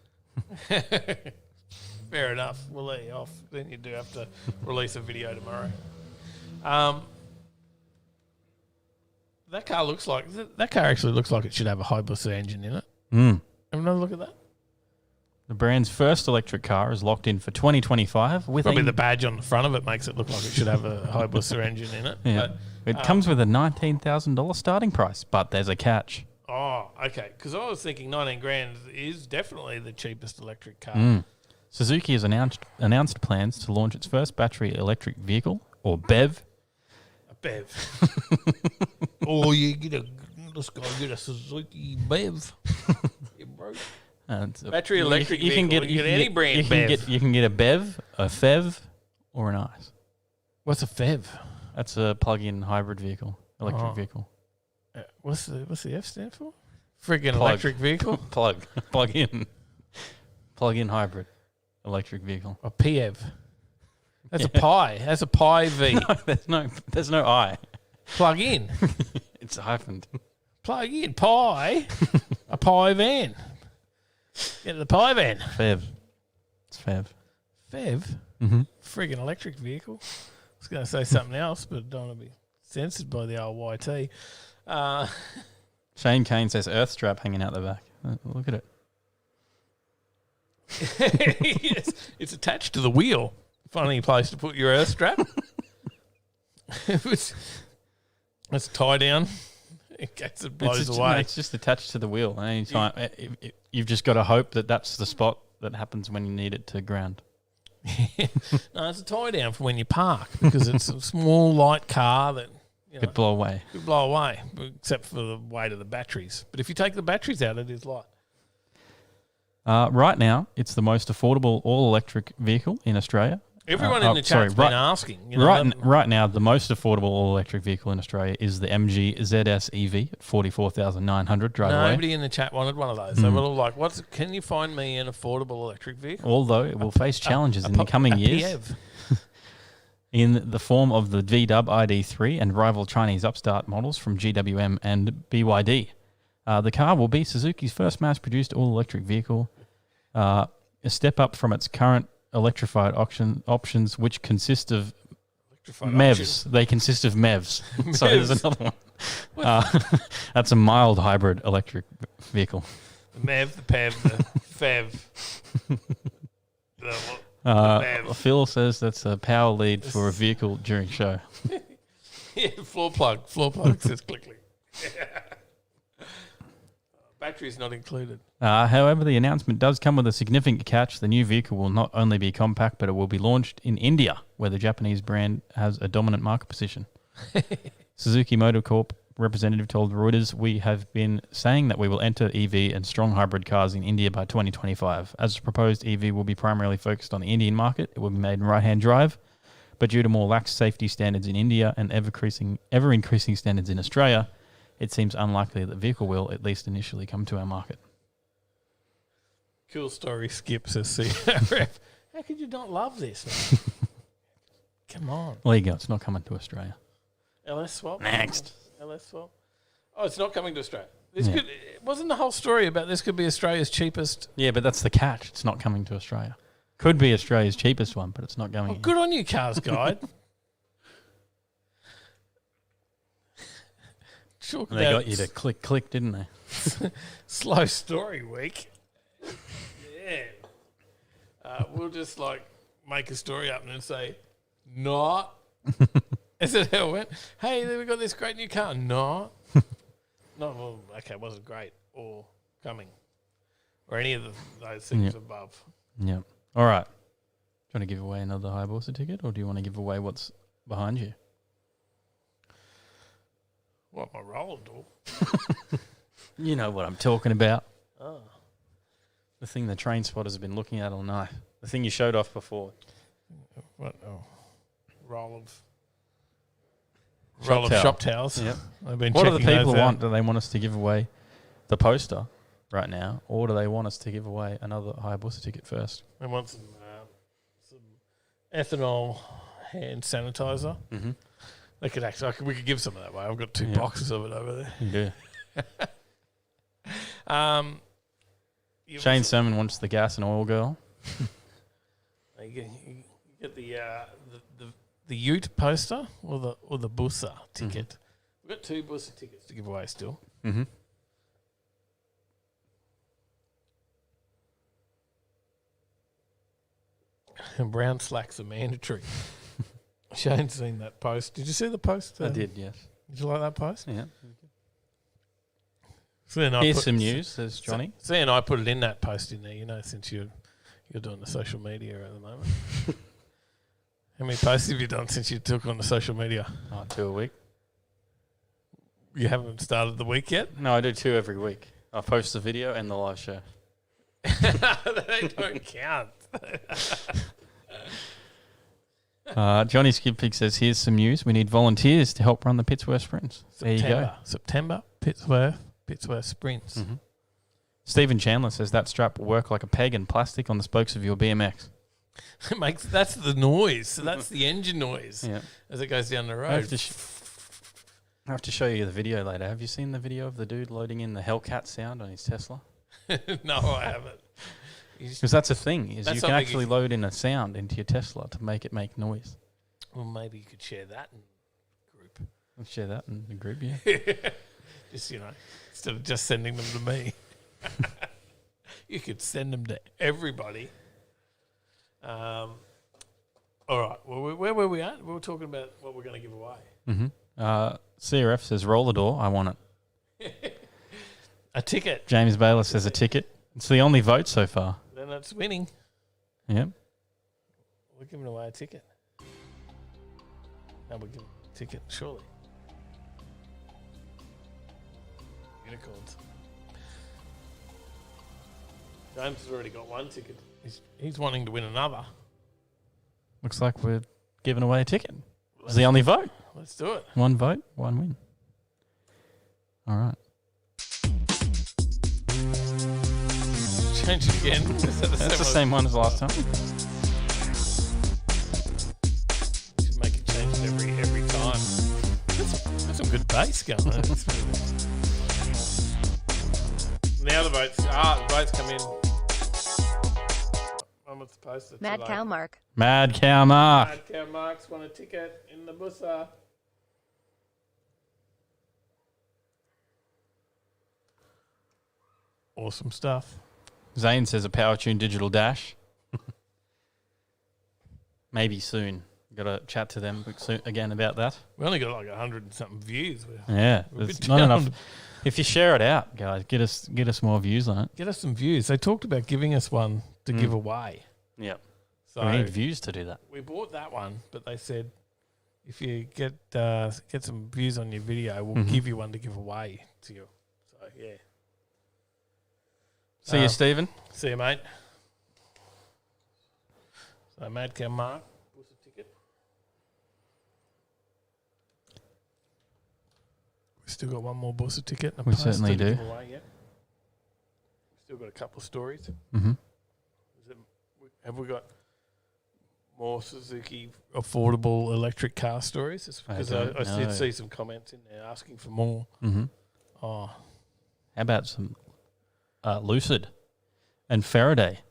Speaker 7: Fair enough. We'll let you off. Then you do have to release a video tomorrow. That car actually looks like it should have a Hayabusa engine in it. Have another look at that.
Speaker 2: The brand's first electric car is locked in for 2025 with
Speaker 7: Probably the badge on the front of it makes it look like it should have a Hayabusa engine in it.
Speaker 2: Yeah. It comes with a $19,000 starting price, but there's a catch.
Speaker 7: Oh, okay. Because I was thinking 19 grand is definitely the cheapest electric car.
Speaker 2: Suzuki has announced plans to launch its first battery electric vehicle, or BEV.
Speaker 7: A BEV. Oh, let's go get a Suzuki BEV. Yeah, bro. Battery electric vehicle. You can get any brand BEV.
Speaker 2: You can get a BEV, a FEV, or an ICE.
Speaker 7: What's a FEV?
Speaker 2: That's a plug-in hybrid vehicle, electric vehicle.
Speaker 7: What's the F stand for? Friggin' electric vehicle?
Speaker 2: Plug-in hybrid electric vehicle.
Speaker 7: A PEV. That's a pi. That's a pi V.
Speaker 2: There's no I.
Speaker 7: Plug in.
Speaker 2: It's hyphened.
Speaker 7: Plug in. Pi. A pi van. Get the pi van.
Speaker 2: Fev. It's Fev.
Speaker 7: Fev?
Speaker 2: Mm-hmm.
Speaker 7: Friggin' electric vehicle. I was going to say something else, but don't want to be censored by the old YT.
Speaker 2: Shane Kane says earth strap hanging out the back. Look at it.
Speaker 7: Yes, it's attached to the wheel. Funny place to put your earth strap. It's tie down in case it blows away.
Speaker 2: It's just attached to the wheel. And anytime, you've just got to hope that that's the spot that happens when you need it to ground.
Speaker 7: No, it's a tie down for when you park because it's a small, light car that
Speaker 2: Could blow away.
Speaker 7: Could blow away, except for the weight of the batteries. But if you take the batteries out, it is light.
Speaker 2: Right now, it's the most affordable all-electric vehicle in Australia.
Speaker 7: Everyone in the chat's been asking. You know,
Speaker 2: right now, the most affordable all-electric vehicle in Australia is the MG ZS EV at $44,900 right away.
Speaker 7: Nobody in the chat wanted one of those. They were all like, can you find me an affordable electric vehicle?
Speaker 2: Although it will face challenges in the coming years in the form of the VW ID3 and rival Chinese upstart models from GWM and BYD. The car will be Suzuki's first mass-produced all-electric vehicle, a step up from its current electrified options, which consist of MEVs. They consist of MEVs. So there's another one. That's a mild hybrid electric vehicle.
Speaker 7: The MEV, the PEV, the FEV.
Speaker 2: Phil says that's a power lead for a vehicle during show.
Speaker 7: Yeah, floor plug says click. Battery's not included.
Speaker 2: However, the announcement does come with a significant catch. The new vehicle will not only be compact, but it will be launched in India, where the Japanese brand has a dominant market position. Suzuki Motor Corp representative told Reuters, "We have been saying that we will enter EV and strong hybrid cars in India by 2025. As the proposed EV will be primarily focused on the Indian market, it will be made in right-hand drive, but due to more lax safety standards in India and ever-increasing standards in Australia, it seems unlikely that the vehicle will, at least initially, come to our market."
Speaker 7: Cool story, Skip says CRF. How could you not love this, man? Come on.
Speaker 2: There you go. It's not coming to Australia.
Speaker 7: LS swap?
Speaker 2: Next.
Speaker 7: LS swap? Oh, it's not coming to Australia. Wasn't the whole story about this could be Australia's cheapest?
Speaker 2: Yeah, but that's the catch. It's not coming to Australia. Could be Australia's cheapest one, but it's not going.
Speaker 7: Good on you, Cars Guide.
Speaker 2: They got you to click, didn't they?
Speaker 7: Slow story week. Yeah. We'll just make a story up and then say, not. Is that how it went? Hey, we got this great new car. Not. No, okay, it wasn't great or coming. Or any of those things above.
Speaker 2: Yeah. All right. Do you want to give away another Hayabusa ticket or do you want to give away what's behind you?
Speaker 7: What, my roller door?
Speaker 2: You know what I'm talking about.
Speaker 7: Oh.
Speaker 2: The thing the train spotters have been looking at all night. The thing you showed off before.
Speaker 7: What? Oh. Roll of shop towels.
Speaker 2: Yep.
Speaker 7: I've been
Speaker 2: what do the people
Speaker 7: want?
Speaker 2: Do they want us to give away the poster right now, or do they want us to give away another Hayabusa ticket first?
Speaker 7: They want some ethanol hand sanitizer.
Speaker 2: Mm-hmm.
Speaker 7: They could we could give some of that away. I've got 2 boxes of it over there.
Speaker 2: You do. Shane Sermon wants the gas and oil girl.
Speaker 7: You get the Ute poster or the Busa ticket.
Speaker 2: Mm-hmm.
Speaker 7: We've got 2 Busa tickets to give away still.
Speaker 2: Mm-hmm.
Speaker 7: And brown slacks are mandatory. Shane's seen that post. Did you see the post?
Speaker 2: I did, yes.
Speaker 7: Did you like that post?
Speaker 2: Yeah.
Speaker 7: So then
Speaker 2: Here's some news, says Johnny.
Speaker 7: See, and I put it in that post in there, since you're doing the social media at the moment. How many posts have you done since you took on the social media?
Speaker 2: 2 a week.
Speaker 7: You haven't started the week yet?
Speaker 2: No, I do 2 every week. I post the video and the live show.
Speaker 7: They don't count.
Speaker 2: Johnny Skippick says, here's some news. We need volunteers to help run the Pittsworth Sprints. There you go.
Speaker 7: September, Pittsworth Sprints.
Speaker 2: Mm-hmm. Stephen Chandler says that strap will work like a peg and plastic on the spokes of your BMX.
Speaker 7: That's the noise. So that's the engine noise
Speaker 2: Yeah.
Speaker 7: as it goes down the
Speaker 2: I
Speaker 7: road.
Speaker 2: have to show you the video later. Have you seen the video of the dude loading in the Hellcat sound on his Tesla?
Speaker 7: No, I haven't.
Speaker 2: Because that's a thing, is
Speaker 7: That's
Speaker 2: you can
Speaker 7: something
Speaker 2: actually load in a sound into your Tesla to make it make noise.
Speaker 7: Well, maybe you could share that in group.
Speaker 2: I'll share that in the group, yeah.
Speaker 7: Just, instead of just sending them to me. You could send them to everybody. All right. Well, where were we at? We were talking about what we're going to give away.
Speaker 2: Mm-hmm. CRF says roller door. I want it.
Speaker 7: A ticket.
Speaker 2: James Baylor says a ticket. It's the only vote so far.
Speaker 7: Then it's winning.
Speaker 2: Yep.
Speaker 7: We're giving away a ticket. No, we're giving a ticket, surely. Unicorns. James has already got one ticket. He's wanting to win another.
Speaker 2: Looks like we're giving away a ticket. It's the only vote.
Speaker 7: Let's do it.
Speaker 2: One vote, one win. All right.
Speaker 7: Change it again.
Speaker 2: That's the same one as last time.
Speaker 7: Should make it change it every time. That's some good bass going on. Now the votes come in. I'm not supposed to.
Speaker 9: Mad Cow Mark.
Speaker 2: Mad Cow Mark.
Speaker 7: Mad Cow Mark's won a ticket in the bussa. Awesome stuff.
Speaker 2: Zane says a Power Tune Digital Dash. Maybe soon. Got to chat to them soon again about that.
Speaker 7: We only got like 100 and something views.
Speaker 2: Yeah, there's not enough. If you share it out, guys, get us more views on it.
Speaker 7: Get us some views. They talked about giving us one to give away.
Speaker 2: Yep.
Speaker 7: So
Speaker 2: we need views to do that.
Speaker 7: We bought that one, but they said if you get some views on your video, we'll give you one to give away to you. So yeah.
Speaker 2: See you, Stephen.
Speaker 7: See you, mate. So Mad Cow Mark, what's the ticket? We still got one more Bossa ticket. And a
Speaker 2: We certainly
Speaker 7: poster to
Speaker 2: do.
Speaker 7: give away, yeah. Still got a couple of stories.
Speaker 2: Mm-hmm.
Speaker 7: Have we got more Suzuki affordable electric car stories? Because I did see some comments in there asking for more.
Speaker 2: Mm-hmm.
Speaker 7: Oh,
Speaker 2: how about some Lucid and Faraday?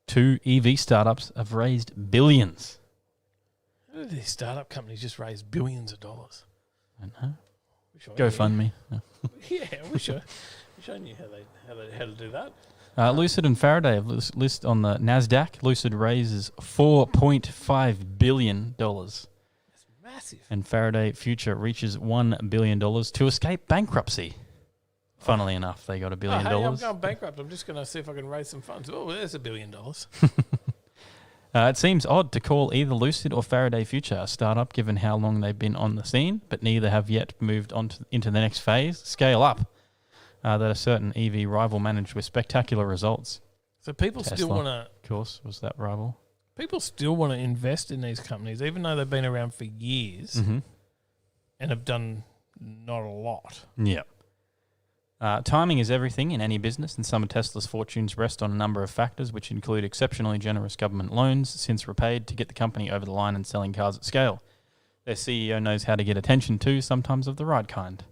Speaker 2: Two EV startups have raised billions.
Speaker 7: how did these startup companies just raise billions of dollars?
Speaker 2: I don't know.
Speaker 7: Wish I
Speaker 2: Go
Speaker 7: knew.
Speaker 2: fund me.
Speaker 7: Yeah, I wish I knew how to do that.
Speaker 2: Lucid and Faraday have list on the Nasdaq. Lucid raises $4.5 billion.
Speaker 7: That's massive.
Speaker 2: And Faraday Future reaches $1 billion to escape bankruptcy. Funnily enough, they got $1 billion.
Speaker 7: Hey, I'm going bankrupt. I'm just going to see if I can raise some funds. Oh, there's $1 billion.
Speaker 2: It seems odd to call either Lucid or Faraday Future a startup, given how long they've been on the scene, but neither have yet moved on into the next phase, scale up. That a certain EV rival managed with spectacular results.
Speaker 7: So people
Speaker 2: Tesla,
Speaker 7: still want to.
Speaker 2: Of course, was that rival.
Speaker 7: People still want to invest in these companies, even though they've been around for years and have done not a lot.
Speaker 2: Yeah. Timing is everything in any business, and some of Tesla's fortunes rest on a number of factors, which include exceptionally generous government loans, since repaid, to get the company over the line and selling cars at scale. Their CEO knows how to get attention too, sometimes of the right kind.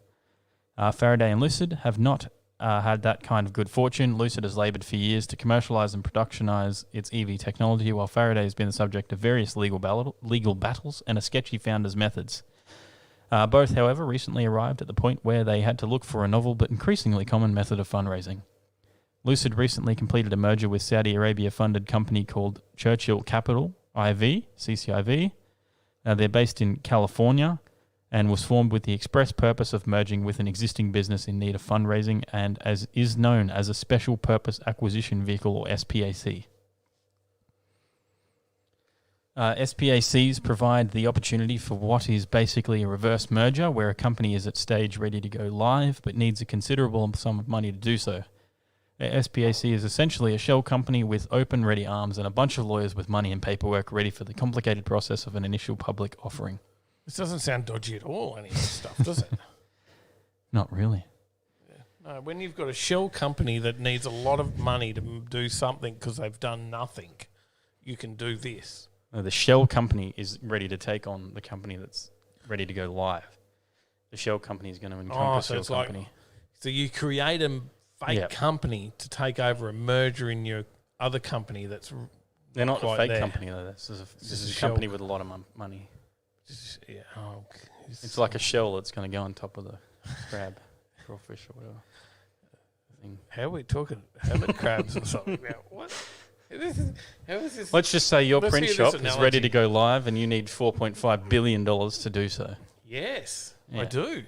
Speaker 2: Faraday and Lucid have not had that kind of good fortune. Lucid has laboured for years to commercialise and productionise its EV technology, while Faraday has been the subject of various legal battles and a sketchy founder's methods. Both, however, recently arrived at the point where they had to look for a novel but increasingly common method of fundraising. Lucid recently completed a merger with Saudi Arabia-funded company called Churchill Capital IV, CCIV. They're based in California and was formed with the express purpose of merging with an existing business in need of fundraising, and as is known as a Special Purpose Acquisition Vehicle, or SPAC. SPACs provide the opportunity for what is basically a reverse merger, where a company is at stage ready to go live but needs a considerable sum of money to do so. SPAC is essentially a shell company with open, ready arms and a bunch of lawyers with money and paperwork ready for the complicated process of an initial public offering.
Speaker 7: This doesn't sound dodgy at all, any of this stuff, does it?
Speaker 2: Not really.
Speaker 7: No, when you've got a shell company that needs a lot of money to do something because they've done nothing, you can do this.
Speaker 2: No, the shell company is ready to take on the company that's ready to go live. The shell company is going to encompass
Speaker 7: so
Speaker 2: shell
Speaker 7: it's
Speaker 2: company.
Speaker 7: So you create a fake company to take over a merger in your other company that's
Speaker 2: They're not a
Speaker 7: quite
Speaker 2: fake
Speaker 7: there.
Speaker 2: company, though. This is a
Speaker 7: shell
Speaker 2: company with a lot of money.
Speaker 7: Yeah. Oh,
Speaker 2: It's like a shell that's going to go on top of the crab, crawfish or whatever. Thing.
Speaker 7: How are we talking hermit crabs or something? Now, what? How is this?
Speaker 2: Let's just say your
Speaker 7: Let's
Speaker 2: print
Speaker 7: hear
Speaker 2: shop
Speaker 7: this
Speaker 2: is
Speaker 7: analogy.
Speaker 2: ready to go live and you need $4.5 billion to do so.
Speaker 7: Yes,
Speaker 2: Yeah.
Speaker 7: I do.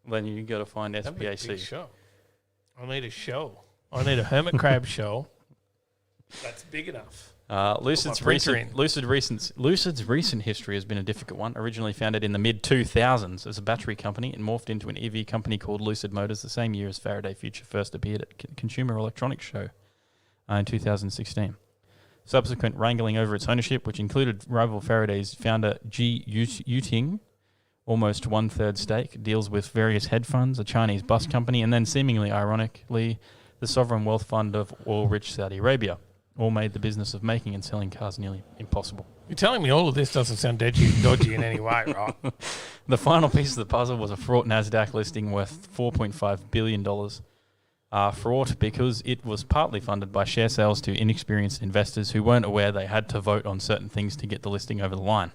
Speaker 2: Then you got to find
Speaker 7: That'd be a big
Speaker 2: SPAC.
Speaker 7: shop. I need a shell. I need a hermit crab shell that's big enough.
Speaker 2: Lucid's
Speaker 7: printer
Speaker 2: Lucid's recent history has been a difficult one. Originally founded in the mid-2000s as a battery company, it morphed into an EV company called Lucid Motors the same year as Faraday Future first appeared at Consumer Electronics Show in 2016. Subsequent wrangling over its ownership, which included rival Faraday's founder G. Yuting, almost one-third stake, deals with various hedge funds, a Chinese bus company, and then seemingly ironically, the sovereign wealth fund of oil-rich Saudi Arabia, all made the business of making and selling cars nearly impossible.
Speaker 7: You're telling me all of this doesn't sound dodgy in any way, right?
Speaker 2: The final piece of the puzzle was a fraught Nasdaq listing worth $4.5 billion. Fraught because it was partly funded by share sales to inexperienced investors who weren't aware they had to vote on certain things to get the listing over the line.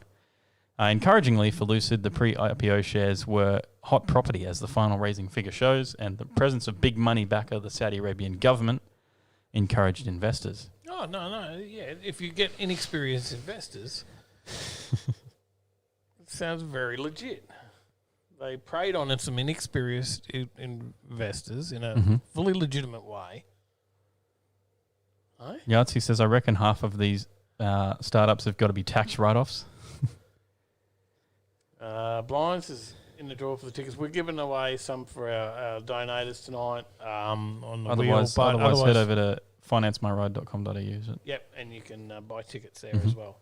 Speaker 2: Encouragingly for Lucid, the pre-IPO shares were hot property, as the final raising figure shows, and the presence of big money backer, the Saudi Arabian government, encouraged investors.
Speaker 7: Oh, no. Yeah, if you get inexperienced investors, it sounds very legit. They preyed on some inexperienced investors in a fully legitimate way. Hey?
Speaker 2: Yahtzee says, I reckon half of these startups have got to be tax write-offs.
Speaker 7: Blinds is in the draw for the tickets. We're giving away some for our donators tonight on the
Speaker 2: Otherwise head over to financemyride.com.au. Is it?
Speaker 7: Yep, and you can buy tickets there as well.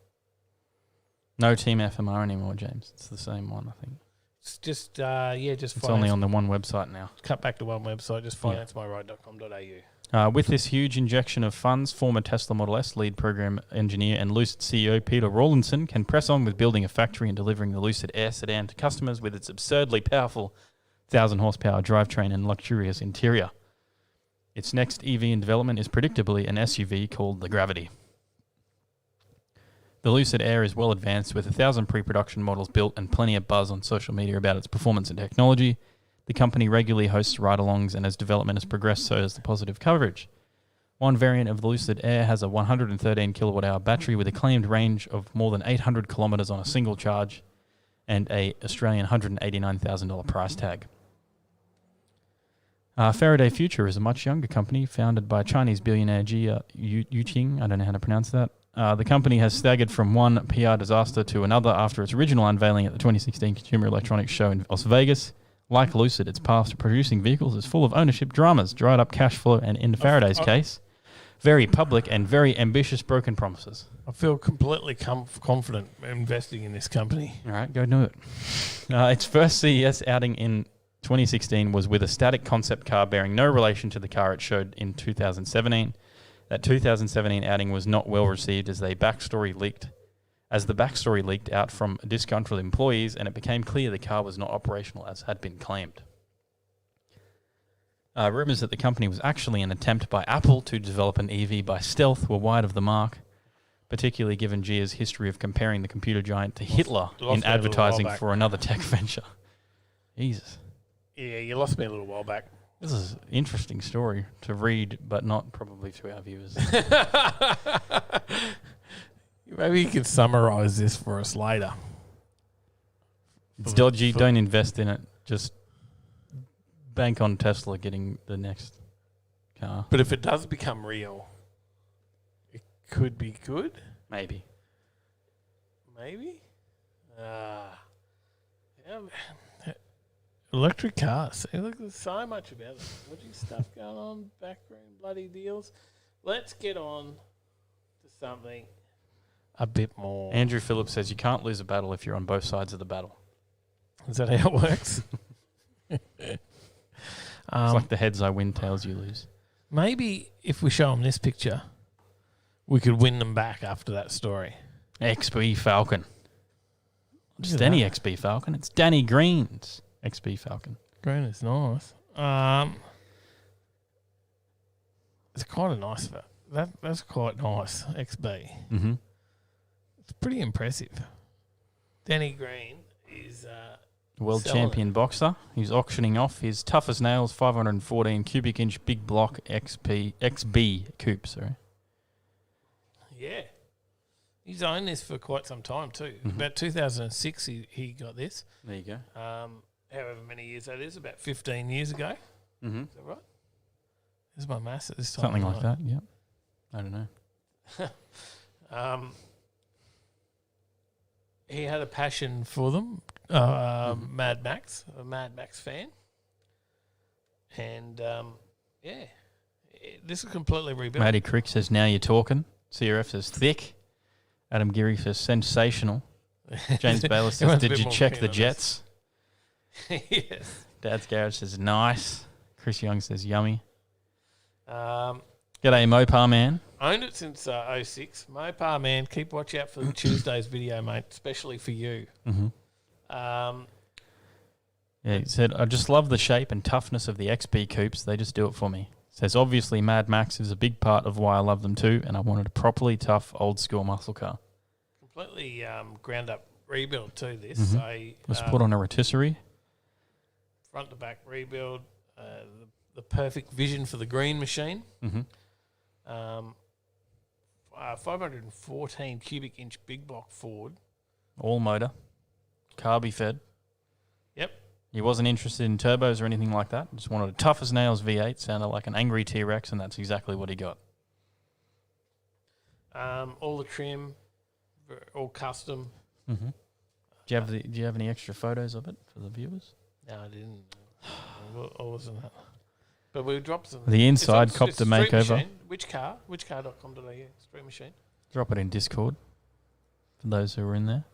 Speaker 2: No Team FMR anymore, James. It's the same one, I think.
Speaker 7: It's just,
Speaker 2: It's only on the one website now.
Speaker 7: cut back to one website, just financemyride.com.au.
Speaker 2: With this huge injection of funds, former Tesla Model S lead program engineer and Lucid CEO Peter Rawlinson can press on with building a factory and delivering the Lucid Air sedan to customers with its absurdly powerful 1,000 horsepower drivetrain and luxurious interior. Its next EV in development is predictably an SUV called the Gravity. The Lucid Air is well advanced with 1,000 pre-production models built and plenty of buzz on social media about its performance and technology. The company regularly hosts ride-alongs, and as development has progressed, so has the positive coverage. One variant of the Lucid Air has a 113 kilowatt-hour battery with a claimed range of more than 800 kilometres on a single charge and a Australian $189,000 price tag. Faraday Future is a much younger company founded by Chinese billionaire Ji Yuting. I don't know how to pronounce that. The company has staggered from one PR disaster to another after its original unveiling at the 2016 Consumer Electronics Show in Las Vegas. Like Lucid, its path to producing vehicles is full of ownership dramas, dried up cash flow, and in Faraday's case, very public and very ambitious broken promises.
Speaker 7: I feel completely confident investing in this company.
Speaker 2: All right, go do it. Its first CES outing in 2016 was with a static concept car bearing no relation to the car it showed in 2017. That 2017 outing was not well received as the backstory leaked out from disgruntled employees, and it became clear the car was not operational as had been claimed. Rumours that the company was actually an attempt by Apple to develop an EV by stealth were wide of the mark, particularly given Gia's history of comparing the computer giant to Hitler in advertising for another tech venture. Jesus.
Speaker 7: Yeah, you lost me a little while back.
Speaker 2: This is an interesting story to read, but not probably to our viewers.
Speaker 7: Maybe you can summarise this for us later.
Speaker 2: It's dodgy. Don't invest in it. Just bank on Tesla getting the next car.
Speaker 7: But if it does become real, it could be good.
Speaker 2: Maybe.
Speaker 7: Maybe. Yeah, Electric cars. Hey, look, there's so much about it. What's stuff going on? Backroom bloody deals. Let's get on to something a bit more.
Speaker 2: Andrew Phillips says you can't lose a battle if you're on both sides of the battle.
Speaker 7: Is that how it works?
Speaker 2: It's like the heads I win, tails you lose.
Speaker 7: Maybe if we show them this picture, we could win them back after that story.
Speaker 2: XB Falcon. Just
Speaker 7: Look at
Speaker 2: any
Speaker 7: that.
Speaker 2: XB Falcon. It's Danny Green's XB Falcon.
Speaker 7: Green is nice. It's quite a nice. That's quite nice. XB.
Speaker 2: Mm-hmm.
Speaker 7: It's pretty impressive. Danny Green is
Speaker 2: World
Speaker 7: selling
Speaker 2: champion boxer. He's auctioning off his tough as nails 514 cubic inch big block XB coupe. Sorry.
Speaker 7: Yeah. He's owned this for quite some time too.
Speaker 2: Mhm.
Speaker 7: About 2006 he got this.
Speaker 2: There you go.
Speaker 7: However many years that is, about 15 years ago.
Speaker 2: Mm-hmm.
Speaker 7: Is that right? This is my maths at this time.
Speaker 2: Something
Speaker 7: of
Speaker 2: like
Speaker 7: night.
Speaker 2: that. Yep. I don't know.
Speaker 7: He had a passion for them. Mad Max, a Mad Max fan. And, this is completely rebuilt.
Speaker 2: Matty Crick says now you're talking. CRF says thick. Adam Geary says sensational. James Baylor says,
Speaker 7: Everyone's a
Speaker 2: did
Speaker 7: bit
Speaker 2: you
Speaker 7: more
Speaker 2: check
Speaker 7: keen
Speaker 2: the
Speaker 7: on
Speaker 2: Jets?
Speaker 7: Yes.
Speaker 2: Dad's Garage says nice. Chris Young says yummy.
Speaker 7: Um,
Speaker 2: G'day Mopar man.
Speaker 7: Owned it since 06. Mopar man, keep watch out for Tuesday's video, mate, especially for you.
Speaker 2: Mm-hmm.
Speaker 7: Um,
Speaker 2: Yeah, he said, I just love the shape and toughness of the XB coupes. They just do it for me. Says, obviously, Mad Max is a big part of why I love them too, and I wanted a properly tough, old-school muscle car.
Speaker 7: completely ground-up rebuild too, this.
Speaker 2: Mhm.
Speaker 7: So,
Speaker 2: Was put on a rotisserie.
Speaker 7: front-to-back rebuild, the perfect vision for the green machine.
Speaker 2: Mm-hmm.
Speaker 7: 514 cubic inch big block Ford.
Speaker 2: All motor. Carby fed.
Speaker 7: Yep.
Speaker 2: He wasn't interested in turbos or anything like that. Just wanted a tough as nails V8. Sounded like an angry T-Rex, and that's exactly what he got.
Speaker 7: All the trim, all custom.
Speaker 2: Mm-hmm. Do you have any extra photos of it for the viewers?
Speaker 7: No, I didn't. I wasn't that. But we dropped some.
Speaker 2: The inside
Speaker 7: it's
Speaker 2: copped a
Speaker 7: Street
Speaker 2: makeover.
Speaker 7: Machine. Which car? Whichcar.com.au. Street Machine.
Speaker 2: Drop it in Discord for those who are in there.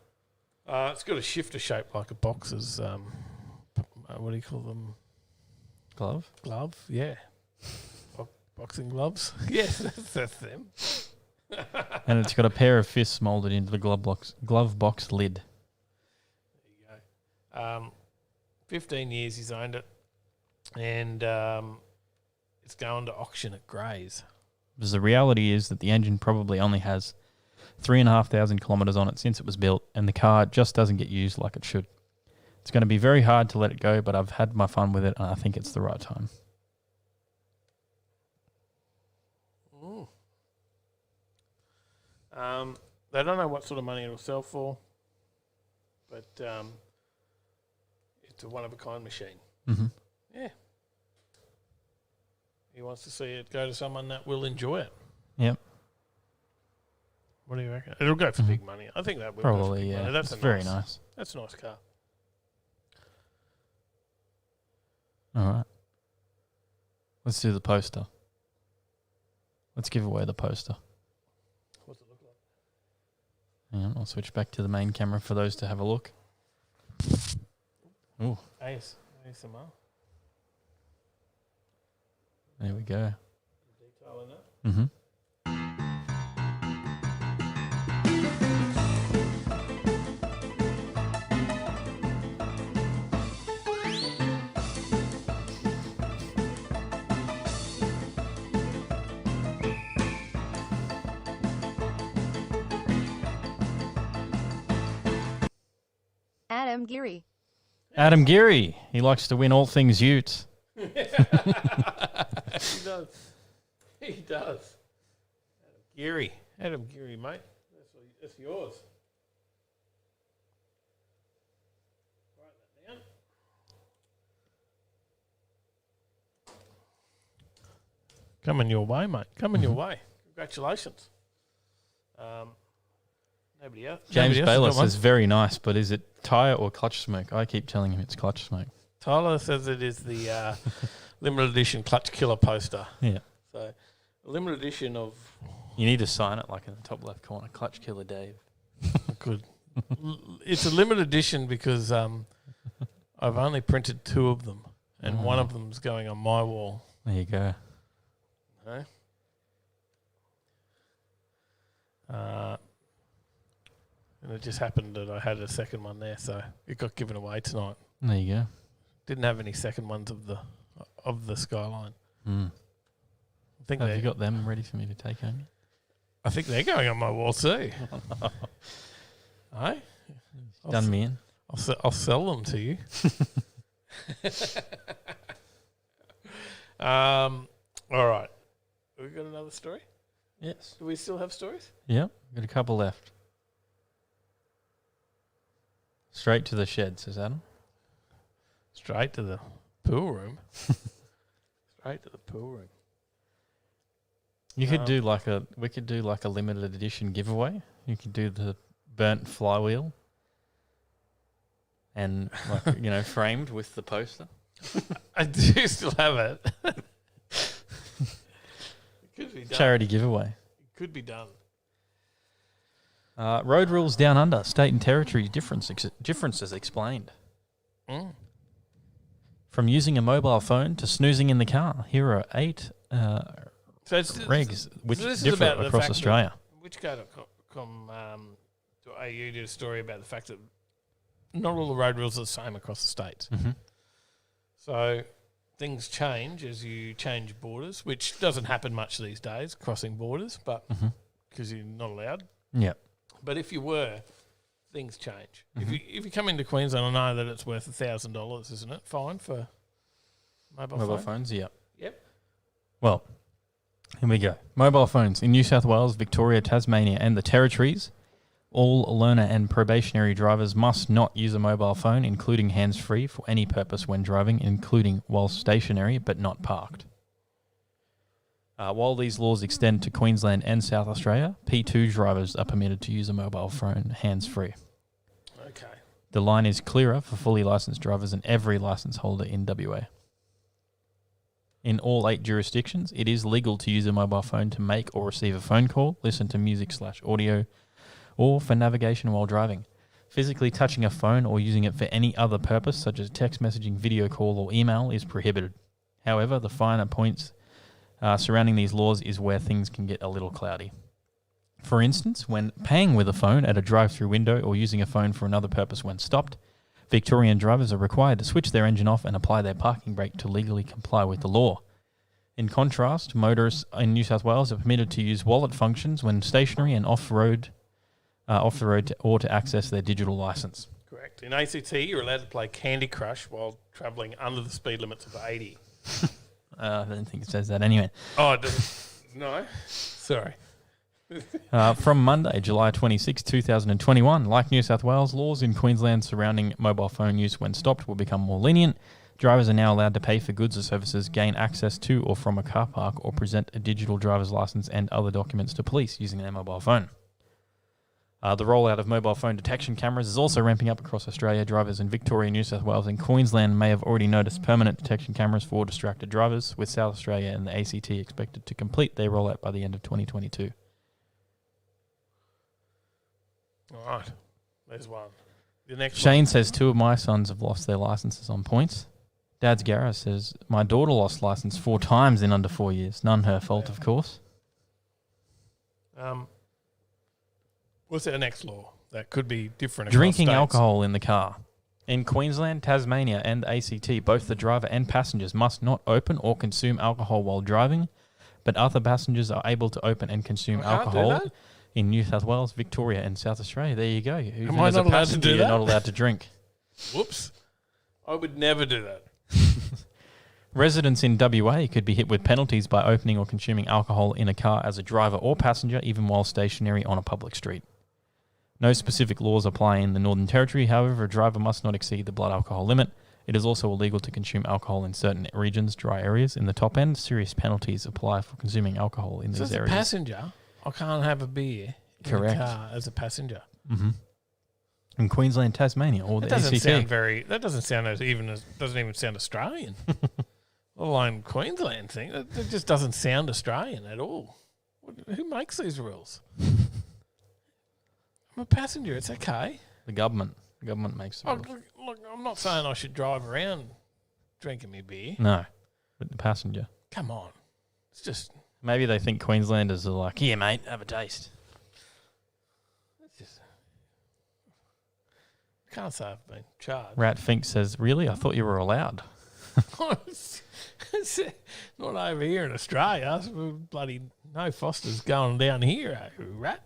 Speaker 7: It's got a shifter shape like a boxer's. What do you call them?
Speaker 2: Glove.
Speaker 7: Glove. Yeah. Boxing gloves. Yes, that's them.
Speaker 2: And it's got a pair of fists moulded into the glove box lid.
Speaker 7: There you go. 15 years he's owned it, and it's going to auction at Gray's.
Speaker 2: Because the reality is that the engine probably only has 3,500 kilometres on it since it was built, and the car just doesn't get used like it should. It's going to be very hard to let it go, but I've had my fun with it, and I think it's the right time.
Speaker 7: They don't know what sort of money it'll sell for, but it's a one-of-a-kind machine.
Speaker 2: Mm-hmm.
Speaker 7: Yeah. He wants to see it go to someone that will enjoy it.
Speaker 2: Yep.
Speaker 7: What do you reckon? It'll go for big money. I think that will go for
Speaker 2: Probably,
Speaker 7: big
Speaker 2: yeah.
Speaker 7: money. That's
Speaker 2: It's
Speaker 7: a
Speaker 2: very nice.
Speaker 7: That's a nice car.
Speaker 2: All right. Let's do the poster. Let's give away the poster.
Speaker 7: What's it look like?
Speaker 2: Hang on, I'll switch back to the main camera for those to have a look. Ooh,
Speaker 7: ASMR.
Speaker 2: there we go.
Speaker 7: Detail in that.
Speaker 2: Mm-hmm.
Speaker 9: Adam Geary.
Speaker 2: Adam Geary. He likes to win all things Utes.
Speaker 7: He does. He does. Adam Geary, mate. That's yours. Write that down. Coming your way, mate. Coming your way. Congratulations. Nobody else.
Speaker 2: James
Speaker 7: Nobody else has
Speaker 2: Baylor
Speaker 7: got one?
Speaker 2: says very nice, but is it tyre or clutch smoke? I keep telling him it's clutch smoke.
Speaker 7: Tyler says it is the limited edition Clutch Killer poster.
Speaker 2: Yeah.
Speaker 7: So, a limited edition of...
Speaker 2: You need to sign it like in the top left corner. Clutch Killer Dave.
Speaker 7: Good. It's a limited edition because I've only printed 2 of them, and one of them's going on my wall.
Speaker 2: There you go.
Speaker 7: No? And it just happened that I had a second one there, so it got given away tonight.
Speaker 2: There you go.
Speaker 7: Didn't have any second ones of the Skyline.
Speaker 2: Mm.
Speaker 7: I think
Speaker 2: Have you got them ready for me to take home?
Speaker 7: I think they're going on my wall too. Hey?
Speaker 2: Done me in.
Speaker 7: I'll sell them to you. All right. Have we got another story?
Speaker 2: Yes.
Speaker 7: Do we still have stories?
Speaker 2: Yeah, got a couple left. Straight to the shed, says Adam.
Speaker 7: Straight to the pool room. Straight to the pool room.
Speaker 2: You could do like we could do like a limited edition giveaway. You could do the burnt flywheel and like, framed with the poster.
Speaker 7: I do still have it. It could be done.
Speaker 2: Charity giveaway.
Speaker 7: It could be done.
Speaker 2: Road rules down under. State and territory differences explained.
Speaker 7: Mm.
Speaker 2: From using a mobile phone to snoozing in the car. Here are 8 regs which
Speaker 7: this is
Speaker 2: differ
Speaker 7: about the
Speaker 2: across
Speaker 7: fact
Speaker 2: Australia.
Speaker 7: that Whichco.com.au did a story about the fact that not all the road rules are the same across the states.
Speaker 2: Mm-hmm.
Speaker 7: So things change as you change borders, which doesn't happen much these days, crossing borders, but because you're not allowed.
Speaker 2: Yeah.
Speaker 7: But if you were, things change.
Speaker 2: Mm-hmm.
Speaker 7: If you come into Queensland, I know that it's worth $1,000, isn't it? Fine for mobile
Speaker 2: phones, yeah.
Speaker 7: Yep.
Speaker 2: Well, here we go. Mobile phones in New South Wales, Victoria, Tasmania and the Territories. All learner and probationary drivers must not use a mobile phone, including hands-free, for any purpose when driving, including while stationary but not parked. While these laws extend to Queensland and South Australia, P2 drivers are permitted to use a mobile phone hands-free.
Speaker 7: Okay.
Speaker 2: The line is clearer for fully licensed drivers and every licence holder in WA. In all 8 jurisdictions, it is legal to use a mobile phone to make or receive a phone call, listen to music/audio, or for navigation while driving. Physically touching a phone or using it for any other purpose, such as text messaging, video call, or email, is prohibited. However, the finer points surrounding these laws is where things can get a little cloudy. For instance, when paying with a phone at a drive-through window or using a phone for another purpose when stopped, Victorian drivers are required to switch their engine off and apply their parking brake to legally comply with the law. In contrast, motorists in New South Wales are permitted to use wallet functions when stationary and off the road or to access their digital license.
Speaker 7: Correct. In ACT, you're allowed to play Candy Crush while travelling under the speed limits of 80.
Speaker 2: I don't think it says that anyway.
Speaker 7: Oh, it doesn't. No? Sorry.
Speaker 2: From Monday, July 26, 2021, like New South Wales, laws in Queensland surrounding mobile phone use when stopped will become more lenient. Drivers are now allowed to pay for goods or services, gain access to or from a car park, or present a digital driver's license and other documents to police using their mobile phone. The rollout of mobile phone detection cameras is also ramping up across Australia. Drivers in Victoria, New South Wales and Queensland may have already noticed permanent detection cameras for distracted drivers, with South Australia and the ACT expected to complete their rollout by the end of 2022.
Speaker 7: All right. There's one. The next
Speaker 2: Shane says 2 of my sons have lost their licenses on points. Dad's Gareth says, my daughter lost license 4 times in under 4 years. None her fault, of course.
Speaker 7: What's our next law that could be different?
Speaker 2: Drinking
Speaker 7: across states?
Speaker 2: alcohol in the car. In Queensland, Tasmania and ACT, both the driver and passengers must not open or consume alcohol while driving, but other passengers are able to open and consume alcohol in New South Wales, Victoria and South Australia. There you go.
Speaker 7: Am I not allowed to do that?
Speaker 2: You're not allowed to drink.
Speaker 7: Whoops. I would never do that.
Speaker 2: Residents in WA could be hit with penalties by opening or consuming alcohol in a car as a driver or passenger, even while stationary on a public street. No specific laws apply in the Northern Territory. However, a driver must not exceed the blood alcohol limit. It is also illegal to consume alcohol in certain regions, dry areas. In the top end, serious penalties apply for consuming alcohol in these areas.
Speaker 7: As a passenger, I can't have a beer in
Speaker 2: Correct.
Speaker 7: a car as a passenger.
Speaker 2: Mm-hmm. In Queensland, Tasmania, or the
Speaker 7: That doesn't
Speaker 2: ACT.
Speaker 7: sound very. That doesn't sound doesn't even sound Australian. Let alone Queensland thing. That just doesn't sound Australian at all. Who makes these rules? I'm a passenger. It's okay.
Speaker 2: The government. The government makes the rules.
Speaker 7: Look, I'm not saying I should drive around drinking me beer.
Speaker 2: No, but the passenger.
Speaker 7: Come on. It's just.
Speaker 2: Maybe they think Queenslanders are like, here, mate, have a taste.
Speaker 7: It's just. Can't say I've been charged.
Speaker 2: Rat Fink says, really? I thought you were allowed.
Speaker 7: It's not over here in Australia. Bloody no Foster's going down here, rat.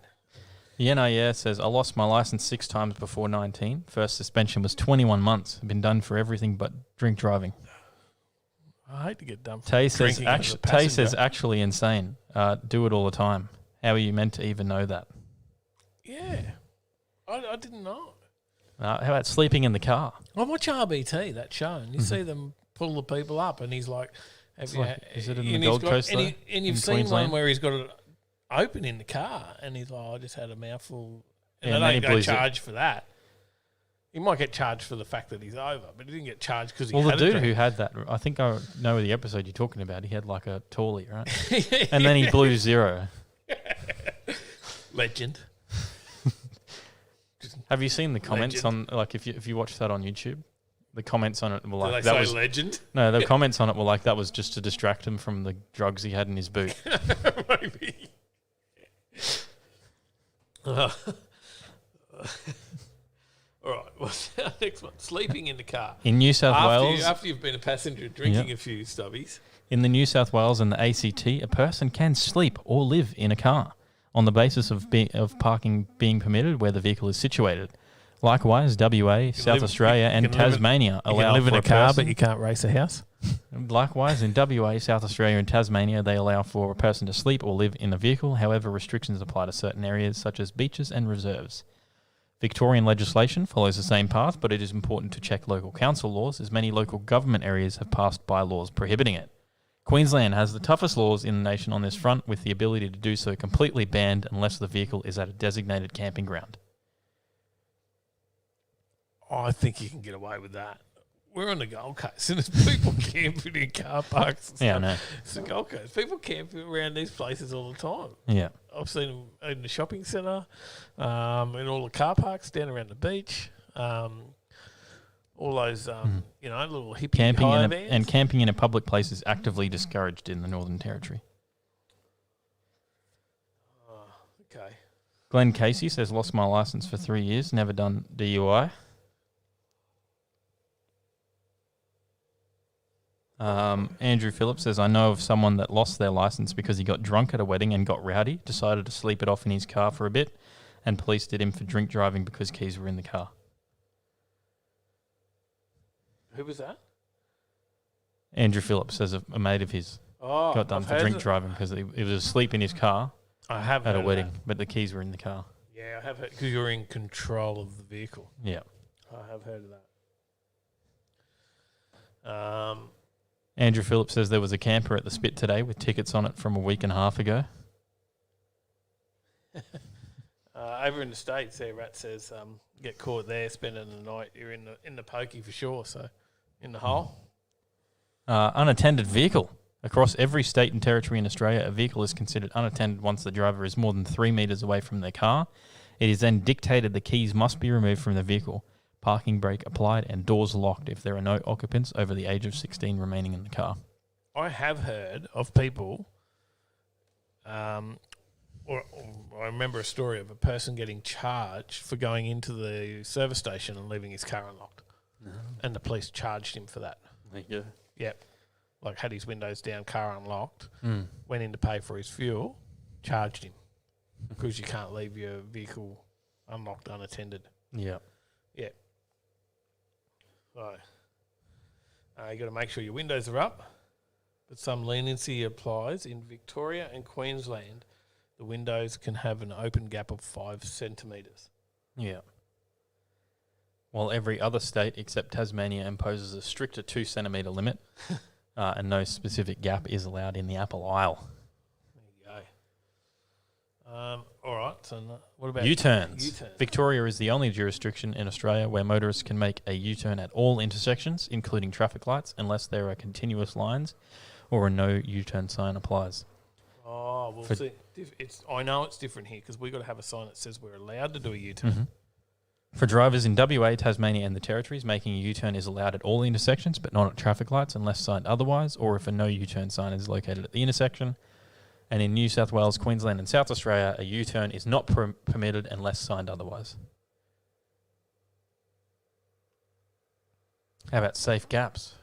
Speaker 2: The NIA says, I lost my license 6 times before 19. First suspension was 21 months. I've been done for everything but drink driving.
Speaker 7: I hate to get done for
Speaker 2: Tay says,
Speaker 7: drinking as a
Speaker 2: Tay says,
Speaker 7: passenger.
Speaker 2: actually insane. Do it all the time. How are you meant to even know that?
Speaker 7: Yeah. I didn't know.
Speaker 2: How about sleeping in the car?
Speaker 7: I watch RBT, that show, and you see them pull the people up, and he's like,
Speaker 2: It's like, is it in the
Speaker 7: and
Speaker 2: Gold
Speaker 7: he's got-
Speaker 2: Coast,
Speaker 7: and,
Speaker 2: though,
Speaker 7: and you've
Speaker 2: in
Speaker 7: seen
Speaker 2: Queensland?
Speaker 7: one where he's got it open in the car, and he's like, I just had a mouthful. And
Speaker 2: Yeah, and
Speaker 7: they
Speaker 2: then he
Speaker 7: don't go
Speaker 2: blows it.
Speaker 7: charged for that. He might get charged for the fact that he's over, but he didn't get charged because he
Speaker 2: Well, the
Speaker 7: had a
Speaker 2: dude
Speaker 7: drink.
Speaker 2: who had that, I think I know the episode you're talking about. He had like a tally, right? And then he blew 0.
Speaker 7: Legend.
Speaker 2: Have you seen the comments
Speaker 7: Legend.
Speaker 2: on, like, if you watch that on YouTube? The comments on it were
Speaker 7: Do
Speaker 2: like,
Speaker 7: they
Speaker 2: that
Speaker 7: say
Speaker 2: was...
Speaker 7: legend?
Speaker 2: No, the comments on it were like, that was just to distract him from the drugs he had in his boot.
Speaker 7: Maybe. All right, what's our next one? Sleeping in the car.
Speaker 2: In New South Wales...
Speaker 7: After you've been a passenger drinking a few stubbies.
Speaker 2: In the New South Wales and the ACT, a person can sleep or live in a car on the basis of parking being permitted where the vehicle is situated. Likewise, WA, South Australia, and Tasmania
Speaker 7: You
Speaker 2: allow
Speaker 7: can live in
Speaker 2: for
Speaker 7: a car,
Speaker 2: person-
Speaker 7: but you can't race a house.
Speaker 2: Likewise, in WA, South Australia, and Tasmania, they allow for a person to sleep or live in a vehicle. However, restrictions apply to certain areas such as beaches and reserves. Victorian legislation follows the same path, but it is important to check local council laws, as many local government areas have passed bylaws prohibiting it. Queensland has the toughest laws in the nation on this front, with the ability to do so completely banned unless the vehicle is at a designated camping ground.
Speaker 7: I think you can get away with that. We're on the Gold Coast, and there's people camping in car parks. And
Speaker 2: Yeah, I
Speaker 7: stuff.
Speaker 2: know.
Speaker 7: It's the Gold Coast. People camping around these places all the time.
Speaker 2: Yeah.
Speaker 7: I've seen them in the shopping centre, in all the car parks down around the beach. All those, little hippie
Speaker 2: Camping
Speaker 7: hire
Speaker 2: in
Speaker 7: vans.
Speaker 2: and camping in a public place is actively discouraged in the Northern Territory.
Speaker 7: Okay.
Speaker 2: Glenn Casey says, lost my license for 3 years, never done DUI. Andrew Phillips says, I know of someone that lost their license because he got drunk at a wedding and got rowdy, decided to sleep it off in his car for a bit, and police did him for drink driving because keys were in the car.
Speaker 7: Who was that?
Speaker 2: Andrew Phillips says a mate of his got done
Speaker 7: I've
Speaker 2: for
Speaker 7: heard
Speaker 2: drink
Speaker 7: it.
Speaker 2: driving because he was asleep in his car
Speaker 7: I have
Speaker 2: at
Speaker 7: heard
Speaker 2: a
Speaker 7: of
Speaker 2: wedding,
Speaker 7: that.
Speaker 2: but the keys were in the car.
Speaker 7: Yeah, I have heard, because you're in control of the vehicle.
Speaker 2: Yeah.
Speaker 7: I have heard of that.
Speaker 2: Andrew Phillips says there was a camper at the Spit today with tickets on it from a week and a half ago.
Speaker 7: Over in the States, there, Rat says, get caught there, spending the night, you're in the pokey for sure, so in the hole.
Speaker 2: Unattended vehicle. Across every state and territory in Australia, a vehicle is considered unattended once the driver is more than 3 metres away from their car. It is then dictated the keys must be removed from the vehicle, parking brake applied, and doors locked if there are no occupants over the age of 16 remaining in the car.
Speaker 7: I have heard of people, or I remember a story of a person getting charged for going into the service station and leaving his car unlocked. And the police charged him for that.
Speaker 2: There you go.
Speaker 7: Yep. Like had his windows down, car unlocked, went in to pay for his fuel, charged him. Because you can't leave your vehicle unlocked unattended.
Speaker 2: Yeah.
Speaker 7: Yeah. So, you got to make sure your windows are up. But some leniency applies. In Victoria and Queensland, the windows can have an open gap of 5 centimetres.
Speaker 2: Yeah. While every other state except Tasmania imposes a stricter 2 centimetre limit, and no specific gap is allowed in the Apple Isle.
Speaker 7: There you All right. So what about
Speaker 2: U-turns.
Speaker 7: U-turns.
Speaker 2: Victoria is the only jurisdiction in Australia where motorists can make a U-turn at all intersections, including traffic lights, unless there are continuous lines or a no U-turn sign applies.
Speaker 7: Oh, well,
Speaker 2: For-
Speaker 7: see, I know it's different here because we got to have a sign that says we're allowed to do a U-turn.
Speaker 2: For drivers in WA, Tasmania and the Territories, making a U-turn is allowed at all intersections but not at traffic lights unless signed otherwise, or if a no U-turn sign is located at the intersection. And in New South Wales, Queensland and South Australia, a U-turn is not permitted unless signed otherwise. How about safe gaps?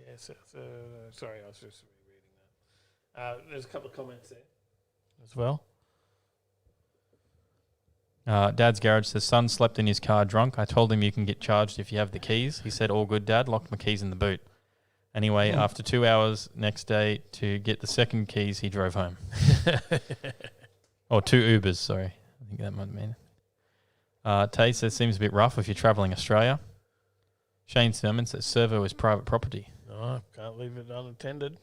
Speaker 7: Yeah, sorry, I was just rereading that. There's a couple of comments there as well.
Speaker 2: Dad's garage says, son slept in his car drunk. I told him you can get charged if you have the keys. He said, all good, Dad. Locked my keys in the boot. Anyway, after 2 hours next day to get the second keys, he drove home. Or 2 Ubers, sorry. I think that might mean it. Tay says, seems a bit rough if you're travelling Australia. Shane Sermon says, servo is private property.
Speaker 7: No, can't leave it unattended.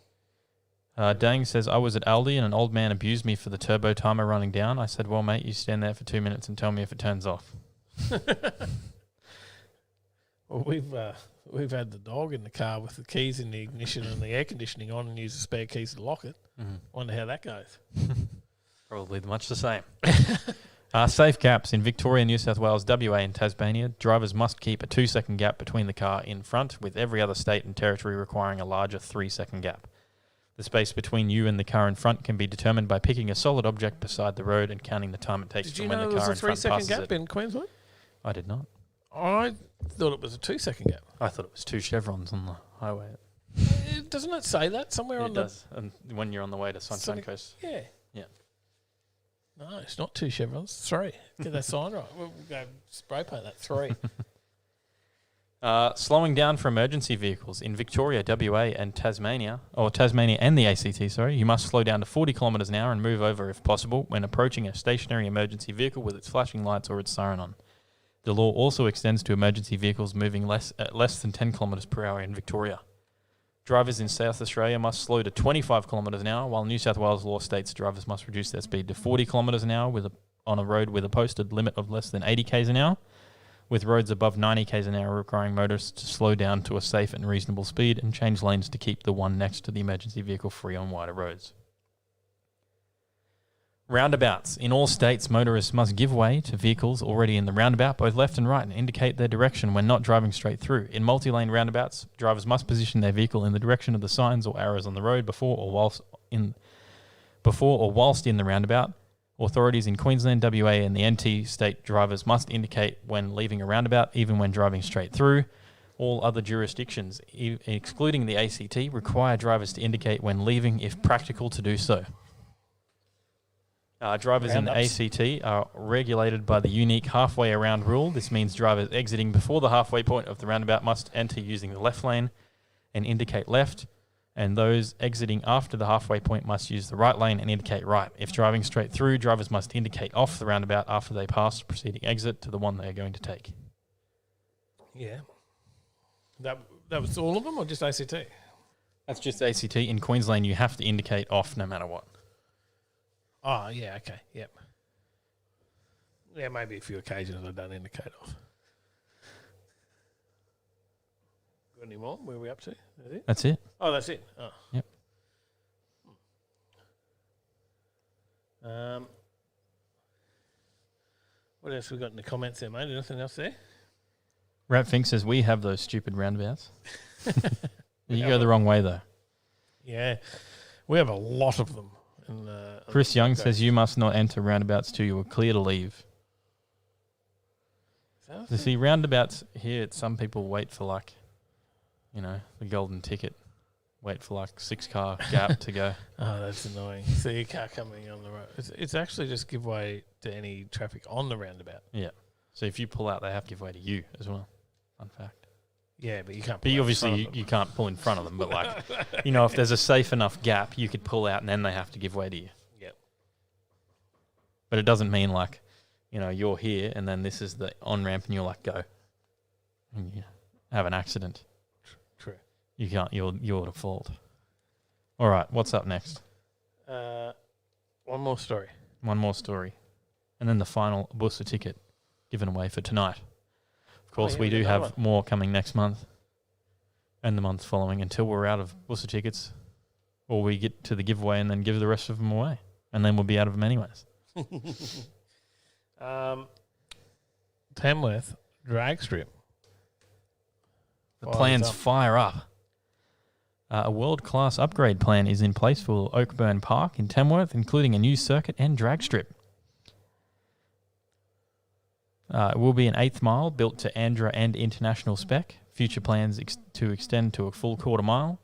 Speaker 2: Dang says, I was at Aldi and an old man abused me for the turbo timer running down. I said, well, mate, you stand there for 2 minutes and tell me if it turns off.
Speaker 7: Well, we've had the dog in the car with the keys in the ignition and the air conditioning on and use the spare keys to lock it. Wonder how that goes.
Speaker 2: Probably much the same. Safe gaps in Victoria, New South Wales, WA and Tasmania. Drivers must keep a 2-second gap between the car in front, with every other state and territory requiring a larger 3-second gap. The space between you and the car in front can be determined by picking a solid object beside the road and counting the time it takes
Speaker 7: Did you
Speaker 2: from when
Speaker 7: know
Speaker 2: the
Speaker 7: there
Speaker 2: car
Speaker 7: was a
Speaker 2: in front
Speaker 7: 3-second
Speaker 2: passes
Speaker 7: gap
Speaker 2: it.
Speaker 7: in Queensland?
Speaker 2: I did not.
Speaker 7: I thought it was a 2-second gap.
Speaker 2: I thought it was 2 chevrons on the highway.
Speaker 7: Doesn't it say that somewhere on
Speaker 2: It does. And when you're on the way to Sunshine Coast.
Speaker 7: Yeah.
Speaker 2: Yeah.
Speaker 7: No, it's not 2 chevrons. 3. Get that sign right. We'll go spray paint that 3.
Speaker 2: Slowing down for emergency vehicles in Victoria, WA and Tasmania, or Tasmania and the ACT, sorry, you must slow down to 40 kilometres an hour and move over if possible when approaching a stationary emergency vehicle with its flashing lights or its siren on. The law also extends to emergency vehicles moving at less than 10 kilometres per hour in Victoria. Drivers in South Australia must slow to 25 kilometres an hour, while New South Wales law states drivers must reduce their speed to 40 kilometres an hour on a road with a posted limit of less than 80 k's an hour, with roads above 90 k's an hour requiring motorists to slow down to a safe and reasonable speed and change lanes to keep the one next to the emergency vehicle free on wider roads. Roundabouts. In all states, motorists must give way to vehicles already in the roundabout, both left and right, and indicate their direction when not driving straight through. In multi-lane roundabouts, drivers must position their vehicle in the direction of the signs or arrows on the road before or whilst in the roundabout. Authorities in Queensland, WA and the NT state drivers must indicate when leaving a roundabout, even when driving straight through. All other jurisdictions, excluding the ACT, require drivers to indicate when leaving if practical to do so. Drivers in the ACT are regulated by the unique halfway around rule. This means drivers exiting before the halfway point of the roundabout must enter using the left lane and indicate left, and those exiting after the halfway point must use the right lane and indicate right. If driving straight through, drivers must indicate off the roundabout after they pass the preceding exit to the one they are going to take.
Speaker 7: Yeah. That was all of them or just ACT?
Speaker 2: That's just ACT. In Queensland, you have to indicate off no matter what.
Speaker 7: Oh, yeah, okay, yep. Yeah, maybe a few occasions I don't indicate off. Got any more? Where are we up to? That's it?
Speaker 2: That's it.
Speaker 7: Oh, that's it. Oh.
Speaker 2: Yep.
Speaker 7: What else we got in the comments there, mate? Anything else there?
Speaker 2: Rap Fink says we have those stupid roundabouts. You go the wrong way though.
Speaker 7: Yeah, we have a lot of them.
Speaker 2: Chris Young says you must not enter roundabouts till you are clear to leave. You see, roundabouts here, some people wait for the golden ticket. Wait for 6-car gap to go.
Speaker 7: Oh, that's annoying. See your car coming on the road. It's actually just give way to any traffic on the roundabout.
Speaker 2: Yeah. So if you pull out, they have to give way to you as well. Fun fact.
Speaker 7: Yeah, but you can't.
Speaker 2: But you can't pull in front of them. But if there's a safe enough gap, you could pull out, and then they have to give way to you.
Speaker 7: Yep.
Speaker 2: But it doesn't mean you're here, and then this is the on ramp, and you're go, and you have an accident.
Speaker 7: True.
Speaker 2: You can't. You're at fault. All right, what's up next?
Speaker 7: One more story.
Speaker 2: One more story. And then the final booster ticket given away for tonight. Of course,
Speaker 7: yeah,
Speaker 2: we
Speaker 7: we
Speaker 2: do
Speaker 7: got
Speaker 2: have
Speaker 7: another
Speaker 2: more coming next month and the months following until we're out of booster tickets or we get to the giveaway and then give the rest of them away. And then we'll be out of them anyways.
Speaker 7: Tamworth drag strip.
Speaker 2: The
Speaker 7: Fires
Speaker 2: plans
Speaker 7: up.
Speaker 2: fire up. A world-class upgrade plan is in place for Oakburn Park in Tamworth, including a new circuit and drag strip. It will be an 8th mile built to Andra and international spec. Future plans to extend to a full quarter mile.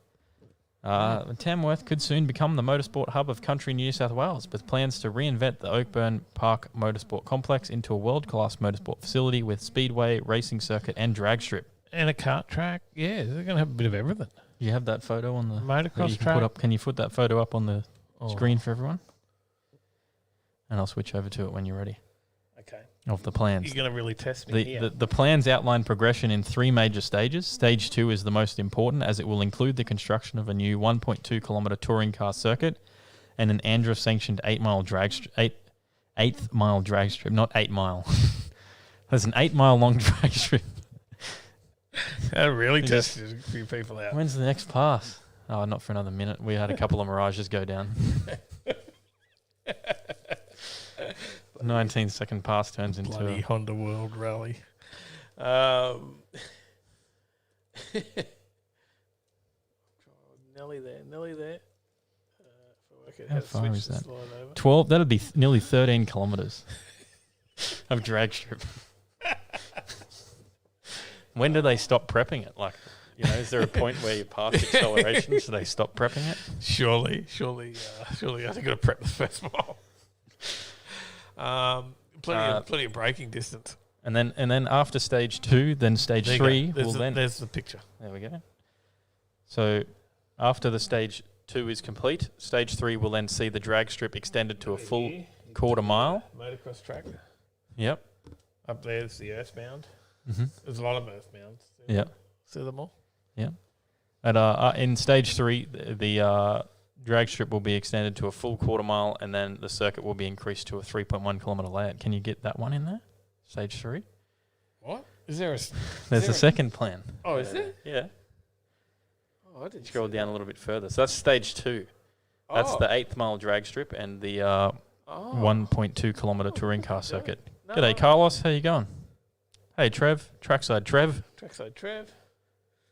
Speaker 2: Tamworth could soon become the motorsport hub of country New South Wales, with plans to reinvent the Oakburn Park Motorsport Complex into a world-class motorsport facility with speedway, racing circuit and drag strip.
Speaker 7: And a kart track. Yeah, they're going to have a bit of everything.
Speaker 2: You have that photo on the
Speaker 7: Motocross
Speaker 2: you can
Speaker 7: track.
Speaker 2: put up. Can you put that photo up on the
Speaker 7: Oh.
Speaker 2: screen for everyone? And I'll switch over to it when you're ready.
Speaker 7: Okay.
Speaker 2: Of the plans.
Speaker 7: You're going to really test me here.
Speaker 2: The plans outline progression in 3 major stages. Stage 2 is the most important, as it will include the construction of a new 1.2 kilometre touring car circuit and an Andra sanctioned 8th mile drag strip, not 8 mile. There's an 8 mile long drag strip.
Speaker 7: That really
Speaker 2: You
Speaker 7: tested a few people out.
Speaker 2: When's the next pass? Oh, not for another minute. We had a couple of mirages go down. 19-second pass turns into
Speaker 7: Bloody
Speaker 2: a
Speaker 7: Honda World Rally. Nearly there. If I work out
Speaker 2: How
Speaker 7: to
Speaker 2: far
Speaker 7: switch
Speaker 2: is
Speaker 7: the
Speaker 2: that?
Speaker 7: slide over.
Speaker 2: 12. That'd be nearly 13 kilometres of drag strip. When do they stop prepping it? Like, is there a point where you pass acceleration, so they stop prepping it?
Speaker 7: Surely, I think I've got to prep the first mile. Plenty of braking distance.
Speaker 2: And then after stage 2, then stage 3 will then.
Speaker 7: There's the picture.
Speaker 2: There we go. So after the stage 2 is complete, stage 3 will then see the drag strip extended to a full quarter mile.
Speaker 7: Motocross track.
Speaker 2: Yep.
Speaker 7: Up there's the earthbound.
Speaker 2: Mm-hmm.
Speaker 7: There's a lot of earthbounds.
Speaker 2: Yep.
Speaker 7: See them all?
Speaker 2: Yep. In stage 3, the drag strip will be extended to a full quarter mile, and then the circuit will be increased to a 3.1 kilometre layout. Can you get that one in there? Stage 3.
Speaker 7: What? Is there a...
Speaker 2: There's a second plan.
Speaker 7: Oh, is there?
Speaker 2: Yeah.
Speaker 7: Oh, I didn't
Speaker 2: Scroll down a little bit further. So that's stage 2. That's the 8th mile drag strip and the 1.2 kilometre touring car circuit. G'day, Carlos. How you going? Hey, Trev. Trackside Trev.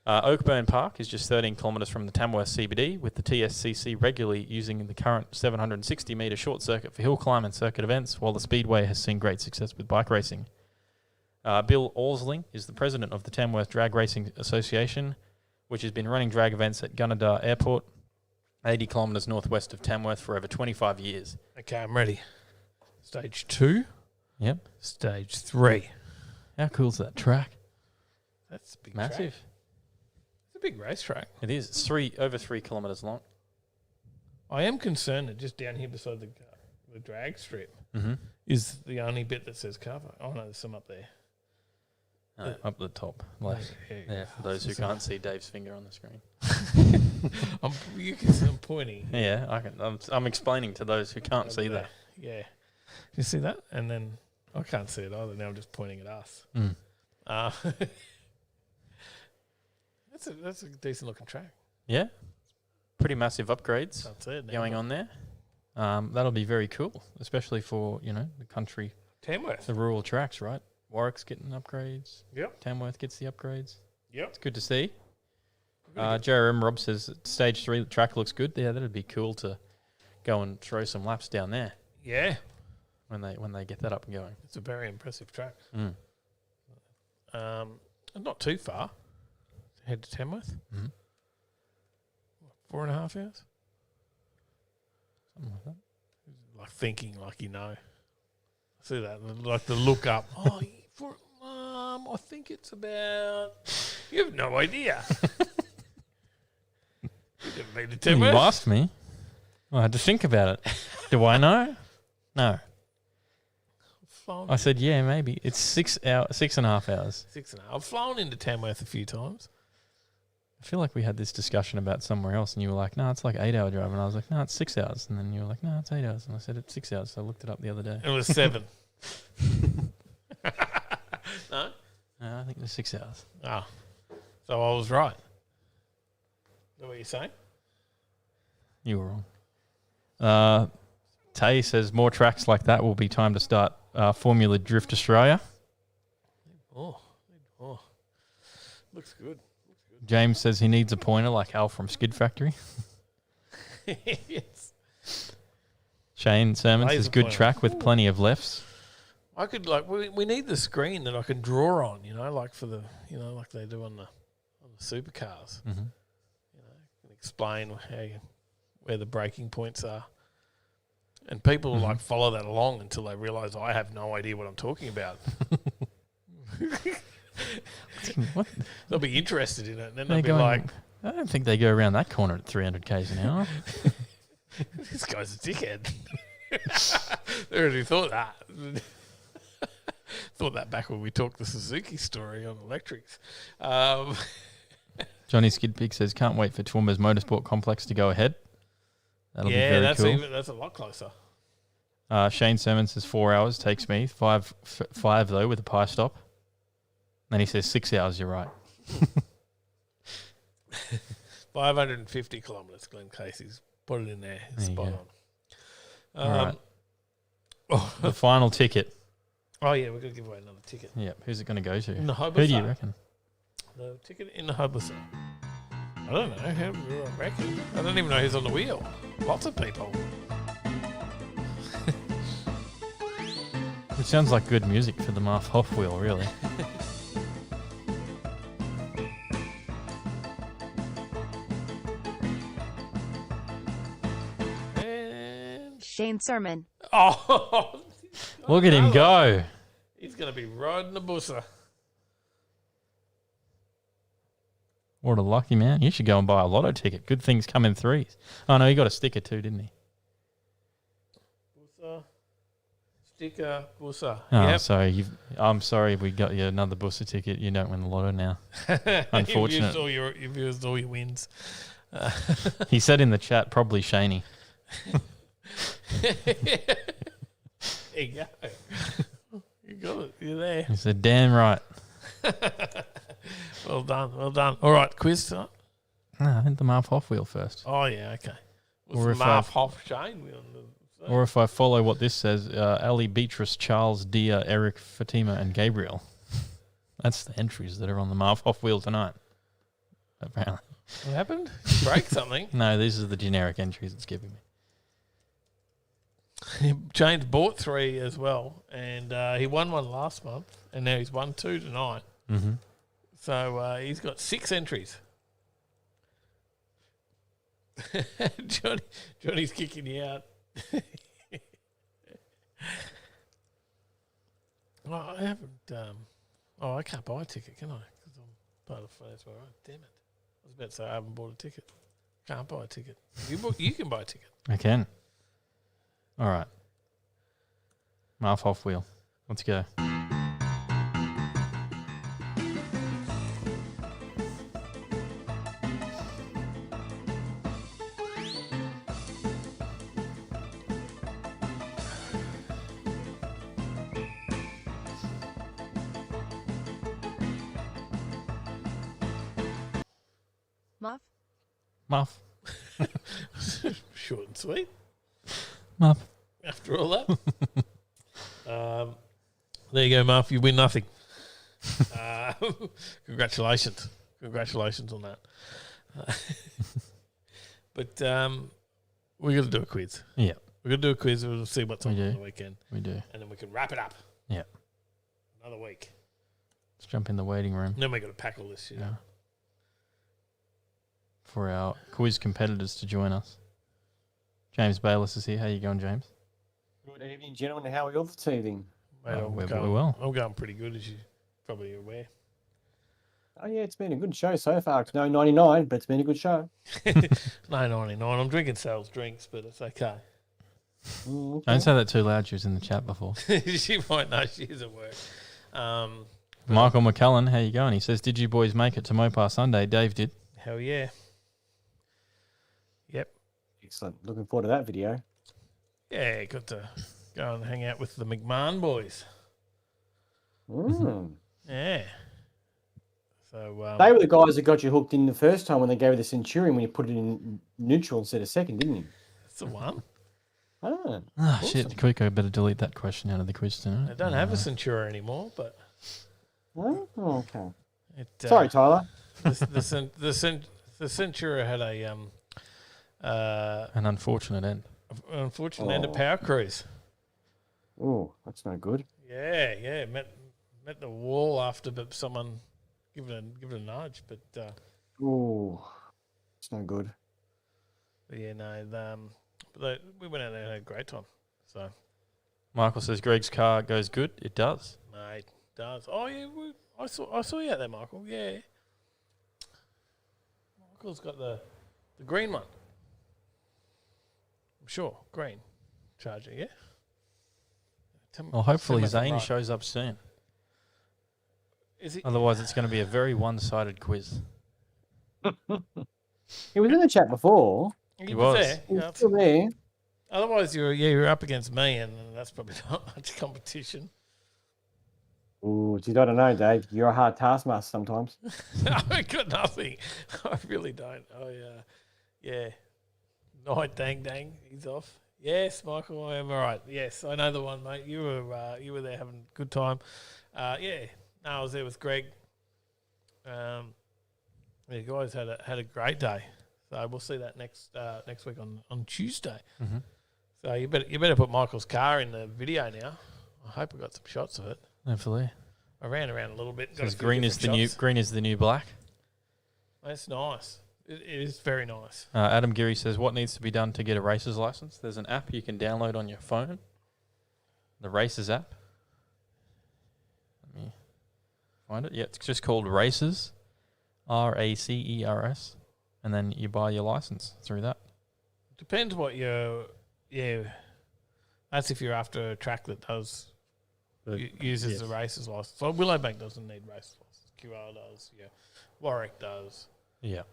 Speaker 2: Oakburn Park is just 13 kilometres from the Tamworth CBD, with the TSCC regularly using the current 760 metre short circuit for hill climb and circuit events, while the Speedway has seen great success with bike racing. Bill Orsling is the president of the Tamworth Drag Racing Association, which has been running drag events at Gunnedah Airport, 80 kilometres northwest of Tamworth, for over 25 years.
Speaker 7: Okay, I'm ready. Stage 2.
Speaker 2: Yep.
Speaker 7: Stage 3.
Speaker 2: How cool's that track?
Speaker 7: That's a big
Speaker 2: Massive.
Speaker 7: track. It's a big racetrack.
Speaker 2: It is. It's over 3 kilometres long.
Speaker 7: I am concerned that just down here beside the drag strip
Speaker 2: Mm-hmm.
Speaker 7: is the only bit that says cover. Oh no, there's some up there.
Speaker 2: Up the top left. Yeah, for those who can't see Dave's finger on the screen.
Speaker 7: I'm pointing.
Speaker 2: Yeah, I can. I'm explaining to those who can't see that.
Speaker 7: Yeah. You see that? And then I can't see it either. Now I'm just pointing at us.
Speaker 2: Mm.
Speaker 7: That's a decent looking track.
Speaker 2: Yeah, pretty massive upgrades
Speaker 7: That's it.
Speaker 2: going on there. That'll be very cool, especially for the country,
Speaker 7: Tamworth.
Speaker 2: the rural tracks, right? Warwick's getting upgrades.
Speaker 7: Yep.
Speaker 2: Tamworth gets the upgrades.
Speaker 7: Yep.
Speaker 2: It's good to see. Jerem Rob says stage 3 the track looks good. Yeah, that'd be cool to go and throw some laps down there.
Speaker 7: Yeah.
Speaker 2: When they get that up and going.
Speaker 7: It's a very impressive track.
Speaker 2: Mm.
Speaker 7: Not too far. Head to Tamworth.
Speaker 2: Mm-hmm.
Speaker 7: 4.5 hours.
Speaker 2: Something like that.
Speaker 7: Like thinking, like see that, like the look up. I think it's about. You have no idea. You never been to
Speaker 2: You
Speaker 7: Tamworth?
Speaker 2: asked me. I had to think about it. Do I know? No. I said, yeah, maybe. It's 6.5 hours.
Speaker 7: 6.5. I've flown into Tamworth a few times.
Speaker 2: I feel like we had this discussion about somewhere else, and you were like, "No, it's like 8-hour drive," and I was like, "No, it's 6 hours," and then you were like, "No, it's 8 hours," and I said it's 6 hours. So I looked it up the other day.
Speaker 7: It was 7. No?
Speaker 2: No, I think it was 6 hours.
Speaker 7: Oh. So I was right. Is that what you're saying?
Speaker 2: You were wrong. Tay says more tracks like that will be time to start Formula Drift Australia.
Speaker 7: Oh. Looks good.
Speaker 2: James says he needs a pointer like Al from Skid Factory.
Speaker 7: Yes.
Speaker 2: Shane Sermon
Speaker 7: Laser
Speaker 2: says good
Speaker 7: pointer.
Speaker 2: track with plenty of lefts.
Speaker 7: I could we need the screen that I can draw on, like for the like they do on the supercars.
Speaker 2: Mm-hmm.
Speaker 7: Can explain where the braking points are, and people like follow that along until they realise I have no idea what I'm talking about.
Speaker 2: What?
Speaker 7: They'll be interested in it, and then
Speaker 2: They're
Speaker 7: they'll be like,
Speaker 2: I don't think they go around that corner at 300 k's an hour.
Speaker 7: "This guy's a dickhead." They already thought that. Thought that back when we talked the Suzuki story on electrics.
Speaker 2: Johnny Skidpig says can't wait for Toowoomba's Motorsport Complex to go ahead. That'll be very cool.
Speaker 7: That's a lot closer.
Speaker 2: Shane Sermon says 4 hours takes me. Five though with a pie stop. Then he says 6 hours. You're right.
Speaker 7: 550 kilometres, Glenn Casey's put it in there.
Speaker 2: There you
Speaker 7: Spot
Speaker 2: go.
Speaker 7: on.
Speaker 2: All right. The final ticket.
Speaker 7: Oh, yeah, we're going to give away another ticket.
Speaker 2: Yep. Who's it going to go to?
Speaker 7: In the
Speaker 2: Who do you
Speaker 7: Hobart.
Speaker 2: reckon?
Speaker 7: The ticket in the Hobart. I don't know. Who do I reckon? I don't even know who's on the wheel. Lots of people.
Speaker 2: It sounds like good music for the Marth Hoff wheel, really.
Speaker 7: And
Speaker 9: Shane Sermon.
Speaker 7: oh,
Speaker 2: Look at him go.
Speaker 7: he's going to be riding the busser.
Speaker 2: What a lucky man. You should go and buy a lotto ticket. Good things come in threes. Oh, no, he got a sticker too, didn't he?
Speaker 7: Busser. Sticker. Busser.
Speaker 2: Oh,
Speaker 7: Yep.
Speaker 2: sorry. I'm sorry we got you another Buster ticket. You don't win the lotto now. Unfortunate.
Speaker 7: You've used all your wins.
Speaker 2: He said in the chat, probably Shaney.
Speaker 7: There you go. You got it. You're there.
Speaker 2: He said, damn right.
Speaker 7: Well done. Well done. All right, quiz tonight.
Speaker 2: No, I think the Marth Hoff wheel first.
Speaker 7: Oh, yeah, okay.
Speaker 2: Or
Speaker 7: Or
Speaker 2: if
Speaker 7: if Marv Hoff Shane wheel.
Speaker 2: Or if I follow what this says, Ali, Beatrice, Charles, Dia, Eric, Fatima, and Gabriel. That's the entries that are on the Marv Hoff wheel tonight. Apparently.
Speaker 7: What happened? You break something?
Speaker 2: No, these are the generic entries it's giving me.
Speaker 7: James bought 3 as well, and he won one last month, and now he's won 2 tonight.
Speaker 2: Mm-hmm.
Speaker 7: So he's got 6 entries. Johnny's kicking you out. Well, I haven't. I can't buy a ticket, can I? Because I'm part of Finance Right. Damn it! I was about to say I haven't bought a ticket. Can't buy a ticket. You can buy a ticket.
Speaker 2: I can. All right. Marv Hoff wheel. Let's go.
Speaker 9: Muff.
Speaker 2: Muff.
Speaker 7: Short and sweet.
Speaker 2: Muff.
Speaker 7: After all that. There you go, Muff. You win nothing. Congratulations. Congratulations on that. But we're going to do a quiz.
Speaker 2: Yeah,
Speaker 7: We're going to do a quiz. We'll see what's on
Speaker 2: We do.
Speaker 7: the weekend.
Speaker 2: we do.
Speaker 7: And then we can wrap it up.
Speaker 2: Yeah.
Speaker 7: Another week.
Speaker 2: Let's jump in the waiting room.
Speaker 7: And then we've got to pack all this shit
Speaker 2: Yeah.
Speaker 7: up.
Speaker 2: For our quiz competitors to join us. James Bayliss is here. How you going, James?
Speaker 10: Good evening, gentlemen. How are you all this evening?
Speaker 7: Mate, I'm
Speaker 2: we're
Speaker 7: going,
Speaker 2: well.
Speaker 7: I'm going pretty good, as you probably are aware.
Speaker 10: Oh, yeah, it's been a good show so far. It's no 99, but it's been a good show.
Speaker 7: No, 99. I'm drinking Sal's drinks, but it's okay.
Speaker 10: Okay.
Speaker 2: Don't say that too loud. She was in the chat before.
Speaker 7: She might know she's at work.
Speaker 2: Michael McCullen, how you going? He says, did you boys make it to Mopar Sunday? Dave did.
Speaker 7: Hell yeah. Yep.
Speaker 10: Excellent. Looking forward to that video.
Speaker 7: Yeah, got to go and hang out with the McMahon boys. Yeah. So
Speaker 10: They were the guys that got you hooked in the first time when they gave you the Centurion when you put it in neutral instead of second, didn't you?
Speaker 7: that's the one.
Speaker 10: Ah,
Speaker 2: Oh, shit. Quico, better delete that question out of the quiz tonight.
Speaker 7: I don't have a Centura anymore, but
Speaker 10: oh, okay.
Speaker 7: it,
Speaker 10: Sorry, Tyler.
Speaker 7: the Centura had
Speaker 2: An unfortunate end.
Speaker 7: an unfortunate end of Power Cruise.
Speaker 10: Oh, that's no good.
Speaker 7: Yeah. Met the wall after, but someone give it a nudge. But
Speaker 10: Oh, it's no good.
Speaker 7: yeah, no. We went out there and had a great time. So,
Speaker 2: Michael says Greg's car goes good. It does.
Speaker 7: mate, it does. Oh yeah, I saw you out there, Michael. Yeah, Michael's got the green one. I'm sure green Charger. Yeah.
Speaker 2: Well, hopefully
Speaker 7: tell me if I'm
Speaker 2: Zane
Speaker 7: right.
Speaker 2: shows up soon.
Speaker 7: Is it?
Speaker 2: Otherwise, it's going to be a very one-sided quiz.
Speaker 10: He was in the chat before.
Speaker 7: He
Speaker 2: was.
Speaker 7: there.
Speaker 10: He's
Speaker 7: Yeah,
Speaker 10: still there.
Speaker 7: otherwise, you're up against me, and that's probably not much competition.
Speaker 10: Ooh, you don't know, Dave. You're a hard taskmaster sometimes.
Speaker 7: I got nothing. I really don't. Yeah. Night dang. He's off. Yes, Michael, I am all right. Yes, I know the one, mate. You were there having a good time. Yeah. No, I was there with Greg. The guys had a great day. So we'll see that next week on Tuesday.
Speaker 2: Mm-hmm.
Speaker 7: So you better put Michael's car in the video now. I hope we got some shots of it.
Speaker 2: Hopefully.
Speaker 7: I ran around a little bit. got a
Speaker 2: Because
Speaker 7: few
Speaker 2: green is the new black.
Speaker 7: That's nice. It is very nice.
Speaker 2: Adam Geary says, what needs to be done to get a racer's license? There's an app you can download on your phone. The Races app. Let me find it. Yeah, it's just called Races. RACERS. And then you buy your license through that.
Speaker 7: Depends what you're. Yeah. That's if you're after a track that does uses the races license. So Willowbank doesn't need races license. QL does. Yeah. Warwick does.
Speaker 2: Yeah.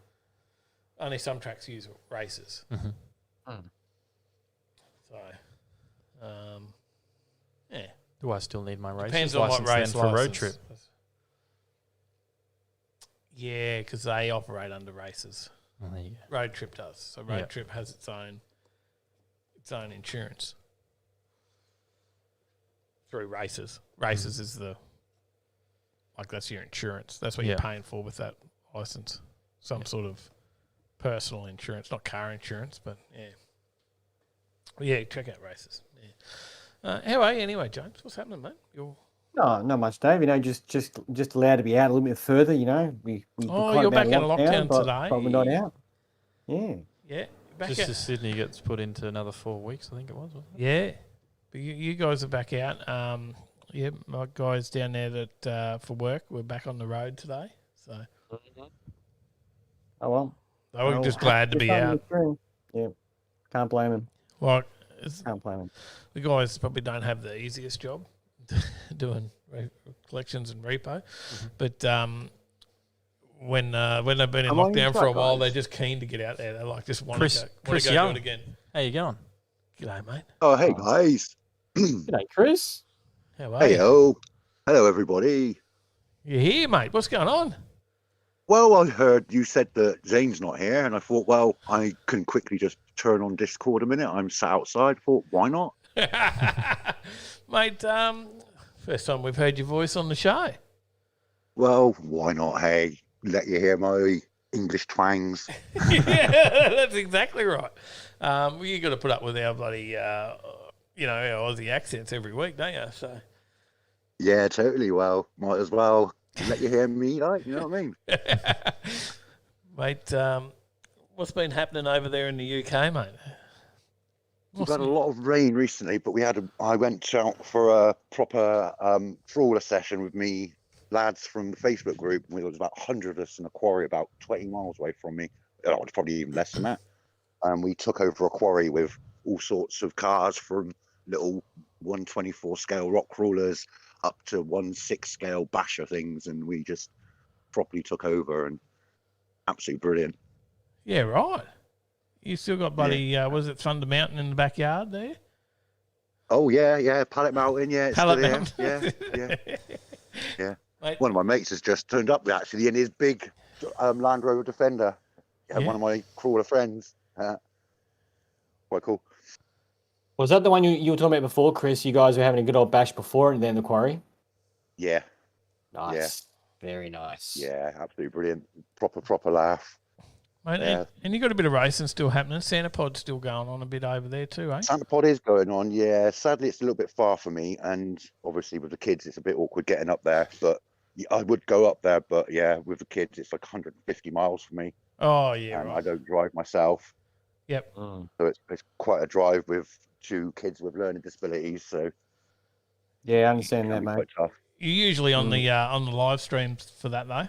Speaker 7: Only some tracks use races.
Speaker 2: Mm-hmm.
Speaker 7: So, yeah.
Speaker 2: Do I still need my races
Speaker 7: Depends on what
Speaker 2: license
Speaker 7: race
Speaker 2: then for a road
Speaker 7: license.
Speaker 2: trip?
Speaker 7: Yeah, because they operate under races.
Speaker 2: Oh, there you go.
Speaker 7: Road Trip does. So Road
Speaker 2: Yeah.
Speaker 7: Trip has its own insurance through races. Races is that's your insurance. That's what you're
Speaker 2: Yeah.
Speaker 7: paying for with that license. Some sort of personal insurance, not car insurance, but yeah. Yeah, check out races. Yeah. How are you anyway, James? What's happening, mate?
Speaker 10: No, not much, Dave. You know, just allowed to be out a little bit further. You know, we
Speaker 7: you're back in lockdown today.
Speaker 10: but we're not out. Yeah.
Speaker 7: Yeah. Back
Speaker 2: Just
Speaker 7: out.
Speaker 2: as Sydney gets put into another 4 weeks, I think it was, wasn't it?
Speaker 7: Yeah. But you guys are back out. Yeah, my guys down there that for work, we're back on the road today. So
Speaker 10: Oh well.
Speaker 7: they were just glad to be out.
Speaker 10: Yeah. Can't blame him.
Speaker 7: Like
Speaker 10: Can't blame him.
Speaker 7: the guys probably don't have the easiest job doing collections and repo, but when they've been in
Speaker 10: I'm on
Speaker 7: lockdown
Speaker 10: your
Speaker 7: for a
Speaker 10: truck,
Speaker 7: while,
Speaker 10: guys.
Speaker 7: they're just keen to get out there. They like just want
Speaker 2: Chris
Speaker 7: to go do
Speaker 2: Young.
Speaker 7: it again.
Speaker 2: How you going?
Speaker 7: G'day, mate.
Speaker 11: Oh, hey guys.
Speaker 10: G'day, Chris.
Speaker 7: How are you?
Speaker 11: Hello everybody.
Speaker 7: You're here, mate. What's going on?
Speaker 11: Well, I heard you said that Zane's not here, and I thought, well, I can quickly just turn on Discord a minute. I'm sat outside. Thought, why not?
Speaker 7: Mate, first time we've heard your voice on the show.
Speaker 11: Well, why not? Hey, let you hear my English twangs.
Speaker 7: Yeah, that's exactly right. Well, you got to put up with our bloody, our Aussie accents every week, don't you? So,
Speaker 11: Yeah, totally. Well, might as well let you hear me, like, you know what I mean?
Speaker 7: mate, what's been happening over there in the UK, mate?
Speaker 11: We've had a lot of rain recently, but I went out for a proper trawler session with me lads from the Facebook group. There was about 100 of us in a quarry about 20 miles away from me. Oh, it's probably even less than that. And we took over a quarry with all sorts of cars, from little 124 scale rock crawlers up to 1/6 scale basher things, and we just properly took over. And Absolutely brilliant.
Speaker 7: Yeah, right. You still got bloody, was it Thunder Mountain in the backyard there?
Speaker 11: Oh yeah, Pallet Mountain, yeah, it's
Speaker 7: Pallet
Speaker 11: still
Speaker 7: Mountain.
Speaker 11: here. Yeah.
Speaker 7: Mate,
Speaker 11: One of my mates has just turned up actually in his big Land Rover Defender. Yeah,
Speaker 7: Yeah.
Speaker 11: one of my crawler friends. Quite cool.
Speaker 10: Was that the one you were talking about before, Chris? You guys were having a good old bash before and then the quarry?
Speaker 11: Yeah,
Speaker 10: Nice. Very nice.
Speaker 11: yeah, absolutely brilliant. Proper laugh.
Speaker 7: mate,
Speaker 11: Yeah.
Speaker 7: and you got a bit of racing still happening. Santa Pod's still going on a bit over there too, eh?
Speaker 11: Santa Pod is going on, yeah. Sadly, it's a little bit far for me, and obviously with the kids, it's a bit awkward getting up there. But I would go up there, but yeah, with the kids, it's like 150 miles for me,
Speaker 7: Oh, yeah,
Speaker 11: and I
Speaker 7: right.
Speaker 11: don't drive myself,
Speaker 7: Yep.
Speaker 11: so it's quite a drive with 2 kids with learning disabilities. So
Speaker 10: Yeah, I understand
Speaker 11: it
Speaker 10: that,
Speaker 11: can be
Speaker 10: mate.
Speaker 11: quite tough.
Speaker 7: You're usually on the live streams for that, though.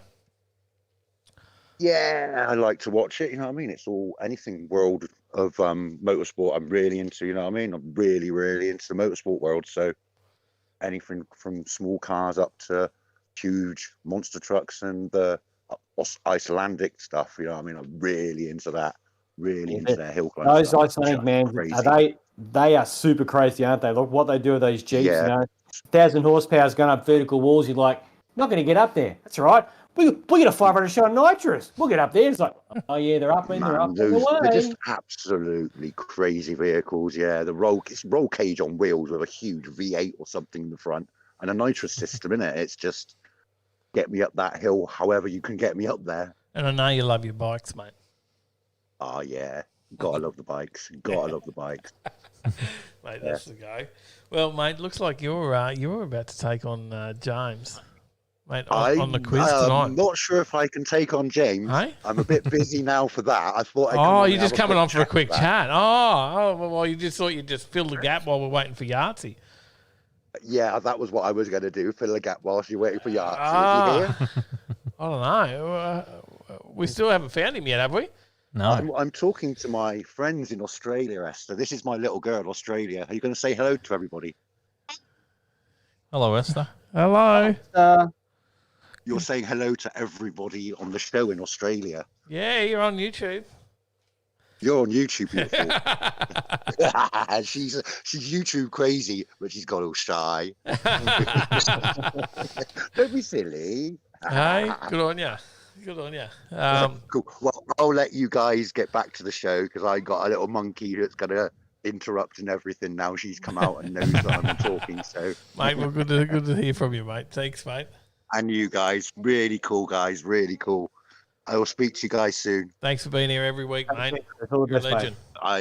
Speaker 11: Yeah, I like to watch it. You know what I mean? It's all anything world of motorsport. I'm really into. You know what I mean? I'm really into the motorsport world. So anything from small cars up to huge monster trucks and the Icelandic stuff. You know what I mean? I'm really into that. Really into their hill climb
Speaker 10: Those
Speaker 11: stuff.
Speaker 10: Icelandic
Speaker 11: Just
Speaker 10: man,
Speaker 11: crazy.
Speaker 10: they are super crazy, aren't they? Look what they do with those Jeeps,
Speaker 11: Yeah.
Speaker 10: you know. 1,000 horsepower is going up vertical walls. You're like, not going to get up there. That's all right. We get a 500 shot of nitrous. We'll get up there. It's like, oh yeah, they're up and they're
Speaker 11: Man,
Speaker 10: up and away.
Speaker 11: they're just absolutely crazy vehicles. Yeah, it's roll cage on wheels with a huge V8 or something in the front and a nitrous system in it. It's just get me up that hill, however you can get me up there.
Speaker 7: And I know you love your bikes, mate.
Speaker 11: Oh yeah, gotta love the bikes. Gotta love the bikes.
Speaker 7: Mate, that's the go. Well, mate, looks like you're about to take on James, mate, on the quiz
Speaker 11: I'm
Speaker 7: tonight.
Speaker 11: not sure if I can take on James.
Speaker 7: Hey?
Speaker 11: I'm a bit busy now for that. I thought.
Speaker 7: Oh, you're just coming on for a quick chat. Oh, well, you just thought you'd just fill the gap while we're waiting for Yahtzee.
Speaker 11: Yeah, that was what I was going to do. Fill the gap whilst you're waiting for Yahtzee.
Speaker 7: Ah. I don't know. We still haven't found him yet, have we?
Speaker 2: No.
Speaker 11: I'm talking to my friends in Australia, Esther. This is my little girl, Australia. Are you going to say hello to everybody?
Speaker 2: Hello, Esther.
Speaker 7: Hello.
Speaker 11: You're saying hello to everybody on the show in Australia.
Speaker 7: Yeah, you're on YouTube.
Speaker 11: You're on YouTube, beautiful. she's YouTube crazy, but she's got all shy. Don't be silly.
Speaker 7: Hey, good on you. Good on you.
Speaker 11: Cool. Well, I'll let you guys get back to the show because I got a little monkey that's going to interrupt and everything. Now she's come out and knows that I'm talking. So,
Speaker 7: mate, well, good to hear from you, mate. Thanks, mate.
Speaker 11: And you guys, really cool guys, really cool. I will speak to you guys soon.
Speaker 7: Thanks for being here every week, mate.
Speaker 10: all the
Speaker 7: You're a
Speaker 10: best, mate.
Speaker 7: legend.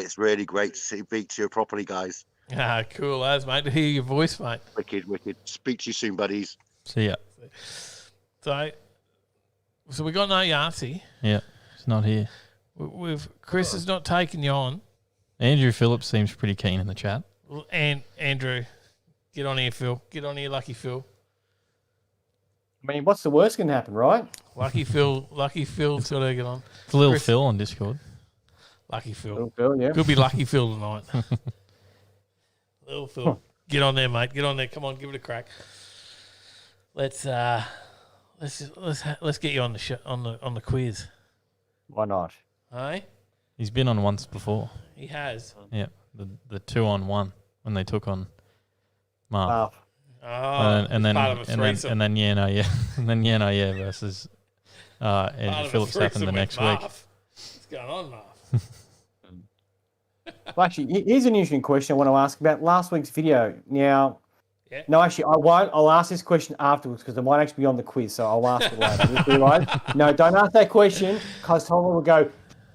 Speaker 11: It's really great to speak to you properly, guys.
Speaker 7: Ah, cool as, mate, to hear your voice, mate.
Speaker 11: Wicked. Speak to you soon, buddies.
Speaker 2: See ya.
Speaker 7: So we got no Yahtzee.
Speaker 2: Yeah, it's not here.
Speaker 7: Chris has not taken you on.
Speaker 2: Andrew Phillips seems pretty keen in the chat.
Speaker 7: And Andrew, get on here, Phil. Get on here, Lucky Phil.
Speaker 10: I mean, what's the worst can happen, right?
Speaker 7: Lucky Phil's got to get on.
Speaker 2: It's Lil
Speaker 7: Chris-
Speaker 2: Phil on Discord.
Speaker 7: Lucky Phil.
Speaker 10: Little Phil, yeah.
Speaker 7: Could be Lucky Phil tonight. Little Phil. Get on there, mate. Get on there. Come on, give it a crack. Let's get you on the on the quiz.
Speaker 10: Why not?
Speaker 7: Hey?
Speaker 2: He's been on once before.
Speaker 7: He has.
Speaker 2: Yeah, the 2-on-1 when they took on Marv.
Speaker 7: Oh,
Speaker 2: and then
Speaker 7: part of a threesome.
Speaker 2: and then yeah no yeah and then yeah no yeah versus
Speaker 7: Part
Speaker 2: Andrew
Speaker 7: of a
Speaker 2: Phillips happened the
Speaker 7: threesome
Speaker 2: next
Speaker 7: with
Speaker 2: week.
Speaker 7: Marv. What's going on, Marv?
Speaker 10: Well, actually, here's an interesting question I want to ask about last week's video. Now,
Speaker 7: Yeah.
Speaker 10: no, actually, I won't. I'll ask this question afterwards because it might actually be on the quiz, so I'll ask it later. Is that right? No, don't ask that question because Tom will go,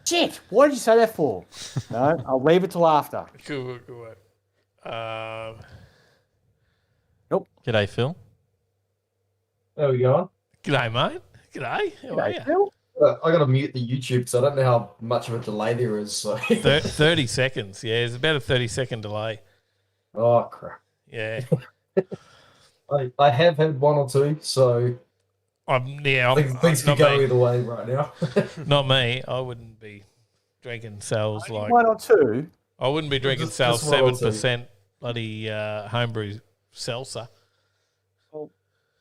Speaker 10: shit, what did you say that for? No, I'll leave it till after.
Speaker 7: Good work.
Speaker 2: G'day, Phil.
Speaker 12: There we go.
Speaker 7: G'day, mate. G'day. How are you?
Speaker 10: Phil?
Speaker 12: I got to mute the YouTube, so I don't know how much of a delay there is. So.
Speaker 7: 30 seconds. Yeah, it's about a 30-second delay.
Speaker 12: Oh crap!
Speaker 7: Yeah.
Speaker 12: I have had one or two, so things could
Speaker 7: not
Speaker 12: go
Speaker 7: me.
Speaker 12: either way right now.
Speaker 7: Not me. I wouldn't be drinking cells like.
Speaker 10: One or two.
Speaker 7: I wouldn't be drinking
Speaker 12: Just
Speaker 7: cells
Speaker 12: one or two.
Speaker 7: 7% bloody homebrew seltzer.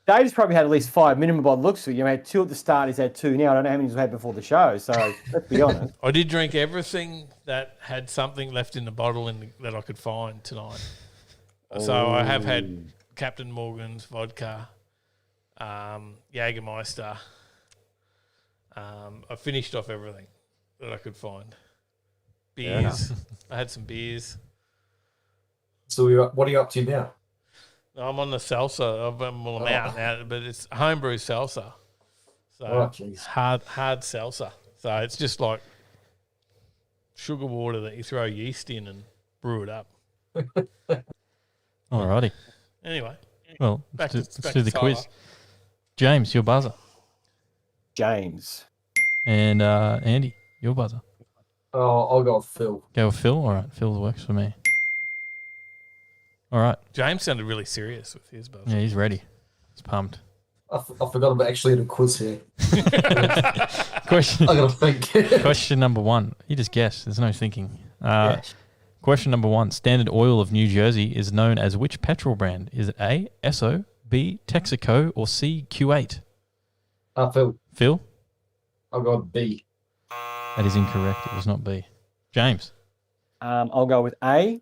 Speaker 10: Dave's probably had at least 5 minimum by the looks of it. You had 2 at the start. He's had 2 now. I don't know how many he's had before the show. So let's be honest.
Speaker 7: I did drink everything that had something left in the bottle that I could find tonight. So I have had Captain Morgan's vodka, Jägermeister. I finished off everything that I could find. Beers. I had some beers.
Speaker 12: So what are you up to now?
Speaker 7: I'm on the salsa. I'm out now, but it's homebrew salsa. So hard salsa. So it's just like sugar water that you throw yeast in and brew it up.
Speaker 2: Alrighty.
Speaker 7: Anyway.
Speaker 2: Well,
Speaker 7: back
Speaker 2: let's
Speaker 7: to
Speaker 2: do the
Speaker 7: Tyler.
Speaker 2: quiz. James, your buzzer.
Speaker 10: James.
Speaker 2: And Andy, your buzzer.
Speaker 12: Oh, I'll go with Phil.
Speaker 2: Go with Phil? All right, Phil works for me. All right.
Speaker 7: James sounded really serious with his buzzer.
Speaker 2: Yeah, he's ready. He's pumped.
Speaker 12: I forgot about actually the quiz here.
Speaker 2: Question.
Speaker 12: I gotta think.
Speaker 2: Question number 1. You just guess. There's no thinking. Question number 1. Standard Oil of New Jersey is known as which petrol brand? Is it A, Esso, B, Texaco, or C, Q8?
Speaker 12: Phil.
Speaker 2: Phil?
Speaker 12: I'll go with B.
Speaker 2: That is incorrect. It was not B. James?
Speaker 10: I'll go with A.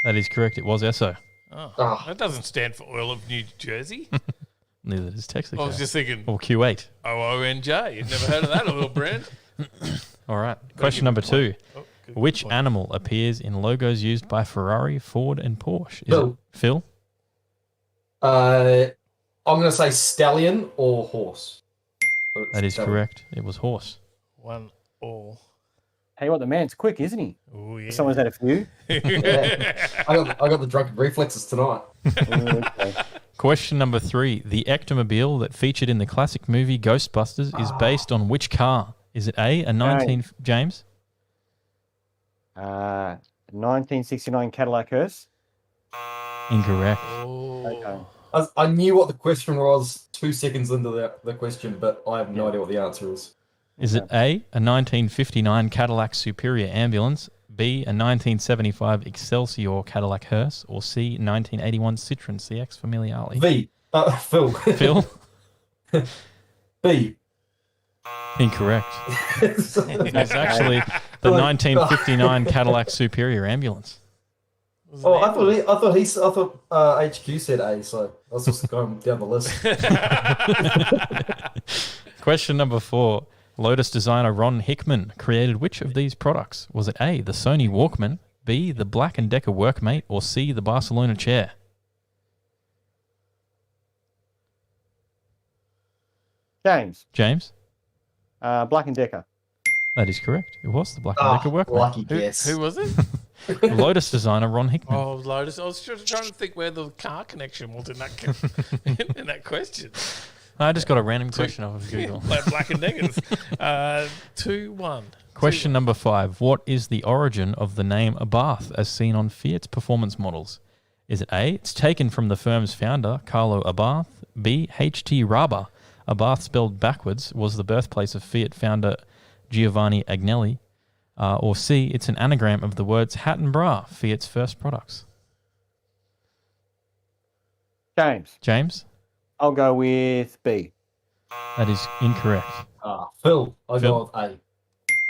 Speaker 2: That is correct. It was Esso.
Speaker 7: Oh, that doesn't stand for Oil of New Jersey.
Speaker 2: Neither does Texaco.
Speaker 7: I was just thinking.
Speaker 2: Or Q8.
Speaker 7: OONJ. You've never heard of that oil brand?
Speaker 2: All right. Question number 2. Which animal appears in logos used by Ferrari, Ford, and Porsche? Is it Phil?
Speaker 12: I'm going to say stallion or horse.
Speaker 2: That is correct. It was horse.
Speaker 7: 1 all.
Speaker 10: Hey, what the man's quick, isn't he?
Speaker 7: Oh yeah.
Speaker 10: Someone's had a few.
Speaker 12: Yeah. I got the drunken reflexes tonight.
Speaker 10: Okay.
Speaker 2: Question number 3. The ectomobile that featured in the classic movie Ghostbusters is based on which car? Is it A, a 19... James?
Speaker 10: 1969 Cadillac hearse.
Speaker 2: Incorrect.
Speaker 10: Okay.
Speaker 12: I knew what the question was 2 seconds into the question, but I have no idea what the answer is.
Speaker 2: Is it A, a 1959 Cadillac Superior ambulance, B, a 1975 Excelsior Cadillac hearse, or C, 1981 Citroen CX Familiale?
Speaker 12: B. Phil.
Speaker 2: Phil?
Speaker 12: B.
Speaker 2: Incorrect. It's actually the 1959 Cadillac Superior ambulance.
Speaker 12: Oh, I thought HQ said A, so I was just going down the list.
Speaker 2: Question number 4. Lotus designer Ron Hickman created which of these products? Was it A, the Sony Walkman, B, the Black & Decker Workmate, or C, the Barcelona chair?
Speaker 10: James.
Speaker 2: Black
Speaker 10: & Decker.
Speaker 2: That is correct. It was the Black & Decker Workmate.
Speaker 12: Lucky guess.
Speaker 7: Who was it?
Speaker 2: Lotus designer Ron Hickman.
Speaker 7: Oh, Lotus. I was just trying to think where the car connection was in that in that question.
Speaker 2: I just got a random question off of Google.
Speaker 7: Like Black & Deckers. 2-1.
Speaker 2: Question number 5. What is the origin of the name Abarth as seen on Fiat's performance models? Is it A, it's taken from the firm's founder, Carlo Abarth, B, H.T. Raba, Abarth spelled backwards, was the birthplace of Fiat founder Giovanni Agnelli, or C, it's an anagram of the words hat and bra, Fiat's first products? James?
Speaker 10: I'll go with B.
Speaker 2: That is incorrect.
Speaker 12: Phil. I'll go with A.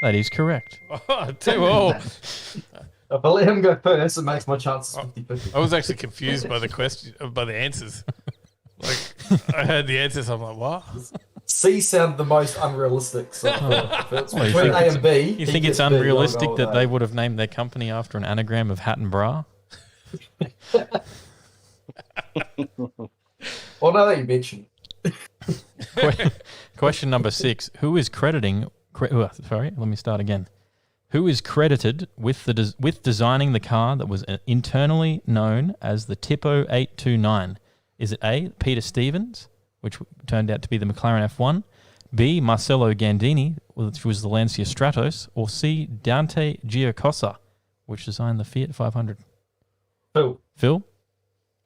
Speaker 2: That is correct.
Speaker 7: Oh, 2-all.
Speaker 12: If I let him go first, it makes my chances 50-50.
Speaker 7: I was actually confused by the question, by the answers. Like, I heard the answers, I'm like, what?
Speaker 12: C sounded the most unrealistic. So if it's
Speaker 2: Well,
Speaker 12: between A and B.
Speaker 2: You think it's unrealistic that they would have named their company after an anagram of hat and bra?
Speaker 12: Well, now that you mention.
Speaker 2: Question number 6. Who is crediting... let me start again. Who is credited with with designing the car that was internally known as the Tipo 829? Is it A, Peter Stevens, which turned out to be the McLaren F1, B, Marcello Gandini, which was the Lancia Stratos, or C, Dante Giacosa, which designed the Fiat 500? Phil?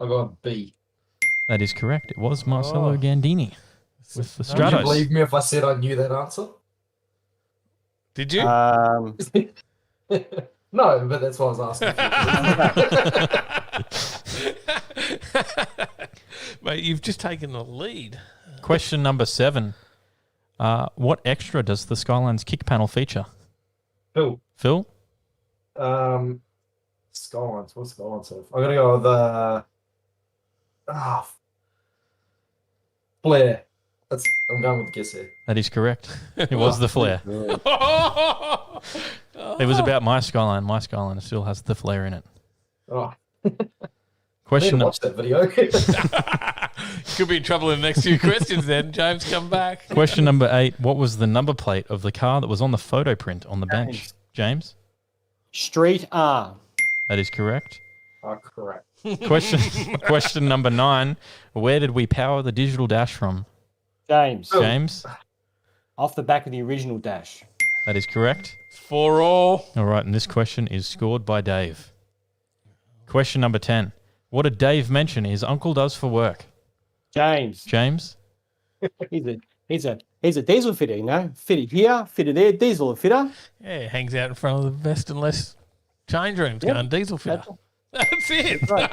Speaker 12: I got B.
Speaker 2: That is correct. It was Marcello Gandini with the
Speaker 12: Would you
Speaker 2: Stratos.
Speaker 12: believe me if I said I knew that answer?
Speaker 7: Did you?
Speaker 12: No, but that's what I was asking.
Speaker 7: Mate, you've just taken the lead.
Speaker 2: Question number 7. What extra does the Skyline's kick panel feature?
Speaker 12: Phil.
Speaker 2: Phil?
Speaker 12: Skylines. What's Skylines have? I'm gonna go with flare. I'm going with the guess here.
Speaker 2: That is correct. It was the flare. It was about my Skyline. My Skyline still has the flare in it.
Speaker 12: Oh.
Speaker 2: Question.
Speaker 12: Watch that video.
Speaker 7: Could be in trouble in the next few questions then. James, come back.
Speaker 2: Question number 8. What was the number plate of the car that was on the photo print on the bench? James?
Speaker 10: Street R.
Speaker 2: That is correct.
Speaker 12: Oh, correct.
Speaker 2: Question number 9. Where did we power the digital dash from?
Speaker 10: James.
Speaker 2: James?
Speaker 10: Off the back of the original dash.
Speaker 2: That is correct.
Speaker 7: 4 all.
Speaker 2: All right, and this question is scored by Dave. Question number 10. What did Dave mention his uncle does for work?
Speaker 10: James.
Speaker 2: James?
Speaker 10: He's a diesel fitter, you know. Fitter here, fitter there, diesel fitter.
Speaker 7: Yeah, he hangs out in front of the best and less change rooms going diesel fitter. That's it.
Speaker 10: Right.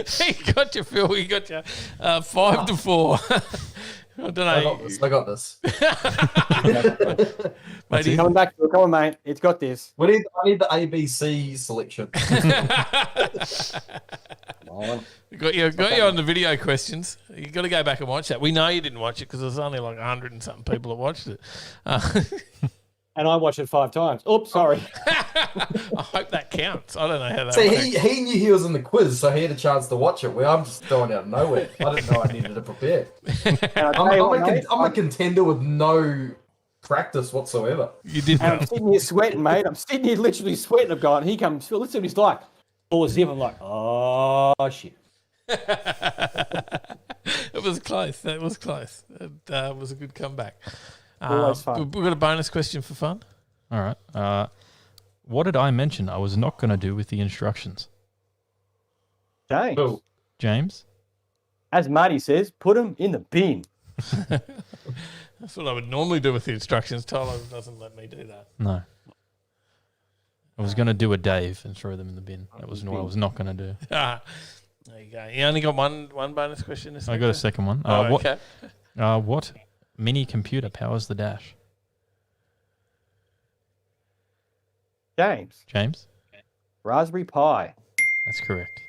Speaker 7: He got you, Phil. He got you 5-4. I don't know.
Speaker 12: I got this.
Speaker 10: Mate, coming back. Come on, mate. It's got this.
Speaker 12: I need the ABC selection.
Speaker 7: Got you on the video questions. You got to go back and watch that. We know you didn't watch it because there's only like 100 and something people that watched it.
Speaker 10: And I watched it 5 times. Oops, sorry.
Speaker 7: I hope that counts. I don't know how that
Speaker 12: See,
Speaker 7: works.
Speaker 12: he knew he was in the quiz, so he had a chance to watch it. Where I'm just throwing out of nowhere. I didn't know I needed to prepare. I'm a contender with no practice whatsoever.
Speaker 7: You did.
Speaker 10: And I'm sitting here sweating, mate. I'm sitting here literally sweating. I'm going, he comes, Phil, let's see what he's like. All of a sudden, I'm like, oh, shit.
Speaker 7: It was close. That was close. It was a good comeback.
Speaker 10: Always fun.
Speaker 7: We've got a bonus question for fun.
Speaker 2: All right. What did I mention I was not going to do with the instructions?
Speaker 10: James.
Speaker 2: James?
Speaker 10: As Marty says, put them in the bin.
Speaker 7: That's what I would normally do with the instructions. Tyler doesn't let me do that.
Speaker 2: No. I was going to do a Dave and throw them in the bin. That was what I was not going to do.
Speaker 7: There you go. You only got one bonus question this
Speaker 2: I got a second one.
Speaker 7: okay.
Speaker 2: What mini computer powers the dash?
Speaker 10: James. Raspberry Pi.
Speaker 2: That's correct.